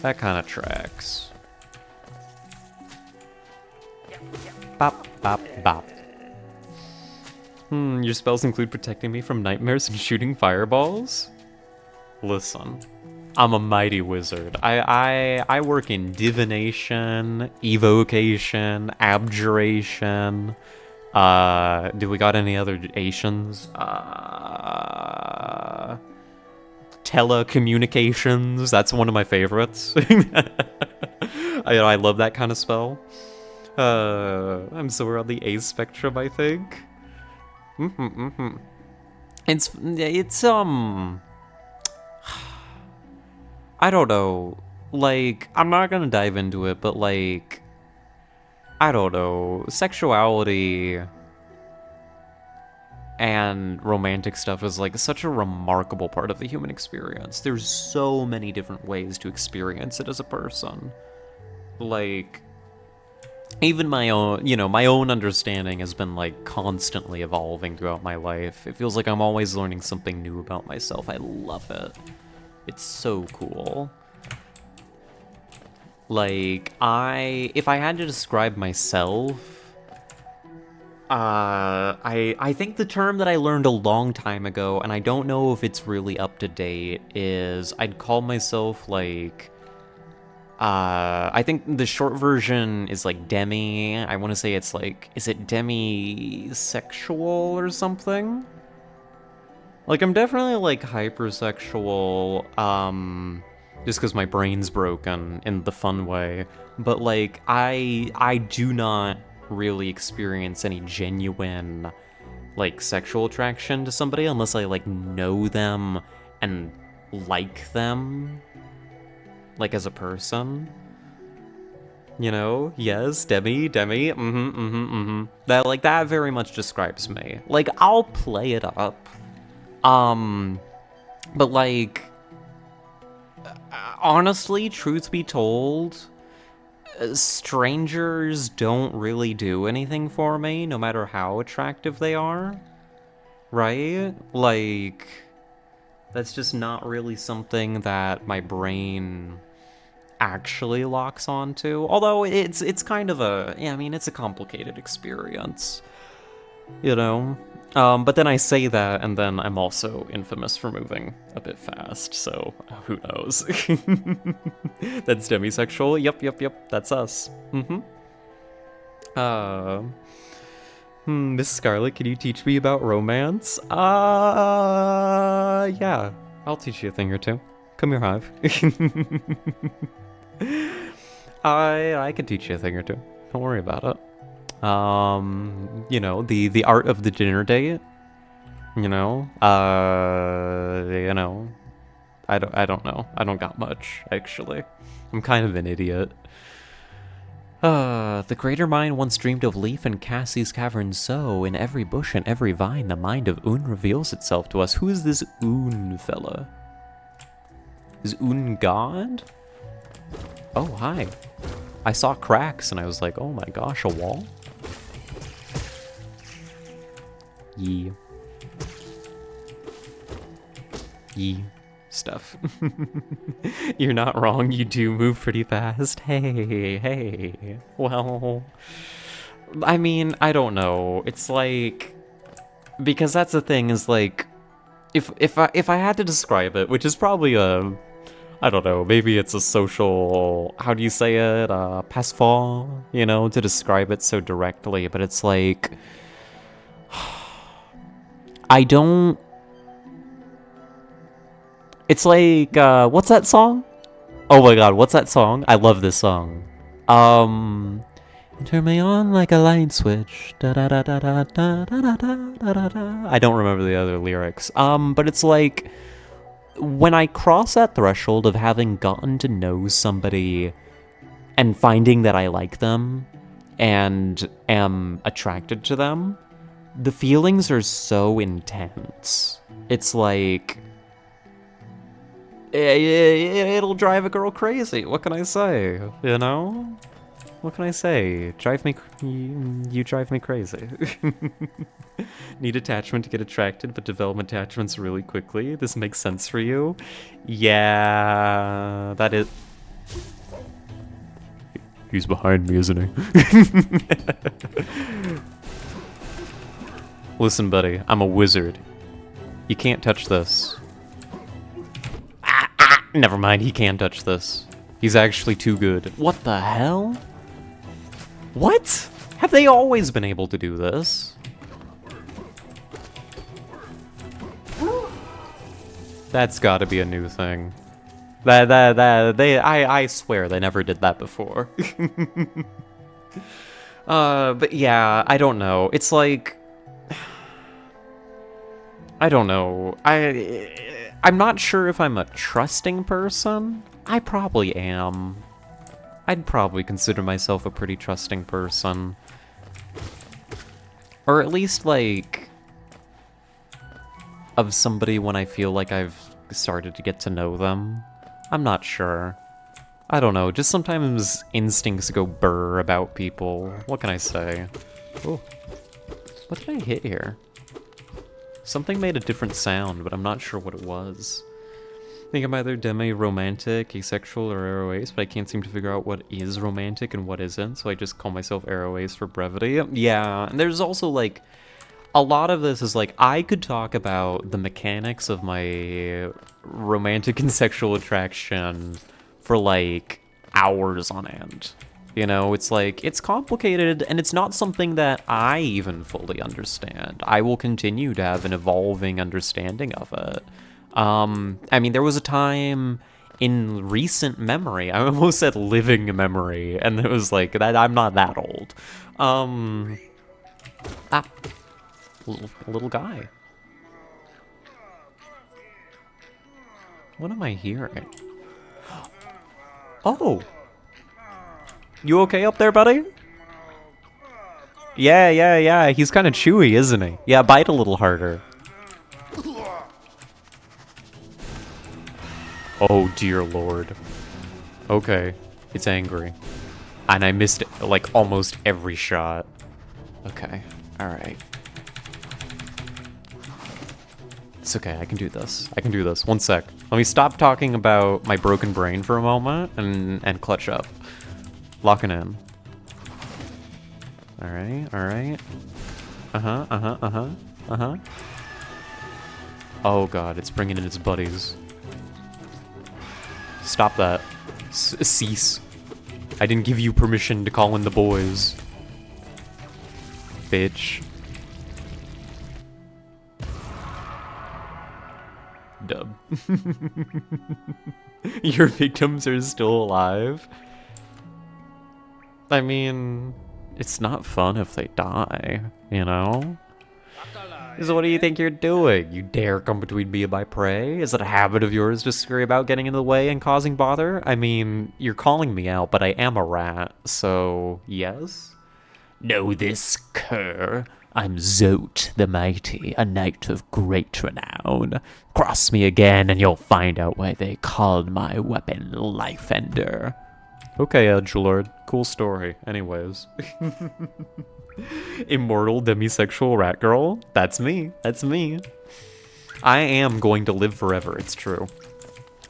That kind of tracks. Bop, bop, bop. Your spells include protecting me from nightmares and shooting fireballs? Listen, I'm a mighty wizard. I work in divination, evocation, abjuration. Do we got any other Asians? Telecommunications. That's one of my favorites. I love that kind of spell. I'm somewhere on the A spectrum, I think. It's I don't know. Like, I'm not gonna dive into it, but like, I don't know. Sexuality and romantic stuff is like such a remarkable part of the human experience. There's so many different ways to experience it as a person. Like, even my own, my own understanding has been, like, constantly evolving throughout my life. It feels like I'm always learning something new about myself. I love it. It's so cool. Like, if I had to describe myself, I think the term that I learned a long time ago, and I don't know if it's really up to date, is I'd call myself, like, I think the short version is like demi. I want to say it's like, is it demisexual or something? Like, I'm definitely like hypersexual, just because my brain's broken in the fun way. But like, I do not really experience any genuine like sexual attraction to somebody unless I like know them and like them, like as a person. You know, yes, Demi, that very much describes me. Like, I'll play it up. But like, honestly, truth be told, strangers don't really do anything for me, no matter how attractive they are. Right? Like, that's just not really something that my brain actually locks onto. Although it's kind of a, yeah, I mean, it's a complicated experience, you know? But then I say that, and then I'm also infamous for moving a bit fast, so who knows? That's demisexual. Yep, that's us. Miss Scarlet, can you teach me about romance? Yeah. I'll teach you a thing or two. Come here, Hive. I can teach you a thing or two. Don't worry about it. You know, the art of the dinner date. You know, I don't know. I don't got much, actually. I'm kind of an idiot. The greater mind once dreamed of leaf in Cassie's cavern, so in every bush and every vine the mind of Un reveals itself to us. Who is this Un fella? Is Un God? Oh, hi. I saw cracks and I was like, oh my gosh, a wall? Yee. Stuff. You're not wrong, you do move pretty fast. Hey. Well, I mean, I don't know. It's like, because that's the thing, is like, if I had to describe it, which is probably a, I don't know, maybe it's a social, how do you say it, passe-fault, you know, to describe it so directly, but it's like, I don't, it's like, what's that song? Oh my god, what's that song? I love this song. Turn me on like a light switch. Da da da da da da da da da da. I don't remember the other lyrics. But it's like, when I cross that threshold of having gotten to know somebody and finding that I like them and am attracted to them, the feelings are so intense. It's like, it'll drive a girl crazy. What can I say? You know? What can I say? You drive me crazy. Need attachment to get attracted, but develop attachments really quickly. This makes sense for you? Yeah, that is... He's behind me, isn't he? Listen, buddy, I'm a wizard. You can't touch this. Never mind, he can touch this. He's actually too good. What the hell? What? Have they always been able to do this? That's gotta be a new thing. I swear they never did that before. But yeah, I don't know. It's like, I don't know. I'm not sure if I'm a trusting person. I probably am. I'd probably consider myself a pretty trusting person. Or at least, like, of somebody when I feel like I've started to get to know them. I'm not sure. I don't know, just sometimes instincts go burr about people. What can I say? Oh, what did I hit here? Something made a different sound, but I'm not sure what it was. I think I'm either demi-romantic, asexual, or aro-ace, but I can't seem to figure out what is romantic and what isn't, so I just call myself aro-ace for brevity. Yeah, and there's also, like, a lot of this is, like, I could talk about the mechanics of my romantic and sexual attraction for, like, hours on end. You know, it's like, it's complicated, and it's not something that I even fully understand. I will continue to have an evolving understanding of it. I mean, there was a time in recent memory, I almost said living memory, and it was like, that I'm not that old. Little guy. What am I hearing? Oh! You okay up there, buddy? Yeah. He's kind of chewy, isn't he? Yeah, bite a little harder. Oh, dear lord. Okay. It's angry. And I missed, like, almost every shot. Okay. Alright. It's okay, I can do this. I can do this. One sec. Let me stop talking about my broken brain for a moment and clutch up. Locking in. Alright. Uh-huh. Oh god, it's bringing in its buddies. Stop that. Cease. I didn't give you permission to call in the boys. Bitch. Dub. Your victims are still alive? I mean, it's not fun if they die, you know? So what do you think you're doing? You dare come between me and my prey? Is it a habit of yours to scurry about getting in the way and causing bother? I mean, you're calling me out, but I am a rat, so yes? Know this, cur. I'm Zote the Mighty, a knight of great renown. Cross me again and you'll find out why they called my weapon Life Ender. Okay, Edgelord. Cool story. Anyways. Immortal demisexual rat girl? That's me. That's me. I am going to live forever, it's true.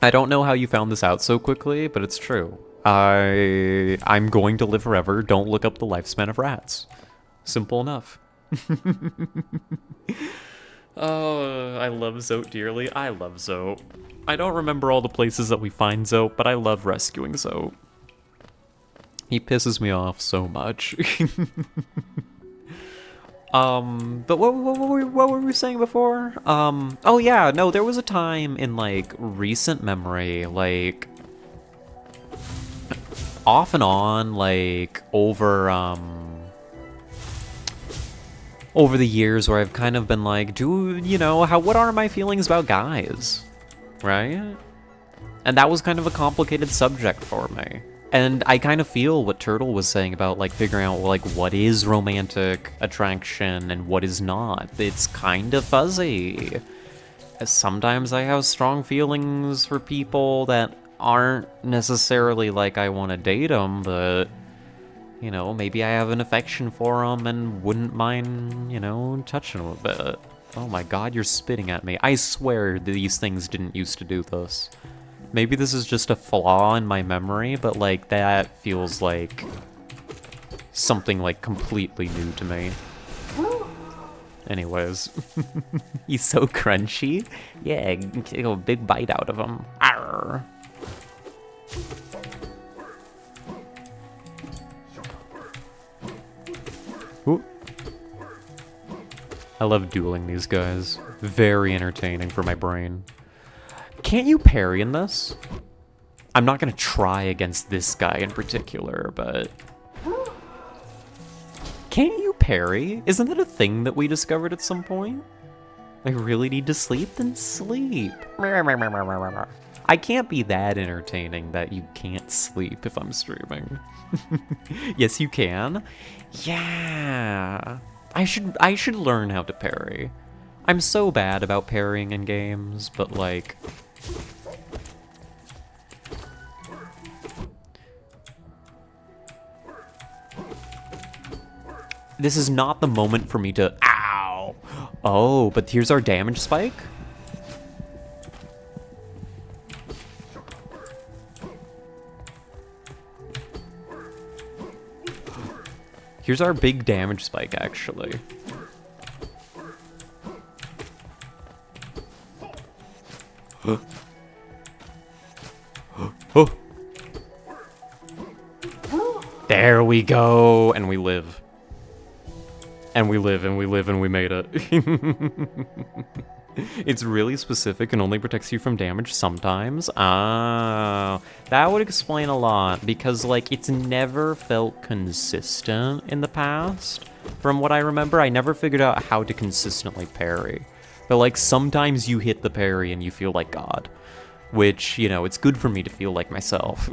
I don't know how you found this out so quickly, but it's true. I'm going to live forever. Don't look up the lifespan of rats. Simple enough. Oh, I love Zote dearly. I love Zote. I don't remember all the places that we find Zote, but I love rescuing Zote. He pisses me off so much. But what were we saying before? Oh yeah, no, there was a time in, like, recent memory, like, off and on, like, over the years where I've kind of been like, what are my feelings about guys? Right? And that was kind of a complicated subject for me. And I kind of feel what Turtle was saying about, like, figuring out, like, what is romantic attraction and what is not. It's kind of fuzzy. Sometimes I have strong feelings for people that aren't necessarily like I want to date them, but, you know, maybe I have an affection for them and wouldn't mind, touching them a bit. Oh my god, you're spitting at me. I swear these things didn't used to do this. Maybe this is just a flaw in my memory, but, like, that feels like something, like, completely new to me. Anyways. He's so crunchy. Yeah, take a big bite out of him. Arr. Ooh. I love dueling these guys. Very entertaining for my brain. Can't you parry in this? I'm not gonna try against this guy in particular, but... Can't you parry? Isn't that a thing that we discovered at some point? I really need to sleep? Then sleep. I can't be that entertaining that you can't sleep if I'm streaming. Yes, you can. Yeah. I should learn how to parry. I'm so bad about parrying in games, but, like... This is not the moment for me to... Ow! Oh, but here's our damage spike? Here's our big damage spike, actually. Oh. we go. And we live. And we live, and we live, and we made it. It's really specific and only protects you from damage sometimes. Ah, that would explain a lot, because, like, it's never felt consistent in the past. From what I remember, I never figured out how to consistently parry. But, like, sometimes you hit the parry and you feel like God. Which, you know, it's good for me to feel like myself.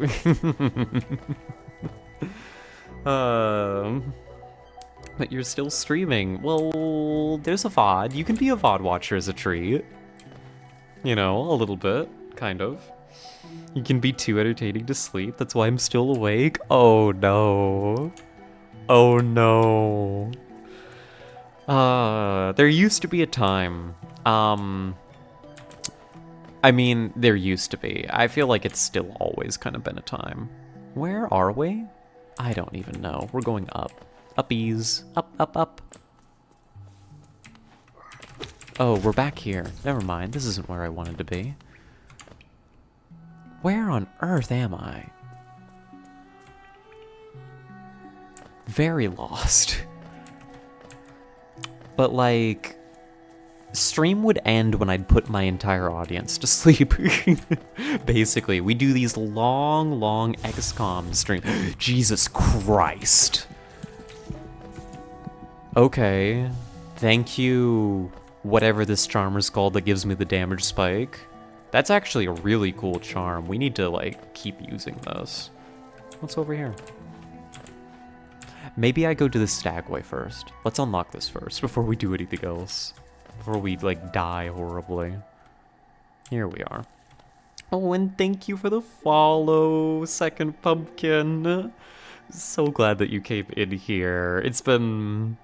But you're still streaming. Well, there's a VOD. You can be a VOD watcher as a treat. You know, a little bit, kind of. You can be too entertaining to sleep. That's why I'm still awake. Oh no. Oh no. There used to be a time. I mean, there used to be. I feel like it's still always kind of been a time. Where are we? I don't even know. We're going up. Uppies. Up, up, up. Oh, we're back here. Never mind. This isn't where I wanted to be. Where on earth am I? Very lost. But, like, stream would end when I'd put my entire audience to sleep. Basically, we do these long, long XCOM streams. Jesus Christ. Okay. Thank you, whatever this charmer's called that gives me the damage spike. That's actually a really cool charm. We need to, like, keep using this. What's over here? Maybe I go to the stagway first. Let's unlock this first before we do anything else. Before we, like, die horribly. Here we are. Oh, and thank you for the follow, Second Pumpkin. So glad that you came in here. It's been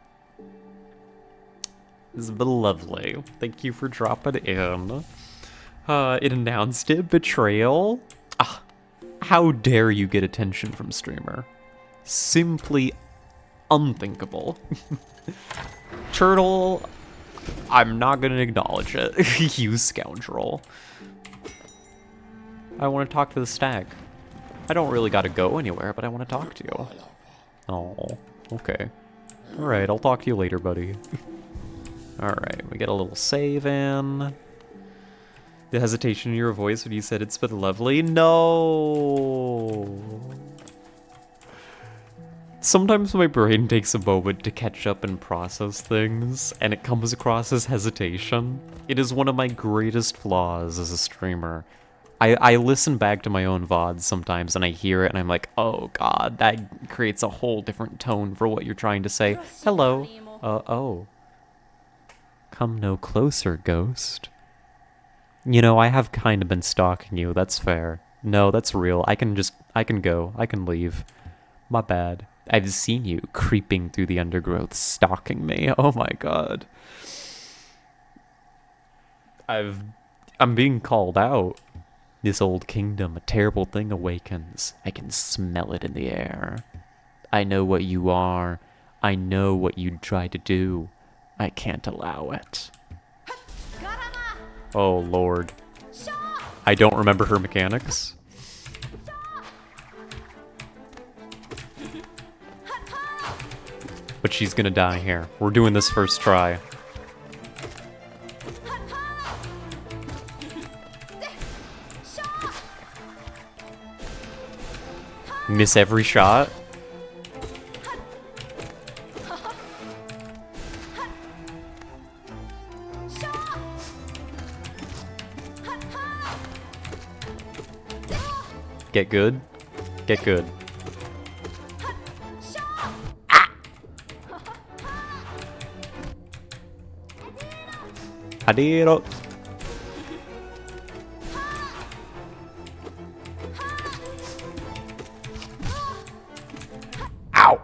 lovely. Thank you for dropping in. It announced it. Betrayal. Ah, how dare you get attention from streamer? Simply unthinkable. Turtle, I'm not gonna acknowledge it. You scoundrel. I want to talk to the stag. I don't really gotta go anywhere, but I want to talk to you. Oh, okay. Alright, I'll talk to you later, buddy. Alright, we get a little save in. The hesitation in your voice when you said it's been lovely. No! Sometimes my brain takes a moment to catch up and process things, and it comes across as hesitation. It is one of my greatest flaws as a streamer. I listen back to my own VODs sometimes and I hear it and I'm like, oh god, that creates a whole different tone for what you're trying to say. Hello. Oh. Come no closer, ghost. You know, I have kind of been stalking you, that's fair. No, that's real. I can go. I can leave. My bad. I've seen you creeping through the undergrowth, stalking me. Oh my god. I'm being called out. This old kingdom, a terrible thing awakens. I can smell it in the air. I know what you are. I know what you'd try to do. I can't allow it. Oh, Lord. I don't remember her mechanics. But she's gonna die here. We're doing this first try. Miss every shot. Get good. Get good. Ah! Adiro. Ow!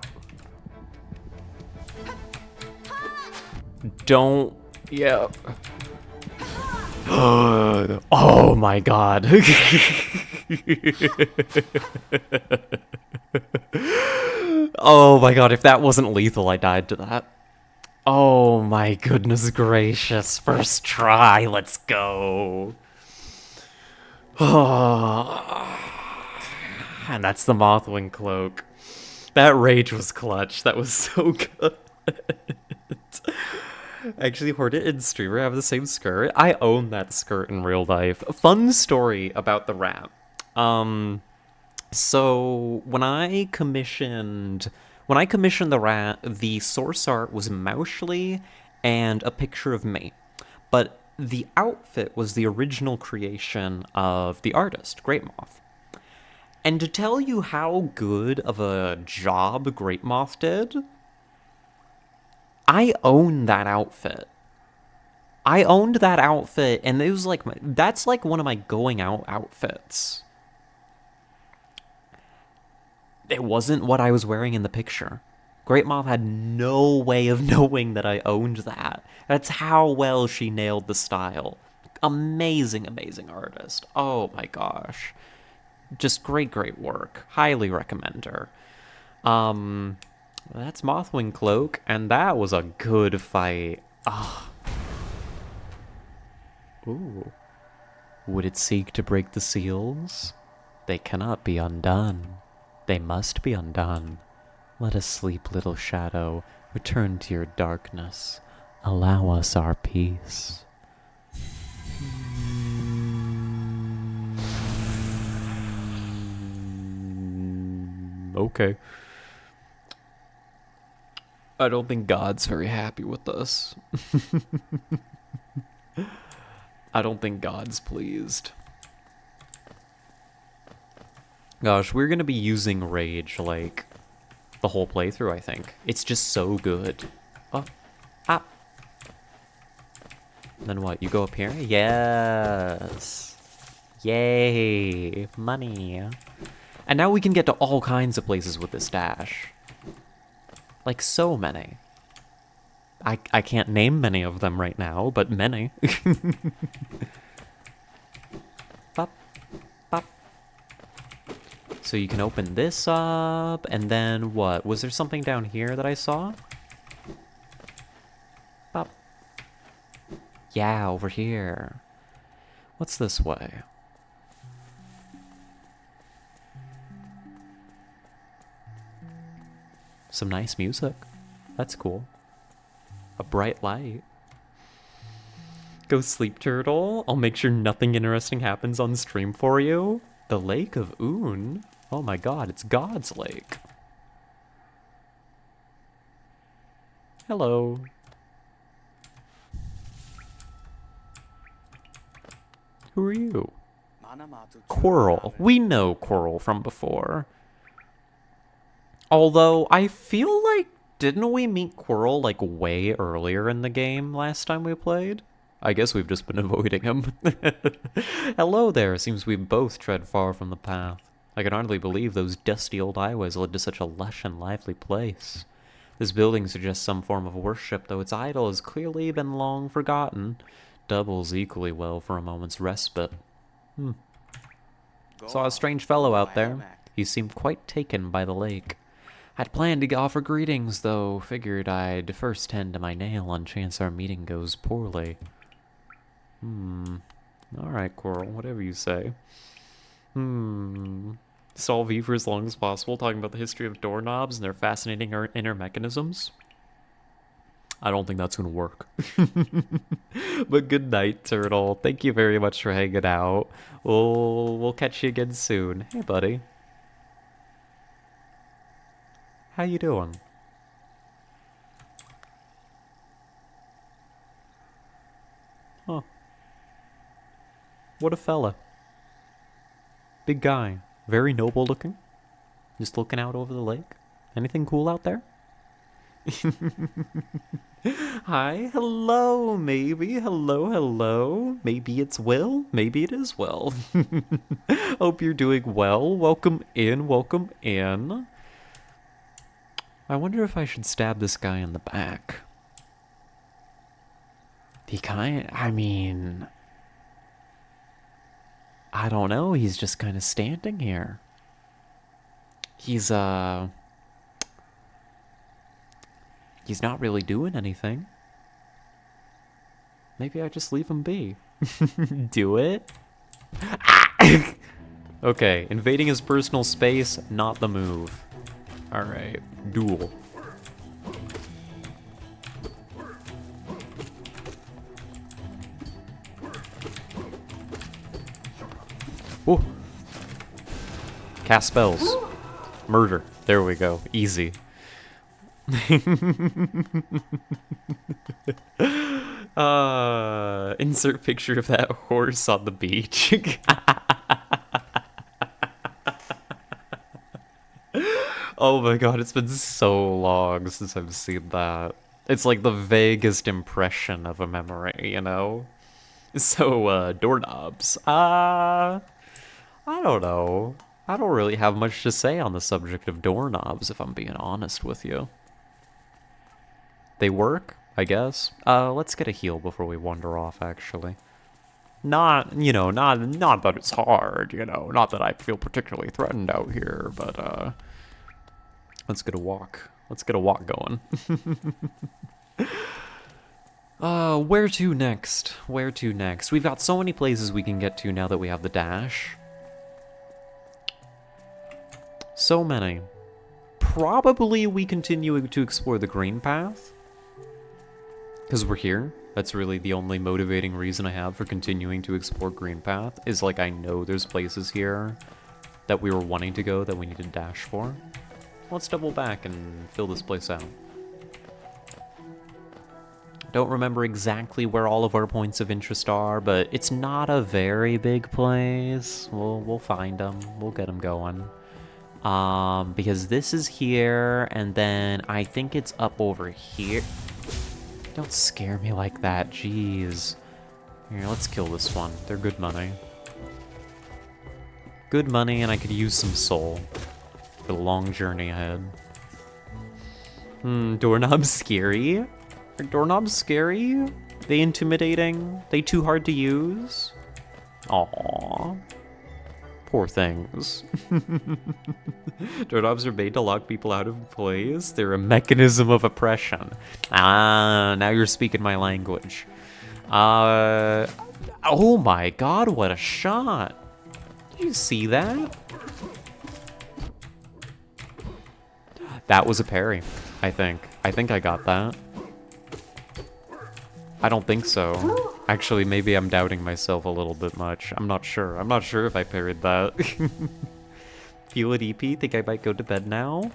Don't. Yeah. Oh my god. Oh my god, if that wasn't lethal, I died to that. Oh my goodness gracious. First try, let's go. And that's the Mothwing cloak. That rage was clutch. That was so good. Actually, Hornet and Streamer have the same skirt. I own that skirt in real life. A fun story about the rat. So when I commissioned the rat, the source art was Mauschly and a picture of me. But the outfit was the original creation of the artist, Great Moth. And to tell you how good of a job Great Moth did, I own that outfit. I owned that outfit, and it was like that's like one of my going out outfits. It wasn't what I was wearing in the picture. Great Moth had no way of knowing that I owned that. That's how well she nailed the style. Amazing, amazing artist. Oh my gosh. Just great, great work. Highly recommend her. That's Mothwing Cloak, and that was a good fight. Ah. Ooh. Would it seek to break the seals? They cannot be undone. They must be undone. Let us sleep, little shadow. Return to your darkness. Allow us our peace. Okay. I don't think God's very happy with us. I don't think God's pleased. Gosh, we're gonna be using Rage, like, the whole playthrough, I think. It's just so good. Oh. Ah. Then what, you go up here? Yes. Yay. Money. And now we can get to all kinds of places with this dash. Like, so many. I can't name many of them right now, but many. Bop, bop. So you can open this up, and then what? Was there something down here that I saw? Bop. Yeah, over here. What's this way? Some nice music. That's cool. A bright light. Go sleep, turtle. I'll make sure nothing interesting happens on stream for you. The Lake of Un. Oh my god, it's God's lake. Hello. Who are you? Coral. We know Coral from before. Although, I feel like, didn't we meet Quirrell, like, way earlier in the game last time we played? I guess we've just been avoiding him. Hello there, seems we both tread far from the path. I can hardly believe those dusty old highways led to such a lush and lively place. This building suggests some form of worship, though its idol has clearly been long forgotten. Doubles equally well for a moment's respite. Saw a strange fellow out there. He seemed quite taken by the lake. I'd planned to offer greetings, though figured I'd first tend to my nail on chance our meeting goes poorly. Alright, Coral, whatever you say. Solve E for as long as possible, talking about the history of doorknobs and their fascinating inner mechanisms. I don't think that's gonna work. But good night, Turtle. Thank you very much for hanging out. We'll catch you again soon. Hey, buddy. How you doing? Huh. What a fella. Big guy. Very noble looking. Just looking out over the lake. Anything cool out there? Hi, hello, maybe. Hello, hello. Maybe it's Will. Maybe it is Will. Hope you're doing well. Welcome in, welcome in. I wonder if I should stab this guy in the back. I mean... I don't know, he's just kind of standing here. He's not really doing anything. Maybe I just leave him be. Do it? Okay, invading his personal space, not the move. Alright, duel. Ooh. Cast spells. Murder. There we go. Easy. Insert picture of that horse on the beach. Oh my god, it's been so long since I've seen that. It's like the vaguest impression of a memory, you know? So, doorknobs. I don't know. I don't really have much to say on the subject of doorknobs, if I'm being honest with you. They work, I guess. Let's get a heal before we wander off, actually. Not that it's hard, you know, not that I feel particularly threatened out here, but, let's get a walk. Let's get a walk going. Where to next? Where to next? We've got so many places we can get to now that we have the dash. So many. Probably we continue to explore the green path. Because we're here. That's really the only motivating reason I have for continuing to explore green path. Is like I know there's places here that we were wanting to go that we need to dash for. Let's double back and fill this place out. Don't remember exactly where all of our points of interest are, but it's not a very big place. We'll find them. We'll get them going. Because this is here, and then I think it's up over here. Don't scare me like that, jeez. Here, let's kill this one. They're good money. Good money, and I could use some soul for the long journey ahead. Doorknobs scary? Are doorknobs scary? They intimidating? They too hard to use? Aww. Poor things. Doorknobs are made to lock people out of place. They're a mechanism of oppression. Ah, now you're speaking my language. Oh my god, what a shot. Did you see that? That was a parry, I think. I think I got that. I don't think so. Actually, maybe I'm doubting myself a little bit much. I'm not sure. I'm not sure if I parried that. Feel it, EP? Think I might go to bed now?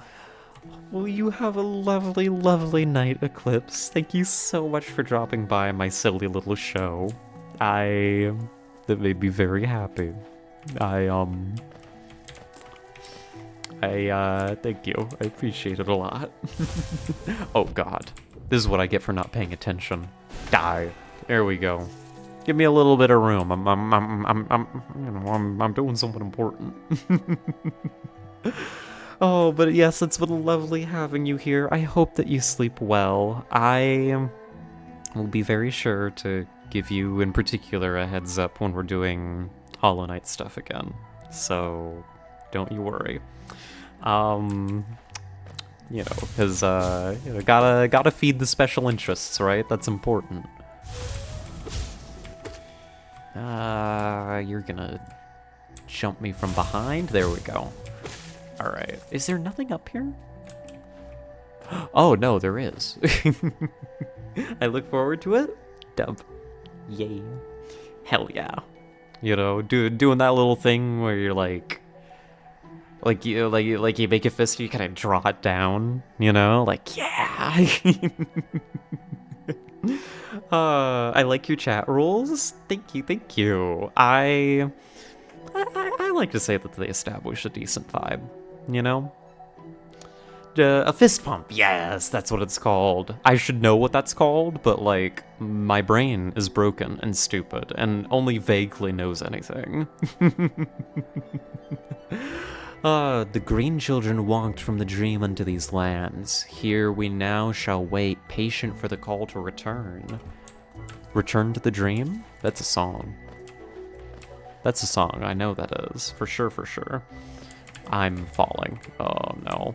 Well, you have a lovely, lovely night, Eclipse. Thank you so much for dropping by my silly little show. That made me very happy. Thank you. I appreciate it a lot. Oh god. This is what I get for not paying attention. Die. There we go. Give me a little bit of room. I'm doing something important. Oh, but yes, it's been lovely having you here. I hope that you sleep well. I will be very sure to give you in particular a heads up when we're doing Hollow Knight stuff again. So don't you worry. You know, because, you know, gotta feed the special interests, right? That's important. You're gonna jump me from behind? There we go. Alright. Is there nothing up here? Oh, no, there is. I look forward to it. Dub. Yay. Hell yeah. You know, doing that little thing where you're like you make a fist, you kind of draw it down, you know, like yeah. I like your chat rules. Thank you. I like to say that they establish a decent vibe, you know. A fist pump, yes, that's what it's called. I should know what that's called, but like my brain is broken and stupid and only vaguely knows anything. The green children walked from the dream unto these lands. Here we now shall wait, patient for the call to return. Return to the dream? That's a song. That's a song, I know that is. For sure. I'm falling. Oh no.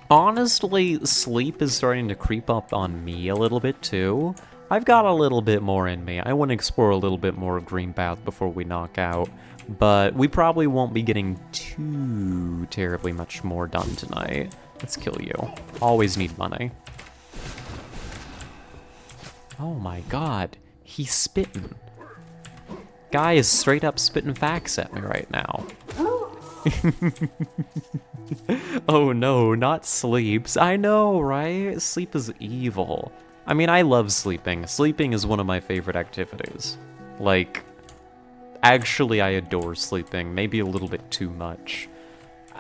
Honestly, sleep is starting to creep up on me a little bit too. I've got a little bit more in me. I want to explore a little bit more of Green Path before we knock out. But we probably won't be getting too terribly much more done tonight. Let's kill you. Always need money. Oh my god. He's spitting. Guy is straight up spitting facts at me right now. Oh no, not sleeps. I know, right? Sleep is evil. I mean, I love sleeping. Sleeping is one of my favorite activities. Like, actually, I adore sleeping. Maybe a little bit too much.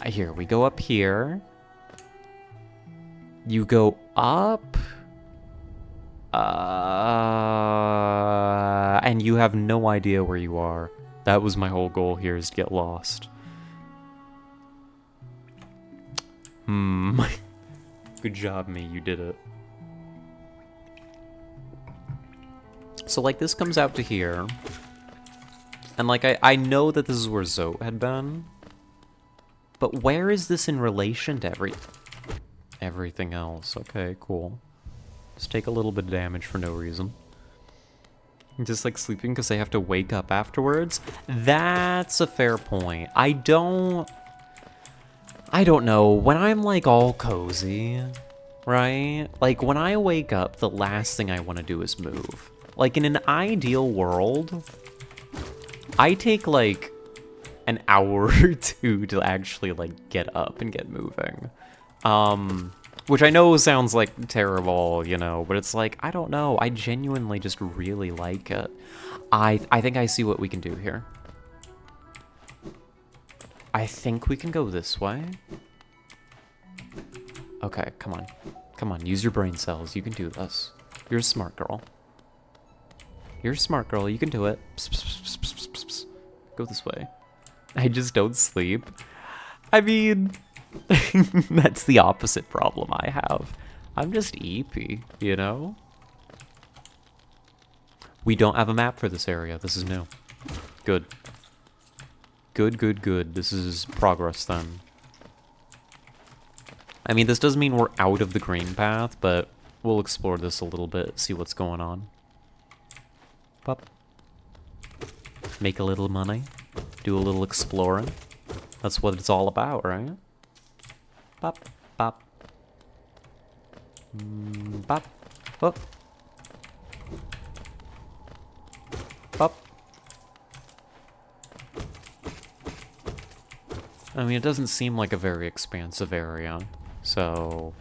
Here, we go up here. You go up. And you have no idea where you are. That was my whole goal here, is to get lost. Good job, me. You did it. So, like, this comes out to here. And, like, I know that this is where Zote had been. But where is this in relation to everything else? Okay, cool. Just take a little bit of damage for no reason. Just, like, sleeping because they have to wake up afterwards? That's a fair point. I don't know. When I'm, like, all cozy, right? Like, when I wake up, the last thing I want to do is move. Like, in an ideal world, I take, like, an hour or two to actually, like, get up and get moving. Which I know sounds, like, terrible, you know, but it's like, I don't know. I genuinely just really like it. I think I see what we can do here. I think we can go this way. Okay, come on. Come on, use your brain cells. You can do this. You're a smart girl. You're a smart girl. You can do it. Psst, psst, psst, psst, psst, psst. Go this way. I just don't sleep. I mean, that's the opposite problem I have. I'm just eepy, you know? We don't have a map for this area. This is new. Good. Good, good, good. This is progress then. I mean, this does mean we're out of the green path, but we'll explore this a little bit, see what's going on. Pop. Make a little money. Do a little exploring. That's what it's all about, right? Pop, pop. Pop. Pop. Pop. I mean, it doesn't seem like a very expansive area, so...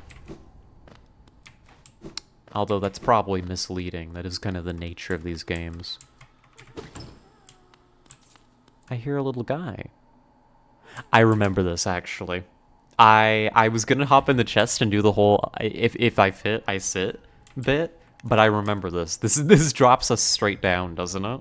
Although that's probably misleading. That is kind of the nature of these games. I hear a little guy. I remember this, actually. I was gonna hop in the chest and do the whole if I fit, I sit bit, but I remember this. This drops us straight down, doesn't it?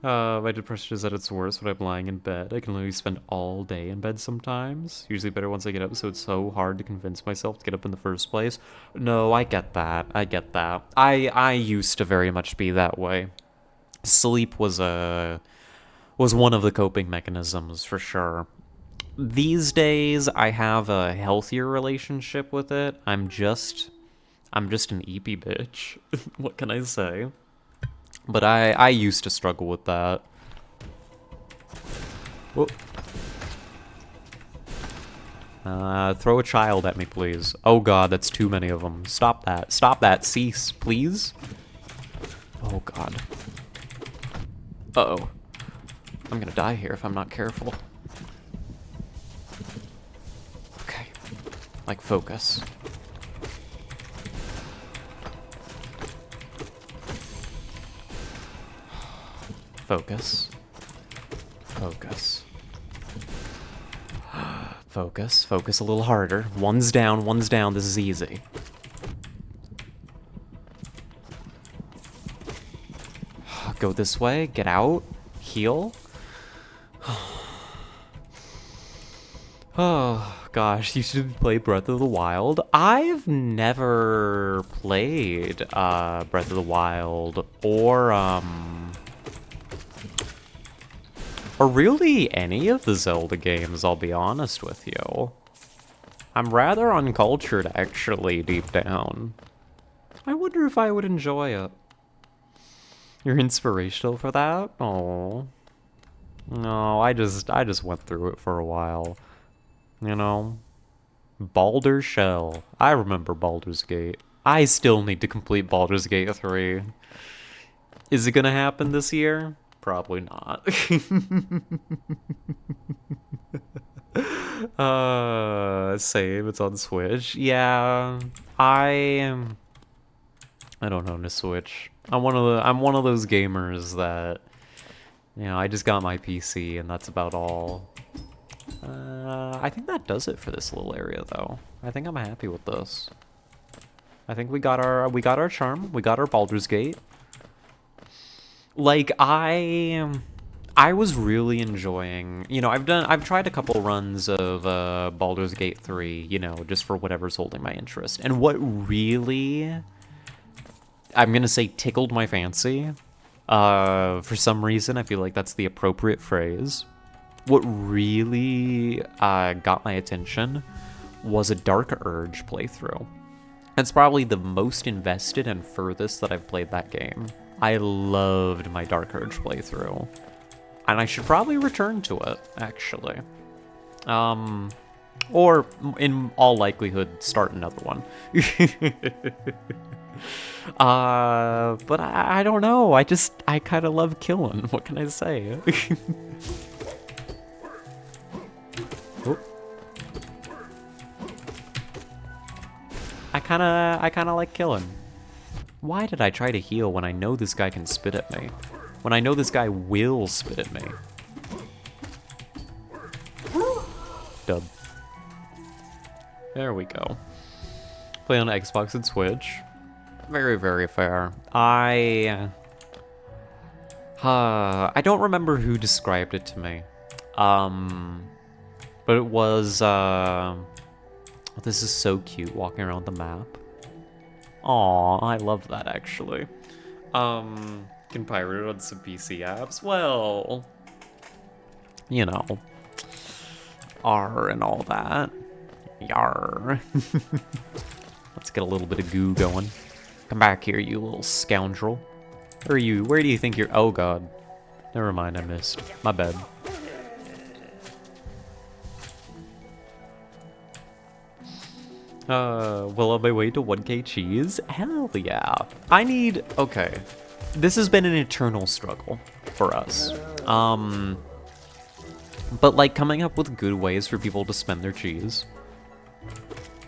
My depression is at its worst when I'm lying in bed. I can literally spend all day in bed sometimes. Usually better once I get up, so it's so hard to convince myself to get up in the first place. No, I get that. I get that. I used to very much be that way. Sleep was one of the coping mechanisms for sure. These days, I have a healthier relationship with it. I'm just an eepy bitch. What can I say? But I used to struggle with that. Whoop. Throw a child at me, please. Oh god, that's too many of them. Stop that. Stop that. Cease, please. Oh god. Uh-oh. I'm gonna die here if I'm not careful. Okay. Like, focus. Focus. Focus. Focus. Focus a little harder. One's down, one's down. This is easy. Go this way. Get out. Heal. Oh, gosh. You should play Breath of the Wild. I've never played Breath of the Wild or really any of the Zelda games, I'll be honest with you. I'm rather uncultured, actually, deep down. I wonder if I would enjoy it. You're inspirational for that? Oh, No, I just went through it for a while. You know? Baldur's Shell. I remember Baldur's Gate. I still need to complete Baldur's Gate 3. Is it gonna happen this year? Probably not. Save. It's on Switch. Yeah, I don't own a Switch. I'm one of those gamers that, I just got my PC and that's about all. I think that does it for this little area though. I think I'm happy with this. I think we got our charm. We got our Baldur's Gate. Like I was really enjoying, I've tried a couple runs of Baldur's Gate 3, just for whatever's holding my interest. And what really, I'm gonna say, tickled my fancy, for some reason, I feel like that's the appropriate phrase. What really got my attention was a Dark Urge playthrough. It's probably the most invested and furthest that I've played that game. I loved my Dark Urge playthrough. And I should probably return to it, actually. Or, in all likelihood, start another one. But I don't know. I kind of love killing. What can I say? Oh. I kind of like killing. Why did I try to heal when I know this guy can spit at me? When I know this guy will spit at me. Dub. There we go. Play on Xbox and Switch. Very, very fair. I don't remember who described it to me. But it was, this is so cute, walking around the map. Aw, I love that, actually. Can pirate it on some PC apps? Well, R and all that. Yar. Let's get a little bit of goo going. Come back here, you little scoundrel. Where are you? Where do you think you're? Oh god. Never mind, I missed. My bad. Well, on my way to 1K cheese? Hell yeah. Okay. This has been an eternal struggle for us. But like coming up with good ways for people to spend their cheese.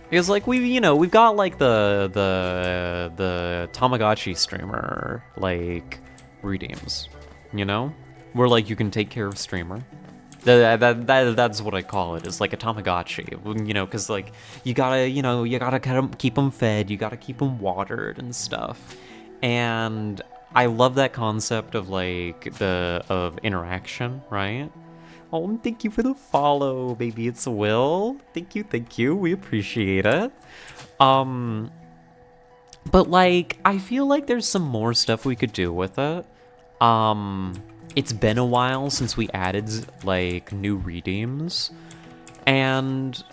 Because like we've got like the Tamagotchi streamer like redeems, where like you can take care of streamer. That's what I call it. It's like a Tamagotchi, because like you gotta keep them fed, you gotta keep them watered and stuff. And I love that concept of like of interaction, right? Oh, and thank you for the follow, baby. It's Will. Thank you. We appreciate it. But like, I feel like there's some more stuff we could do with it. It's been a while since we added like new redeems, and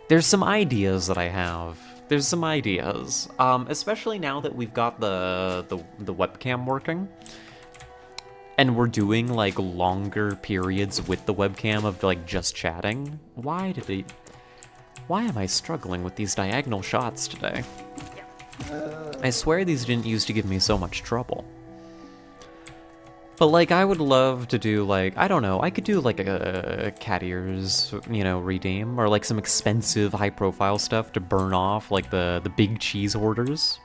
there's some ideas that I have. There's some ideas, especially now that we've got the webcam working. And we're doing, like, longer periods with the webcam of, like, just chatting. Why am I struggling with these diagonal shots today? I swear these didn't used to give me so much trouble. But, like, I would love to do, like, I don't know, I could do, like, a cat ears, redeem. Or, like, some expensive, high-profile stuff to burn off, like, the big cheese orders.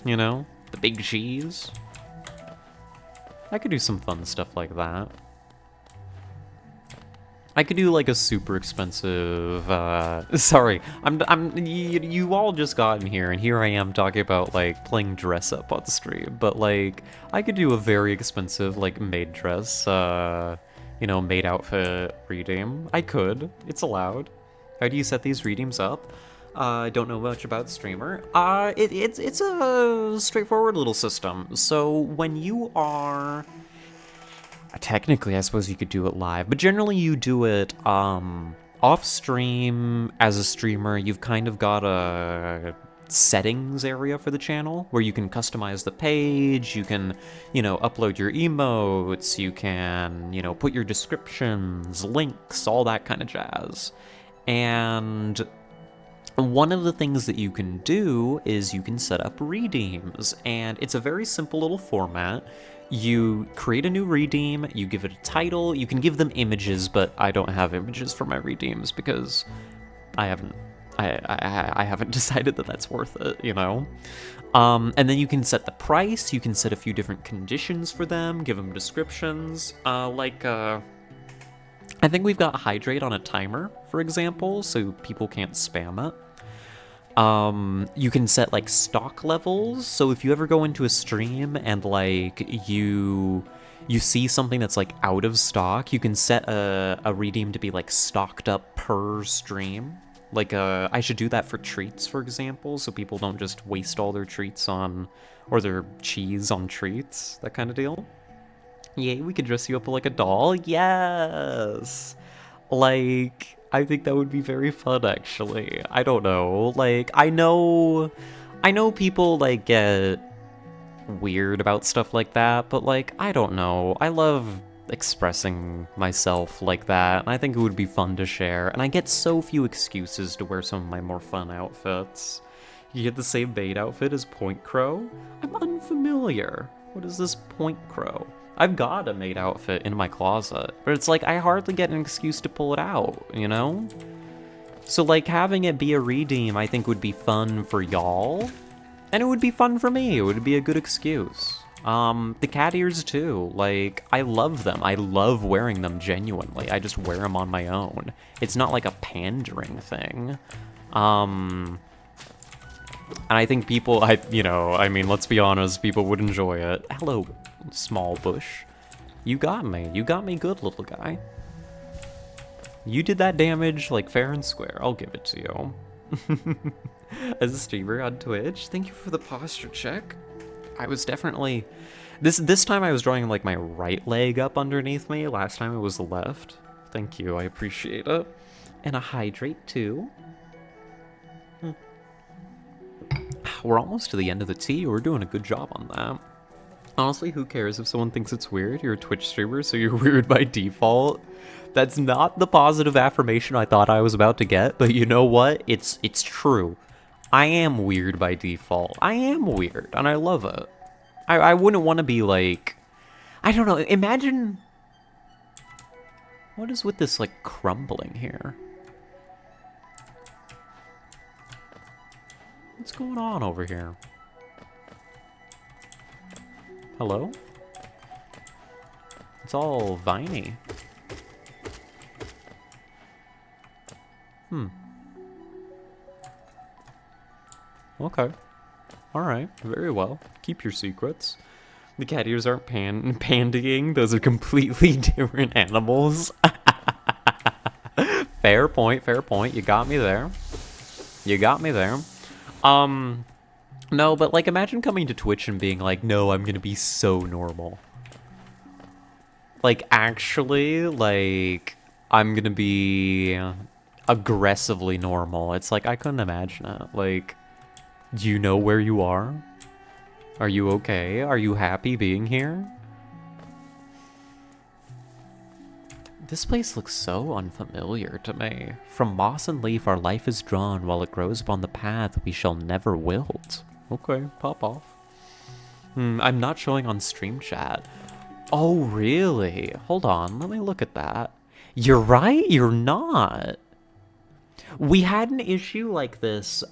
The big cheese. I could do some fun stuff like that. I could do like a super expensive, sorry, you all just got in here, and here I am talking about like playing dress up on stream, but like, I could do a very expensive like maid dress, maid outfit redeem. I could, it's allowed. How do you set these redeems up? I don't know much about Streamer. It's a straightforward little system. So when you are... Technically, I suppose you could do it live, but generally you do it off stream as a streamer. You've kind of got a settings area for the channel where you can customize the page, you can, you know, upload your emotes, you can, you know, put your descriptions, links, all that kind of jazz. And one of the things that you can do is you can set up redeems, and it's a very simple little format. You create a new redeem, you give it a title, you can give them images, but I don't have images for my redeems because I haven't decided that that's worth it, you know? And then you can set the price, you can set a few different conditions for them, give them descriptions, I think we've got hydrate on a timer, for example, so people can't spam it. You can set like stock levels, so if you ever go into a stream and like you see something that's like out of stock, you can set a redeem to be like stocked up per stream. Like I should do that for treats, for example, so people don't just waste all their treats on, or their cheese on treats, that kind of deal. Yay, we could dress you up like a doll. Yes! Like, I think that would be very fun, actually. I don't know. Like, I know people, like, get weird about stuff like that, but, like, I don't know. I love expressing myself like that, and I think it would be fun to share, and I get so few excuses to wear some of my more fun outfits. You get the same maid outfit as Point Crow? I'm unfamiliar. What is this Point Crow? I've got a maid outfit in my closet, but it's like I hardly get an excuse to pull it out, you know? So like having it be a redeem I think would be fun for y'all, and it would be fun for me. It would be a good excuse. The cat ears too, like I love them. I love wearing them genuinely. I just wear them on my own. It's not like a pandering thing. And I think people, I mean, let's be honest, people would enjoy it. Hello, small bush. You got me. You got me good, little guy. You did that damage, like, fair and square. I'll give it to you. As a streamer on Twitch, thank you for the posture check. I was definitely... This time I was drawing, like, my right leg up underneath me. Last time it was the left. Thank you, I appreciate it. And a hydrate, too. We're almost to the end of the tea. We're doing a good job on that. Honestly, who cares if someone thinks it's weird? You're a Twitch streamer, so you're weird by default. That's not the positive affirmation I thought I was about to get, but you know what? It's true. I am weird by default. I am weird, and I love it. I wouldn't want to be like... I don't know, imagine... What is with this, like, crumbling here? What's going on over here? Hello? It's all viney. Okay. Alright, very well. Keep your secrets. The cat ears aren't pandying. Those are completely different animals. Fair point, fair point. You got me there. You got me there. No, but like imagine coming to Twitch and being like, no, I'm gonna be so normal. Like actually, like, I'm gonna be aggressively normal. It's like, I couldn't imagine it. Like, do you know where you are? Are you okay? Are you happy being here? This place looks so unfamiliar to me. From moss and leaf our life is drawn, while it grows upon the path we shall never wilt. Okay, pop off. I'm not showing on stream chat. Oh, really? Hold on, let me look at that. You're right, you're not. We had an issue like this,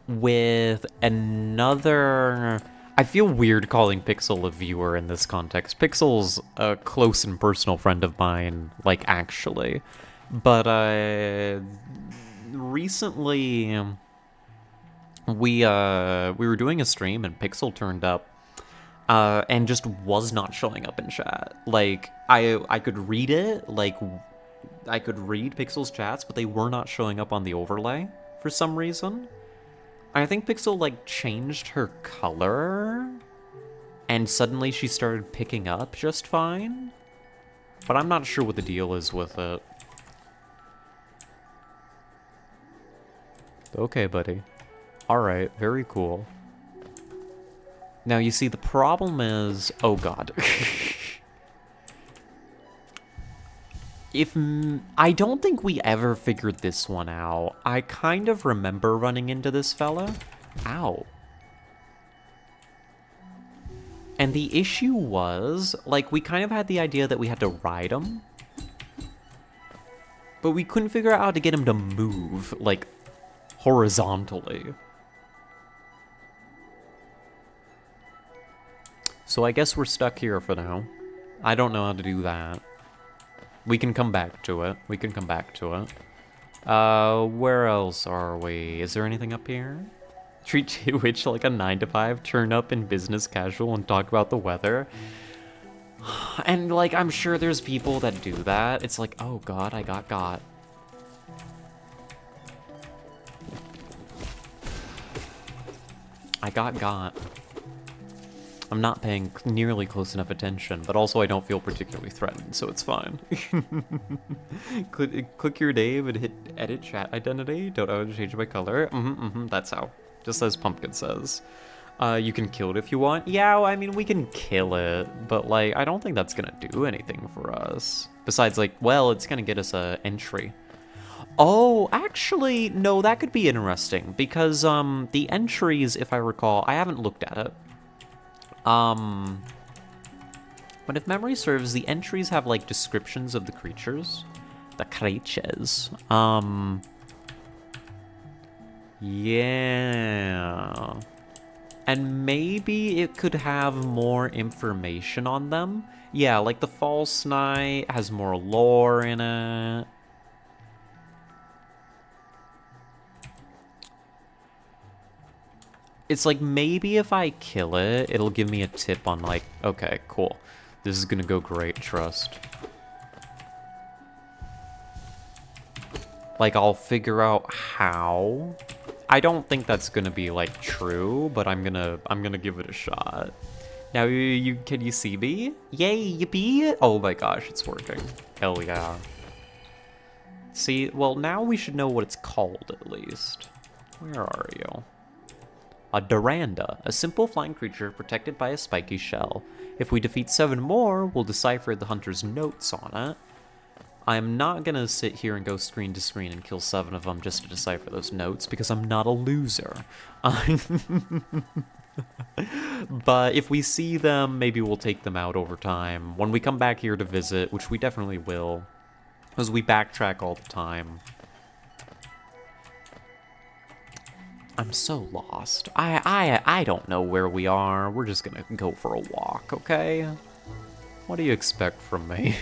with another... I feel weird calling Pixel a viewer in this context. Pixel's a close and personal friend of mine, like, actually. But, recently, we were doing a stream and Pixel turned up, and just was not showing up in chat. Like, I could read it, like, I could read Pixel's chats, but they were not showing up on the overlay for some reason. I think Pixel, like, changed her color, and suddenly she started picking up just fine. But I'm not sure what the deal is with it. Okay, buddy. Alright, very cool. Now, you see, the problem is... Oh, God. I don't think we ever figured this one out. I kind of remember running into this fella. Ow. And the issue was, like, we kind of had the idea that we had to ride him. But we couldn't figure out how to get him to move, like, horizontally. So I guess we're stuck here for now. I don't know how to do that. We can come back to it. We can come back to it. Where else are we? Is there anything up here? Treat Twitch like a 9-to-5, turn up in business casual and talk about the weather. And, like, I'm sure there's people that do that. It's like, oh god, I got. I got. I'm not paying nearly close enough attention, but also I don't feel particularly threatened, so it's fine. Click your name and hit edit chat identity. Don't know how to change my color. That's how. Just as Pumpkin says. You can kill it if you want. Yeah, I mean, we can kill it, but, like, I don't think that's gonna do anything for us. Besides, like, well, it's gonna get us a entry. Oh, actually, no, that could be interesting, because, the entries, if I recall, I haven't looked at it. But if memory serves, the entries have, like, descriptions of the creatures. The creatures. Yeah. And maybe it could have more information on them. Yeah, like the False Knight has more lore in it. It's like, maybe if I kill it, it'll give me a tip on, like, okay, cool. This is gonna go great, trust. Like, I'll figure out how. I don't think that's gonna be, like, true, but I'm gonna give it a shot. Now, can you see me? Yay, yippee! Oh my gosh, it's working. Hell yeah. See, well, now we should know what it's called, at least. Where are you? A Duranda, a simple flying creature protected by a spiky shell. If we defeat 7 more, we'll decipher the hunter's notes on it. I'm not gonna sit here and go screen to screen and kill 7 of them just to decipher those notes, because I'm not a loser. But if we see them, maybe we'll take them out over time. When we come back here to visit, which we definitely will, because we backtrack all the time. I'm so lost. I don't know where we are. We're just gonna go for a walk, okay? What do you expect from me?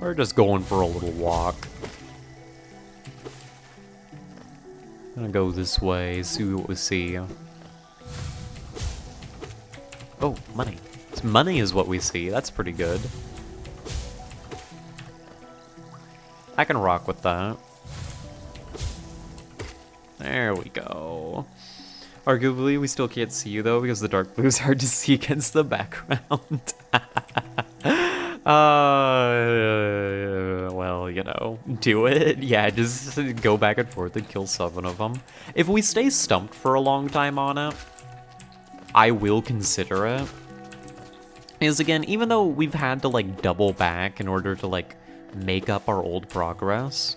We're just going for a little walk. Gonna go this way, see what we see. Oh, money. Money is what we see. That's pretty good. I can rock with that. There we go. Arguably, we still can't see you, though, because the dark blue is hard to see against the background. Well, you know, do it. Yeah, just go back and forth and kill 7 of them. If we stay stumped for a long time on it, I will consider it. Because, again, even though we've had to, like, double back in order to, like, make up our old progress,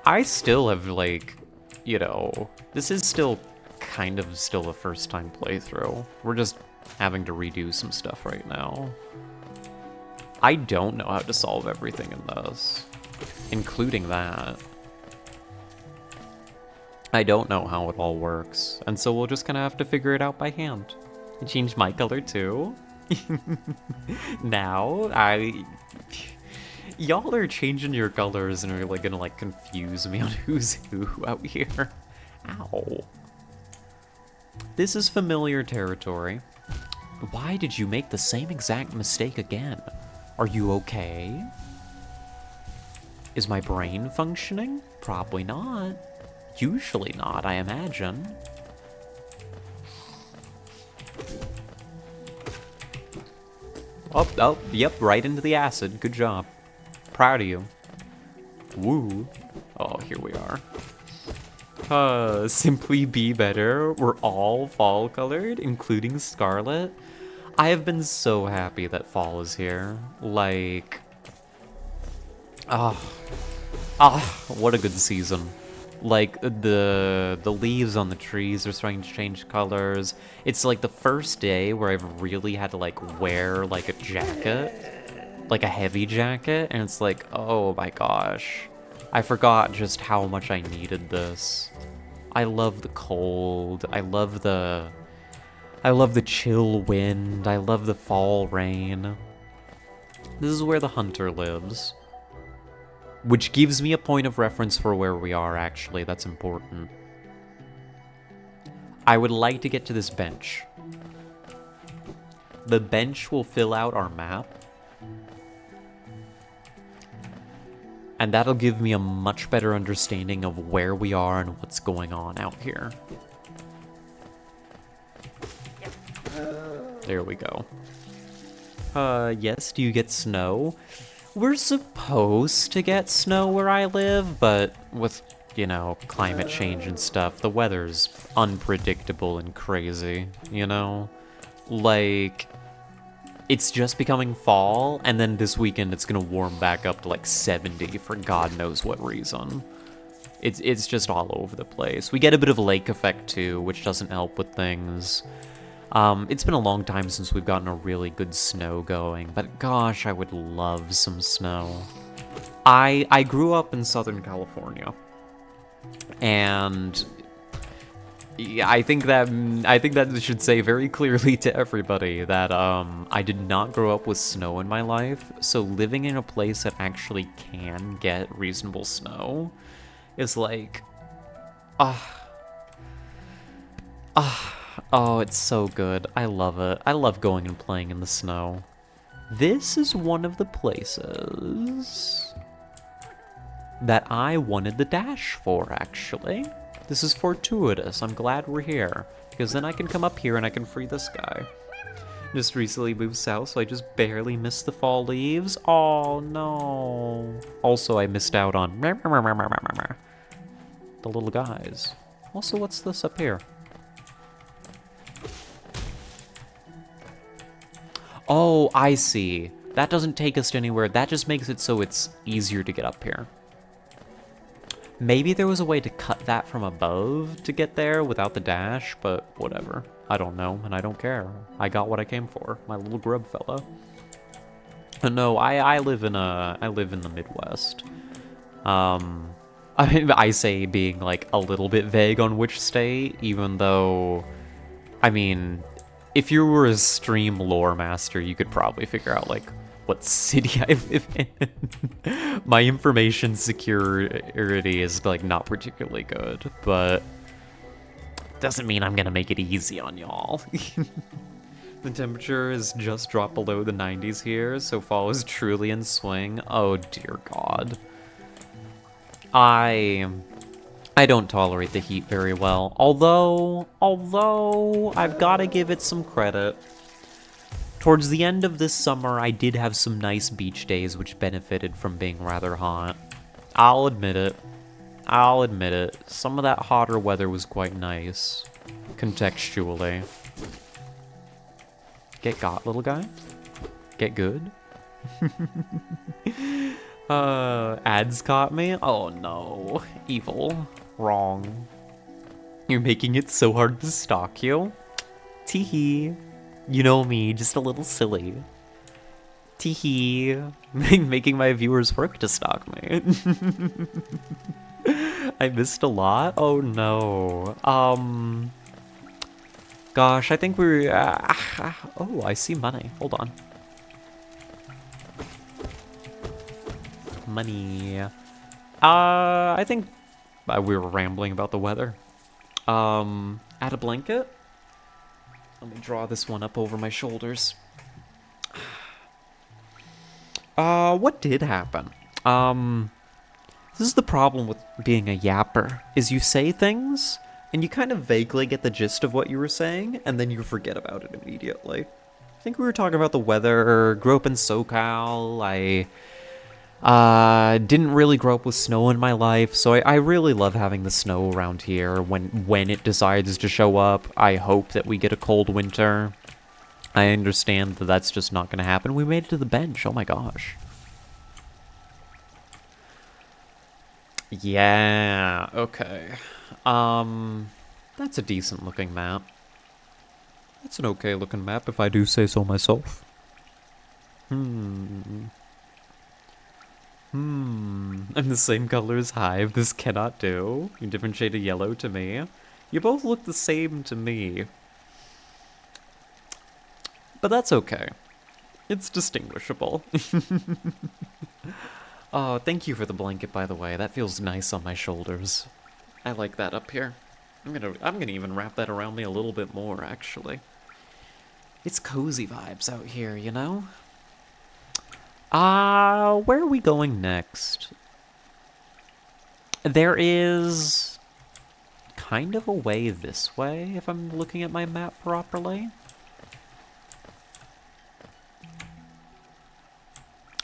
I still have, like, you know, this is still kind of still a first-time playthrough. We're just having to redo some stuff right now. I don't know how to solve everything in this, including that. I don't know how it all works, and so we'll just kind of have to figure it out by hand. I changed my color too. Now, y'all are changing your colors and are like gonna like confuse me on who's who out here. Ow. This is familiar territory. Why did you make the same exact mistake again? Are you okay? Is my brain functioning? Probably not. Usually not, I imagine. Oh, yep, right into the acid. Good job. Proud of you. Woo. Oh, here we are. Simply be better. We're all fall colored, including Scarlet. I have been so happy that fall is here. Like, what a good season. Like, the leaves on the trees are starting to change colors. It's like the first day where I've really had to like wear like a jacket, like a heavy jacket, and it's like, oh my gosh. I forgot just how much I needed this. I love the cold. I love the chill wind. I love the fall rain. This is where the hunter lives. Which gives me a point of reference for where we are, actually. That's important. I would like to get to this bench. The bench will fill out our map. And that'll give me a much better understanding of where we are and what's going on out here. There we go. Yes, do you get snow? We're supposed to get snow where I live, but with, you know, climate change and stuff, the weather's unpredictable and crazy, you know? Like, it's just becoming fall, and then this weekend it's gonna warm back up to like 70 for God knows what reason. It's just all over the place. We get a bit of a lake effect too, which doesn't help with things. It's been a long time since we've gotten a really good snow going, but gosh, I would love some snow. I grew up in Southern California, and yeah, I think that should say very clearly to everybody that I did not grow up with snow in my life, so living in a place that actually can get reasonable snow is like, oh, it's so good. I love it. I love going and playing in the snow. This is one of the places that I wanted the dash for, actually. This is fortuitous. I'm glad we're here, because then I can come up here and I can free this guy. Just recently moved south, so I just barely missed the fall leaves. Oh, no. Also, I missed out on the little guys. Also, what's this up here? Oh, I see. That doesn't take us to anywhere. That just makes it so it's easier to get up here. Maybe there was a way to cut that from above to get there without the dash, but whatever. I don't know, and I don't care. I got what I came for, my little grub fella. No, I live in the Midwest. I say being like a little bit vague on which state, even though, I mean, if you were a stream lore master, you could probably figure out like what city I live in. My information security is like not particularly good, but doesn't mean I'm gonna make it easy on y'all. The temperature has just dropped below the 90s here, so fall is truly in swing. Oh dear God. I don't tolerate the heat very well, although I've gotta give it some credit. Towards the end of this summer, I did have some nice beach days which benefited from being rather hot. I'll admit it. Some of that hotter weather was quite nice, contextually. Get got, little guy? Get good? Ads caught me? Oh no. Evil. Wrong. You're making it so hard to stalk you? Teehee. You know me, just a little silly. Teehee. Making my viewers work to stalk me. I missed a lot? Oh no. Gosh, I think we're... oh, I see money. Hold on. Money. I think we were rambling about the weather. Add a blanket? Let me draw this one up over my shoulders. What did happen? This is the problem with being a yapper, is you say things, and you kind of vaguely get the gist of what you were saying, and then you forget about it immediately. I think we were talking about the weather, grew up in SoCal, Didn't really grow up with snow in my life, so I really love having the snow around here when it decides to show up. I hope that we get a cold winter. I understand that that's just not going to happen. We made it to the bench. Oh my gosh. Yeah, okay. That's a decent looking map. That's an okay looking map if I do say so myself. I'm the same color as Hive. This cannot do. A different shade of yellow to me. You both look the same to me. But that's okay. It's distinguishable. Oh, thank you for the blanket, by the way. That feels nice on my shoulders. I like that up here. I'm gonna even wrap that around me a little bit more, actually. It's cozy vibes out here, you know? Where are we going next? There is kind of a way this way, if I'm looking at my map properly.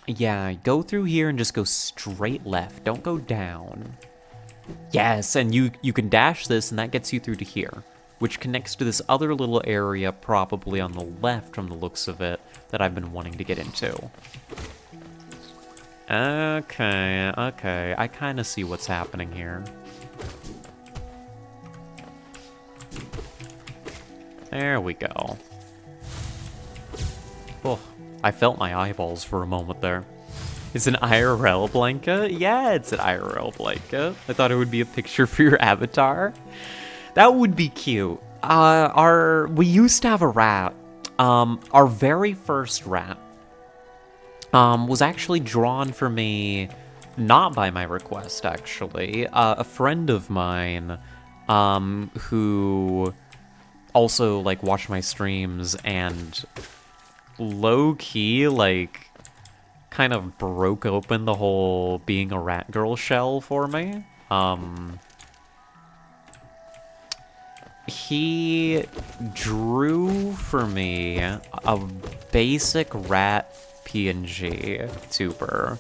Yeah, go through here and just go straight left. Don't go down. Yes, and you can dash this, and that gets you through to here, which connects to this other little area probably on the left from the looks of it that I've been wanting to get into. Okay, okay. I kind of see what's happening here. There we go. Oh, I felt my eyeballs for a moment there. It's an IRL blanket? Yeah, it's an IRL blanket. I thought it would be a picture for your avatar. That would be cute. We used to have a rat. Our very first rat was actually drawn for me, not by my request, actually. A friend of mine, who also, like, watched my streams and low-key, like, kind of broke open the whole being a rat girl shell for me. He drew for me a basic rat PNG tuber,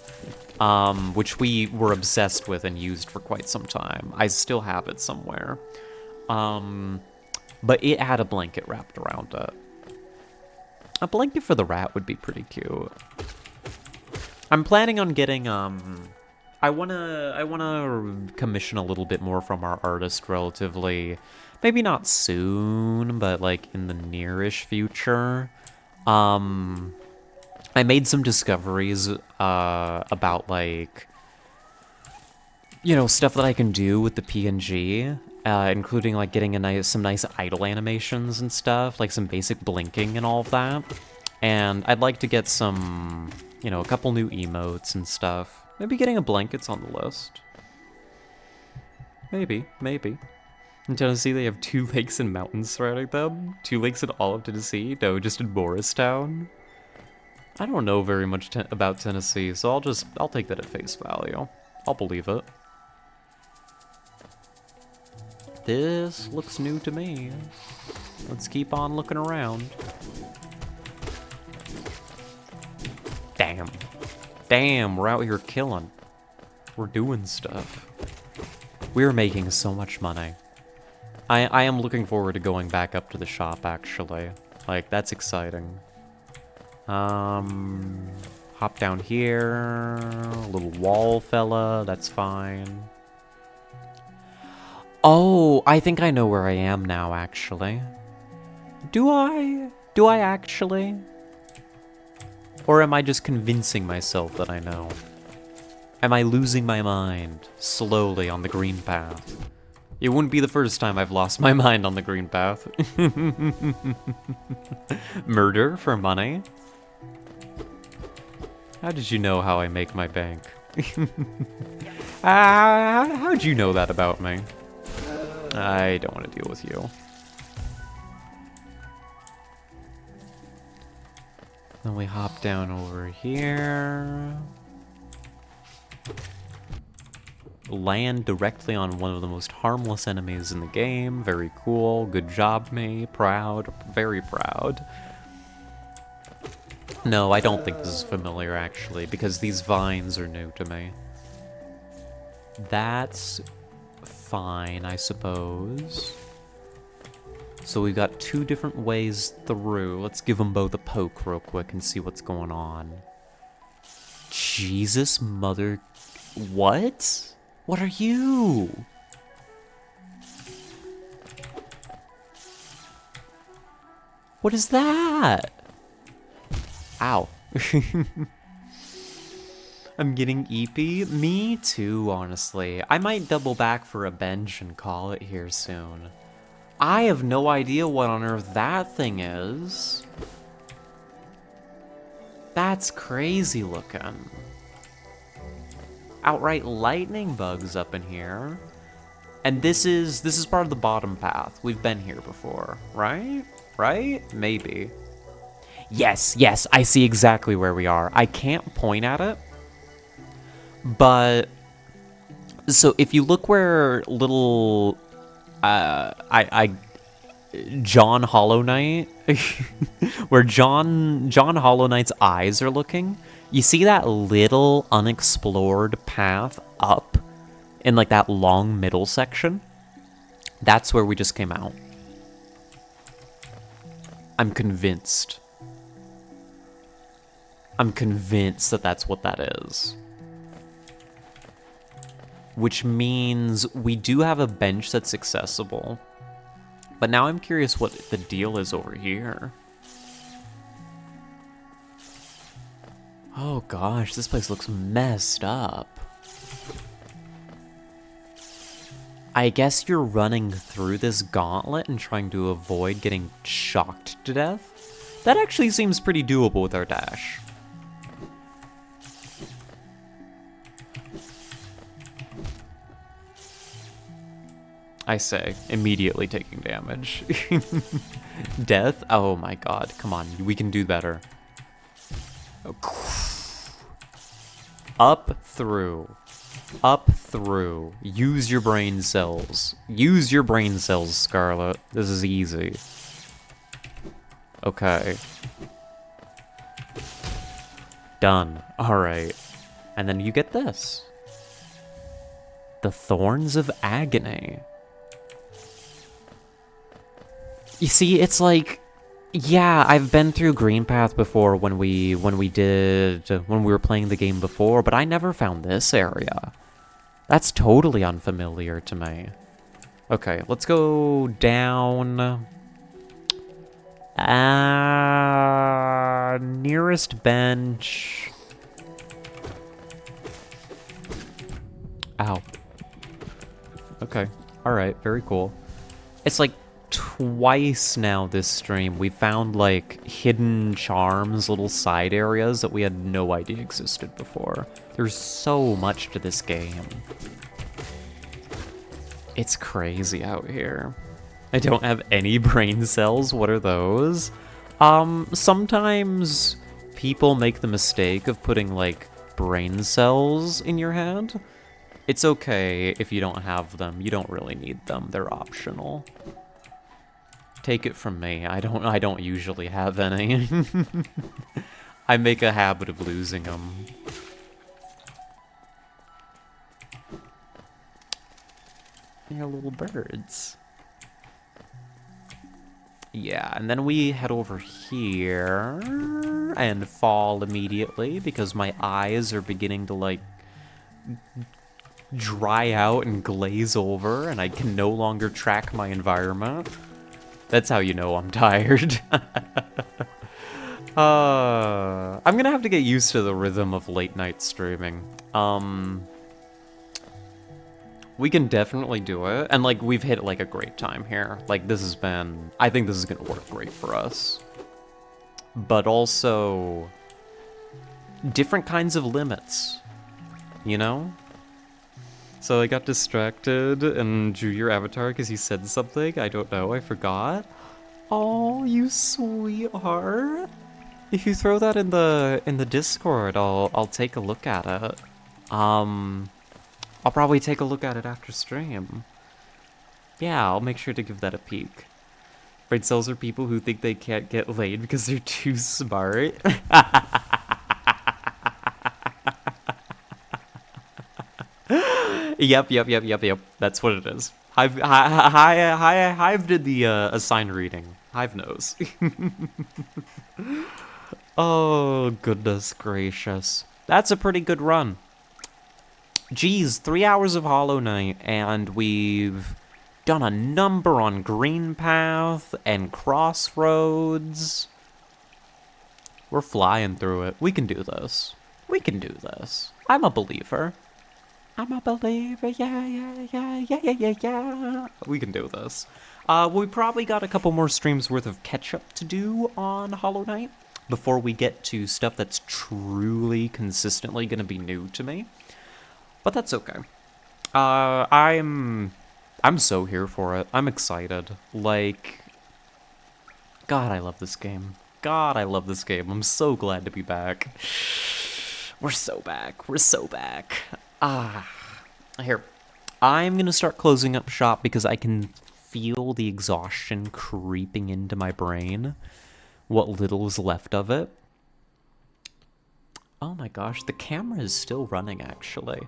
which we were obsessed with and used for quite some time. I still have it somewhere. But it had a blanket wrapped around it. A blanket for the rat would be pretty cute. I'm planning on getting, I wanna commission a little bit more from our artist relatively, maybe not soon, but like in the nearish future. I made some discoveries, about like, you know, stuff that I can do with the PNG, including like getting some nice idle animations and stuff, like some basic blinking and all of that. And I'd like to get some, you know, a couple new emotes and stuff. Maybe getting a blanket's on the list. Maybe. In Tennessee, they have 2 lakes and mountains surrounding them. 2 lakes in all of Tennessee? No, just in Morristown. I don't know very much about Tennessee, so I'll take that at face value. I'll believe it. This looks new to me. Let's keep on looking around. Damn, we're out here killing. We're doing stuff. We're making so much money. I am looking forward to going back up to the shop, actually. Like, that's exciting. Hop down here. A little wall fella, that's fine. Oh, I think I know where I am now, actually. Do I? Do I actually? Or am I just convincing myself that I know? Am I losing my mind, slowly, on the green path? It wouldn't be the first time I've lost my mind on the green path. Murder for money? How did you know how I make my bank? How'd you know that about me? I don't want to deal with you. Then we hop down over here. Land directly on one of the most harmless enemies in the game. Very cool. Good job, me. Proud. Very proud. No, I don't think this is familiar, actually, because these vines are new to me. That's fine, I suppose. So we've got two different ways through. Let's give them both a poke real quick and see what's going on. Jesus, mother... What? What are you? What is that? Ow. I'm getting eepy. Me too, honestly. I might double back for a bench and call it here soon. I have no idea what on earth that thing is. That's crazy looking. Outright lightning bugs up in here. And this is part of the bottom path. We've been here before, right? Right? Maybe. Yes, yes, I see exactly where we are. I can't point at it, but so if you look where little John Hollow Knight, where John Hollow Knight's eyes are looking, you see that little unexplored path up in like that long middle section? That's where we just came out. I'm convinced. I'm convinced that that's what that is. Which means we do have a bench that's accessible. But now I'm curious what the deal is over here. Oh gosh, this place looks messed up. I guess you're running through this gauntlet and trying to avoid getting shocked to death? That actually seems pretty doable with our dash. I say, immediately taking damage. Death? Oh my god, come on, we can do better. Up through. Up through. Use your brain cells. Use your brain cells, Scarlet. This is easy. Okay. Done. Alright. And then you get this. The Thorns of Agony. You see, it's like, yeah, I've been through Green Path before when we were playing the game before, but I never found this area. That's totally unfamiliar to me. Okay, let's go down. Nearest bench. Ow. Okay, alright, very cool. It's like twice now this stream we found like hidden charms, little side areas that we had no idea existed before. There's so much to this game. It's crazy out here. I don't have any brain cells. What are those? Sometimes people make the mistake of putting like brain cells in your head. It's okay if you don't have them. You don't really need them. They're optional. Take it from me, I don't usually have any. I make a habit of losing them. They're little birds. Yeah, and then we head over here and fall immediately because my eyes are beginning to like dry out and glaze over and I can no longer track my environment. That's how you know I'm tired. I'm gonna have to get used to the rhythm of late night streaming. We can definitely do it, and like we've hit like a great time here. Like this has been, I think this is gonna work great for us. But also, different kinds of limits, you know? So I got distracted and drew your avatar because you said something. I don't know, I forgot. Oh, you sweetheart. If you throw that in the Discord, I'll take a look at it. I'll probably take a look at it after stream. Yeah, I'll make sure to give that a peek. Brain cells are people who think they can't get laid because they're too smart. Yep. That's what it is. Hive did the assigned reading. Hive knows. Oh, goodness gracious. That's a pretty good run. Geez, 3 hours of Hollow Knight, and we've done a number on Green Path and Crossroads. We're flying through it. We can do this. We can do this. I'm a believer. I'm a believer, yeah. We can do this. We probably got a couple more streams worth of catch-up to do on Hollow Knight before we get to stuff that's truly consistently going to be new to me. But that's okay. I'm so here for it. I'm excited. Like, God, I love this game. God, I love this game. I'm so glad to be back. We're so back. We're so back. Here. I'm going to start closing up shop because I can feel the exhaustion creeping into my brain. What little is left of it. Oh my gosh, the camera is still running, actually.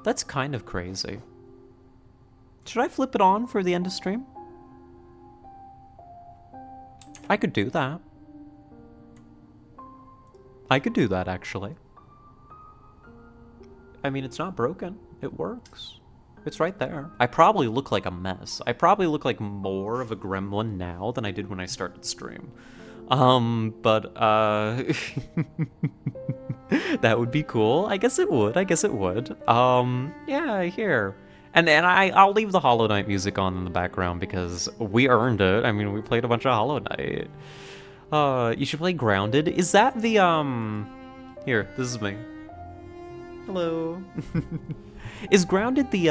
That's kind of crazy. Should I flip it on for the end of stream? I could do that. I could do that, actually. I mean, it's not broken. It works. It's right there. I probably look like a mess. I probably look like more of a gremlin now than I did when I started stream. But that would be cool. I guess it would. Yeah, here. And I'll leave the Hollow Knight music on in the background because we earned it. I mean, we played a bunch of Hollow Knight. You should play Grounded. Is that the, Here, this is me. Hello. Is Grounded the,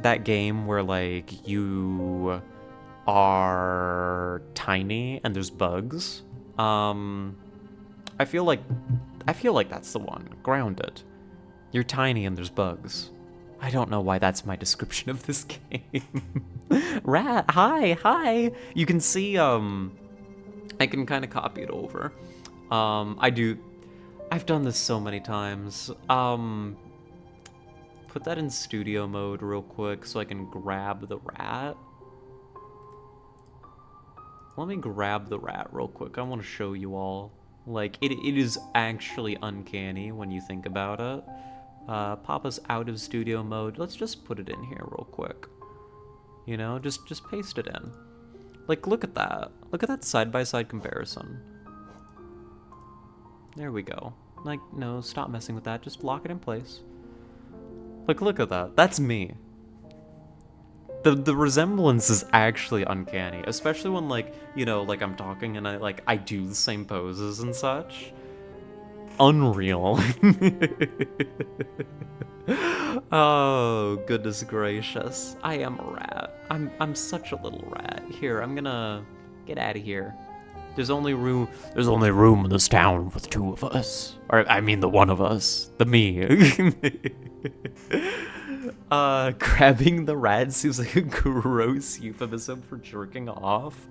that game where, like, you are tiny and there's bugs? I feel like that's the one. Grounded. You're tiny and there's bugs. I don't know why that's my description of this game. Rat, hi. You can see, I can kind of copy it over. I've done this so many times. Put that in studio mode real quick so I can grab the rat. Let me grab the rat real quick. I want to show you all. Like, it is actually uncanny when you think about it. Pop us out of studio mode. Let's just put it in here real quick. You know, just paste it in. Like, look at that. Look at that side-by-side comparison. There we go. Like, no, stop messing with that. Just lock it in place. Like, look at that. That's me. The resemblance is actually uncanny, especially when, like, you know, like, I'm talking and I do the same poses and such. Unreal. Oh, goodness gracious. I am a rat. I'm such a little rat. Here, I'm gonna get out of here. There's only room in this town for the two of us. Or, I mean, the one of us. The me. Grabbing the rat seems like a gross euphemism for jerking off.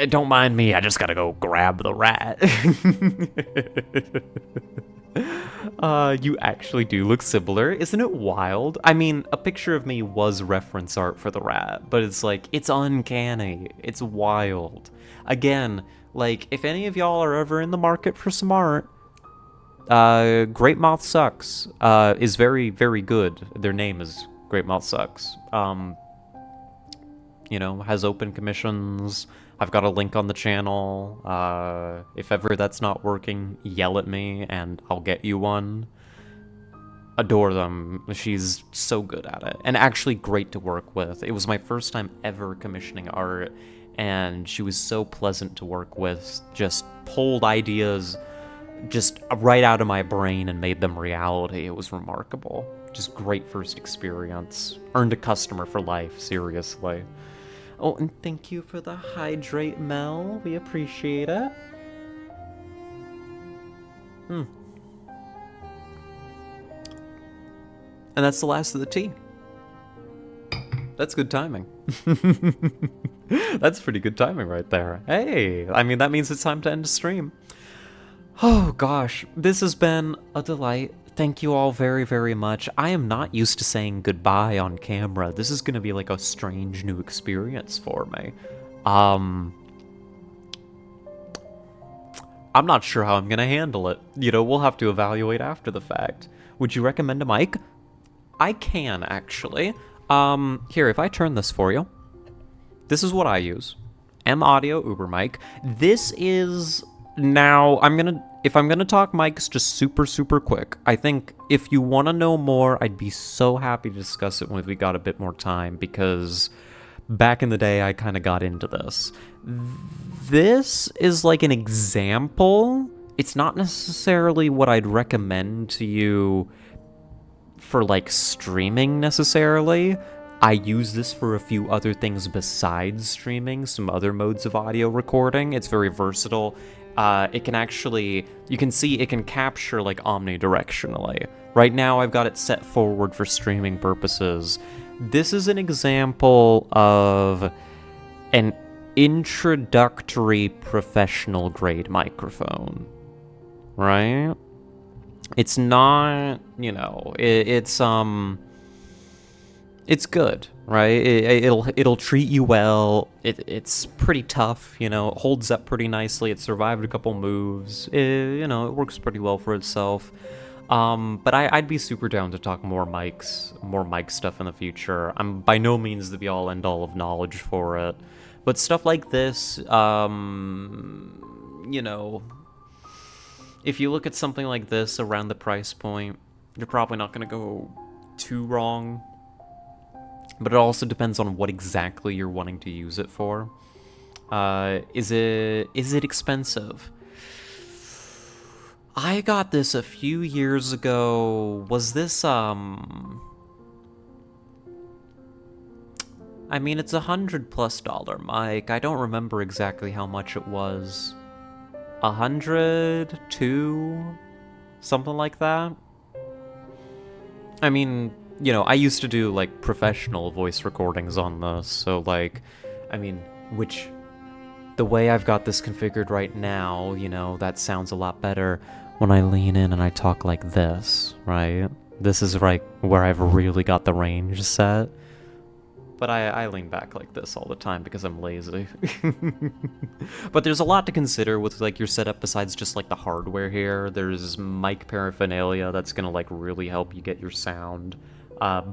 Don't mind me, I just gotta go grab the rat. You actually do look similar. Isn't it wild? I mean, a picture of me was reference art for the rat, but it's like, it's uncanny. It's wild. Again, like, if any of y'all are ever in the market for some art, Great Moth Sucks is very, very good. Their name is Great Moth Sucks. You know, has open commissions. I've got a link on the channel. If ever that's not working, yell at me and I'll get you one. Adore them. She's so good at it. And actually great to work with. It was my first time ever commissioning art, and she was so pleasant to work with. Just pulled ideas just right out of my brain and made them reality. It was remarkable. Just great first experience. Earned a customer for life, seriously. Oh, and thank you for the hydrate, Mel. We appreciate it. And that's the last of the tea. That's good timing. That's pretty good timing right there. Hey, I mean, that means it's time to end the stream. Oh gosh, this has been a delight. Thank you all very, very much. I am not used to saying goodbye on camera. This is gonna be like a strange new experience for me. I'm not sure how I'm gonna handle it. You know, we'll have to evaluate after the fact. Would you recommend a mic? I can, actually. Here, if I turn this for you. This is what I use. M Audio Uber mic. This is... Now, if I'm gonna talk mics just super, super quick, I think if you want to know more, I'd be so happy to discuss it when we got a bit more time, because back in the day, I kind of got into this. This is like an example. It's not necessarily what I'd recommend to you for like streaming necessarily. I use this for a few other things besides streaming, some other modes of audio recording. It's very versatile. It can actually, you can see it can capture like omnidirectionally. Right now I've got it set forward for streaming purposes. This is an example of an introductory professional grade microphone, right? It's not, you know, it's good, right? It'll treat you well. It's pretty tough, you know. It holds up pretty nicely. It survived a couple moves. You know, it works pretty well for itself. But I'd be super down to talk more mic stuff in the future. I'm by no means the be-all end-all of knowledge for it, but stuff like this, you know, if you look at something like this around the price point, you're probably not going to go too wrong. But it also depends on what exactly you're wanting to use it for. Is it expensive? I got this a few years ago. Was this, I mean, it's $100+ mic. I don't remember exactly how much it was. 100, 2, something like that. I mean, you know, I used to do, like, professional voice recordings on this, so, like, I mean, the way I've got this configured right now, you know, that sounds a lot better when I lean in and I talk like this, right? This is, like, where I've really got the range set. But I lean back like this all the time because I'm lazy. But there's a lot to consider with, like, your setup besides just, like, the hardware here. There's mic paraphernalia that's gonna, like, really help you get your sound.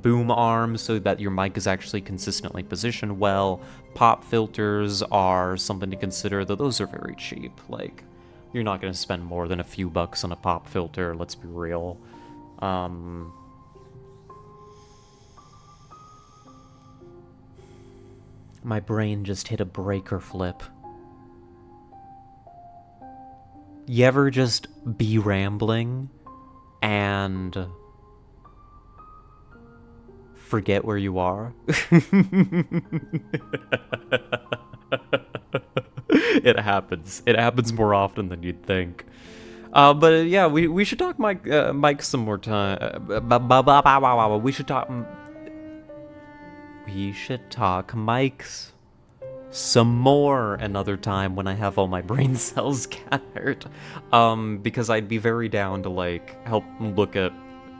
Boom arms so that your mic is actually consistently positioned well. Pop filters are something to consider, though those are very cheap. Like, you're not gonna spend more than a few bucks on a pop filter, let's be real. My brain just hit a breaker flip. You ever just be rambling and forget where you are? It happens. It happens more often than you'd think. But yeah, we should talk Mike some more time. We should talk. We should talk mics some more another time when I have all my brain cells gathered. Because I'd be very down to, like, help look at,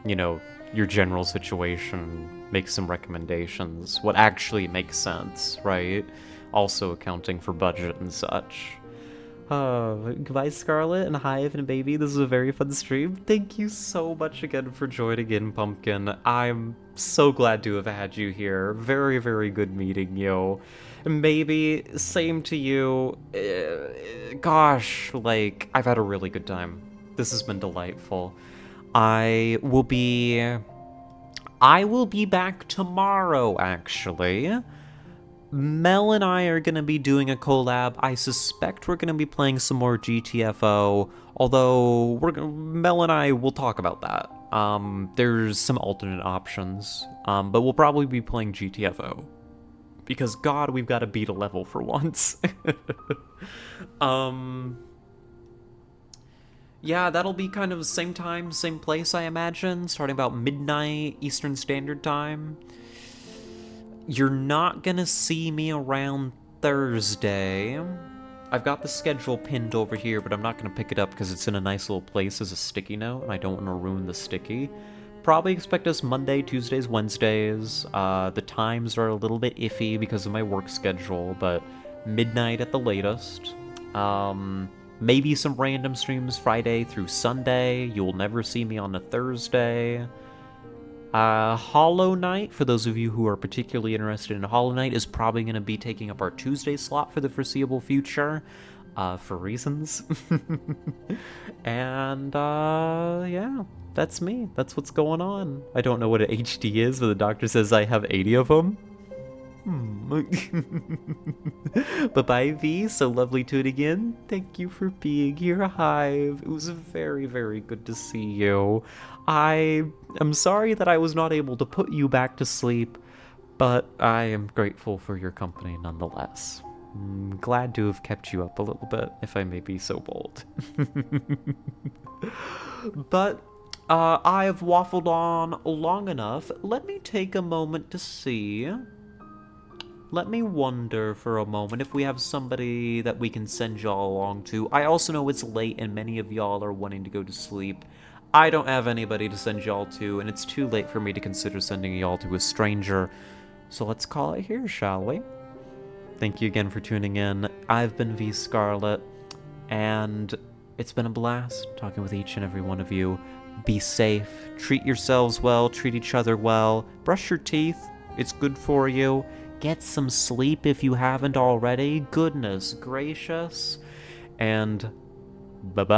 you know, your general situation, make some recommendations, what actually makes sense, right? Also accounting for budget and such. Goodbye, Scarlet, and Hive, and Baby. This is a very fun stream. Thank you so much again for joining in, Pumpkin. I'm so glad to have had you here. Very, very good meeting you. And Baby, same to you. Gosh, like, I've had a really good time. This has been delightful. I will be back tomorrow, actually. Mel and I are going to be doing a collab. I suspect we're going to be playing some more GTFO, although Mel and I will talk about that. There's some alternate options, but we'll probably be playing GTFO. Because, God, we've got to beat a level for once. Yeah, that'll be kind of the same time, same place, I imagine, starting about midnight Eastern Standard Time. You're not gonna see me around Thursday. I've got the schedule pinned over here, but I'm not gonna pick it up because it's in a nice little place as a sticky note, and I don't want to ruin the sticky. Probably expect us Monday, Tuesdays, Wednesdays. The times are a little bit iffy because of my work schedule, but midnight at the latest. Maybe some random streams Friday through Sunday. You'll never see me on a Thursday. Hollow Knight, for those of you who are particularly interested in Hollow Knight, is probably going to be taking up our Tuesday slot for the foreseeable future, for reasons. And, yeah, that's me. That's what's going on. I don't know what an HD is, but the doctor says I have 80 of them. Bye-bye, V. So lovely to it again. Thank you for being here, Hive. It was very, very good to see you. I am sorry that I was not able to put you back to sleep, but I am grateful for your company nonetheless. I'm glad to have kept you up a little bit, if I may be so bold. But I have waffled on long enough. Let me take a moment to see. Let me wonder for a moment if we have somebody that we can send y'all along to. I also know it's late and many of y'all are wanting to go to sleep. I don't have anybody to send y'all to, and it's too late for me to consider sending y'all to a stranger. So let's call it here, shall we? Thank you again for tuning in. I've been V Scarlet, and it's been a blast talking with each and every one of you. Be safe, treat yourselves well, treat each other well, brush your teeth, it's good for you. Get some sleep if you haven't already. Goodness gracious. And bye-bye.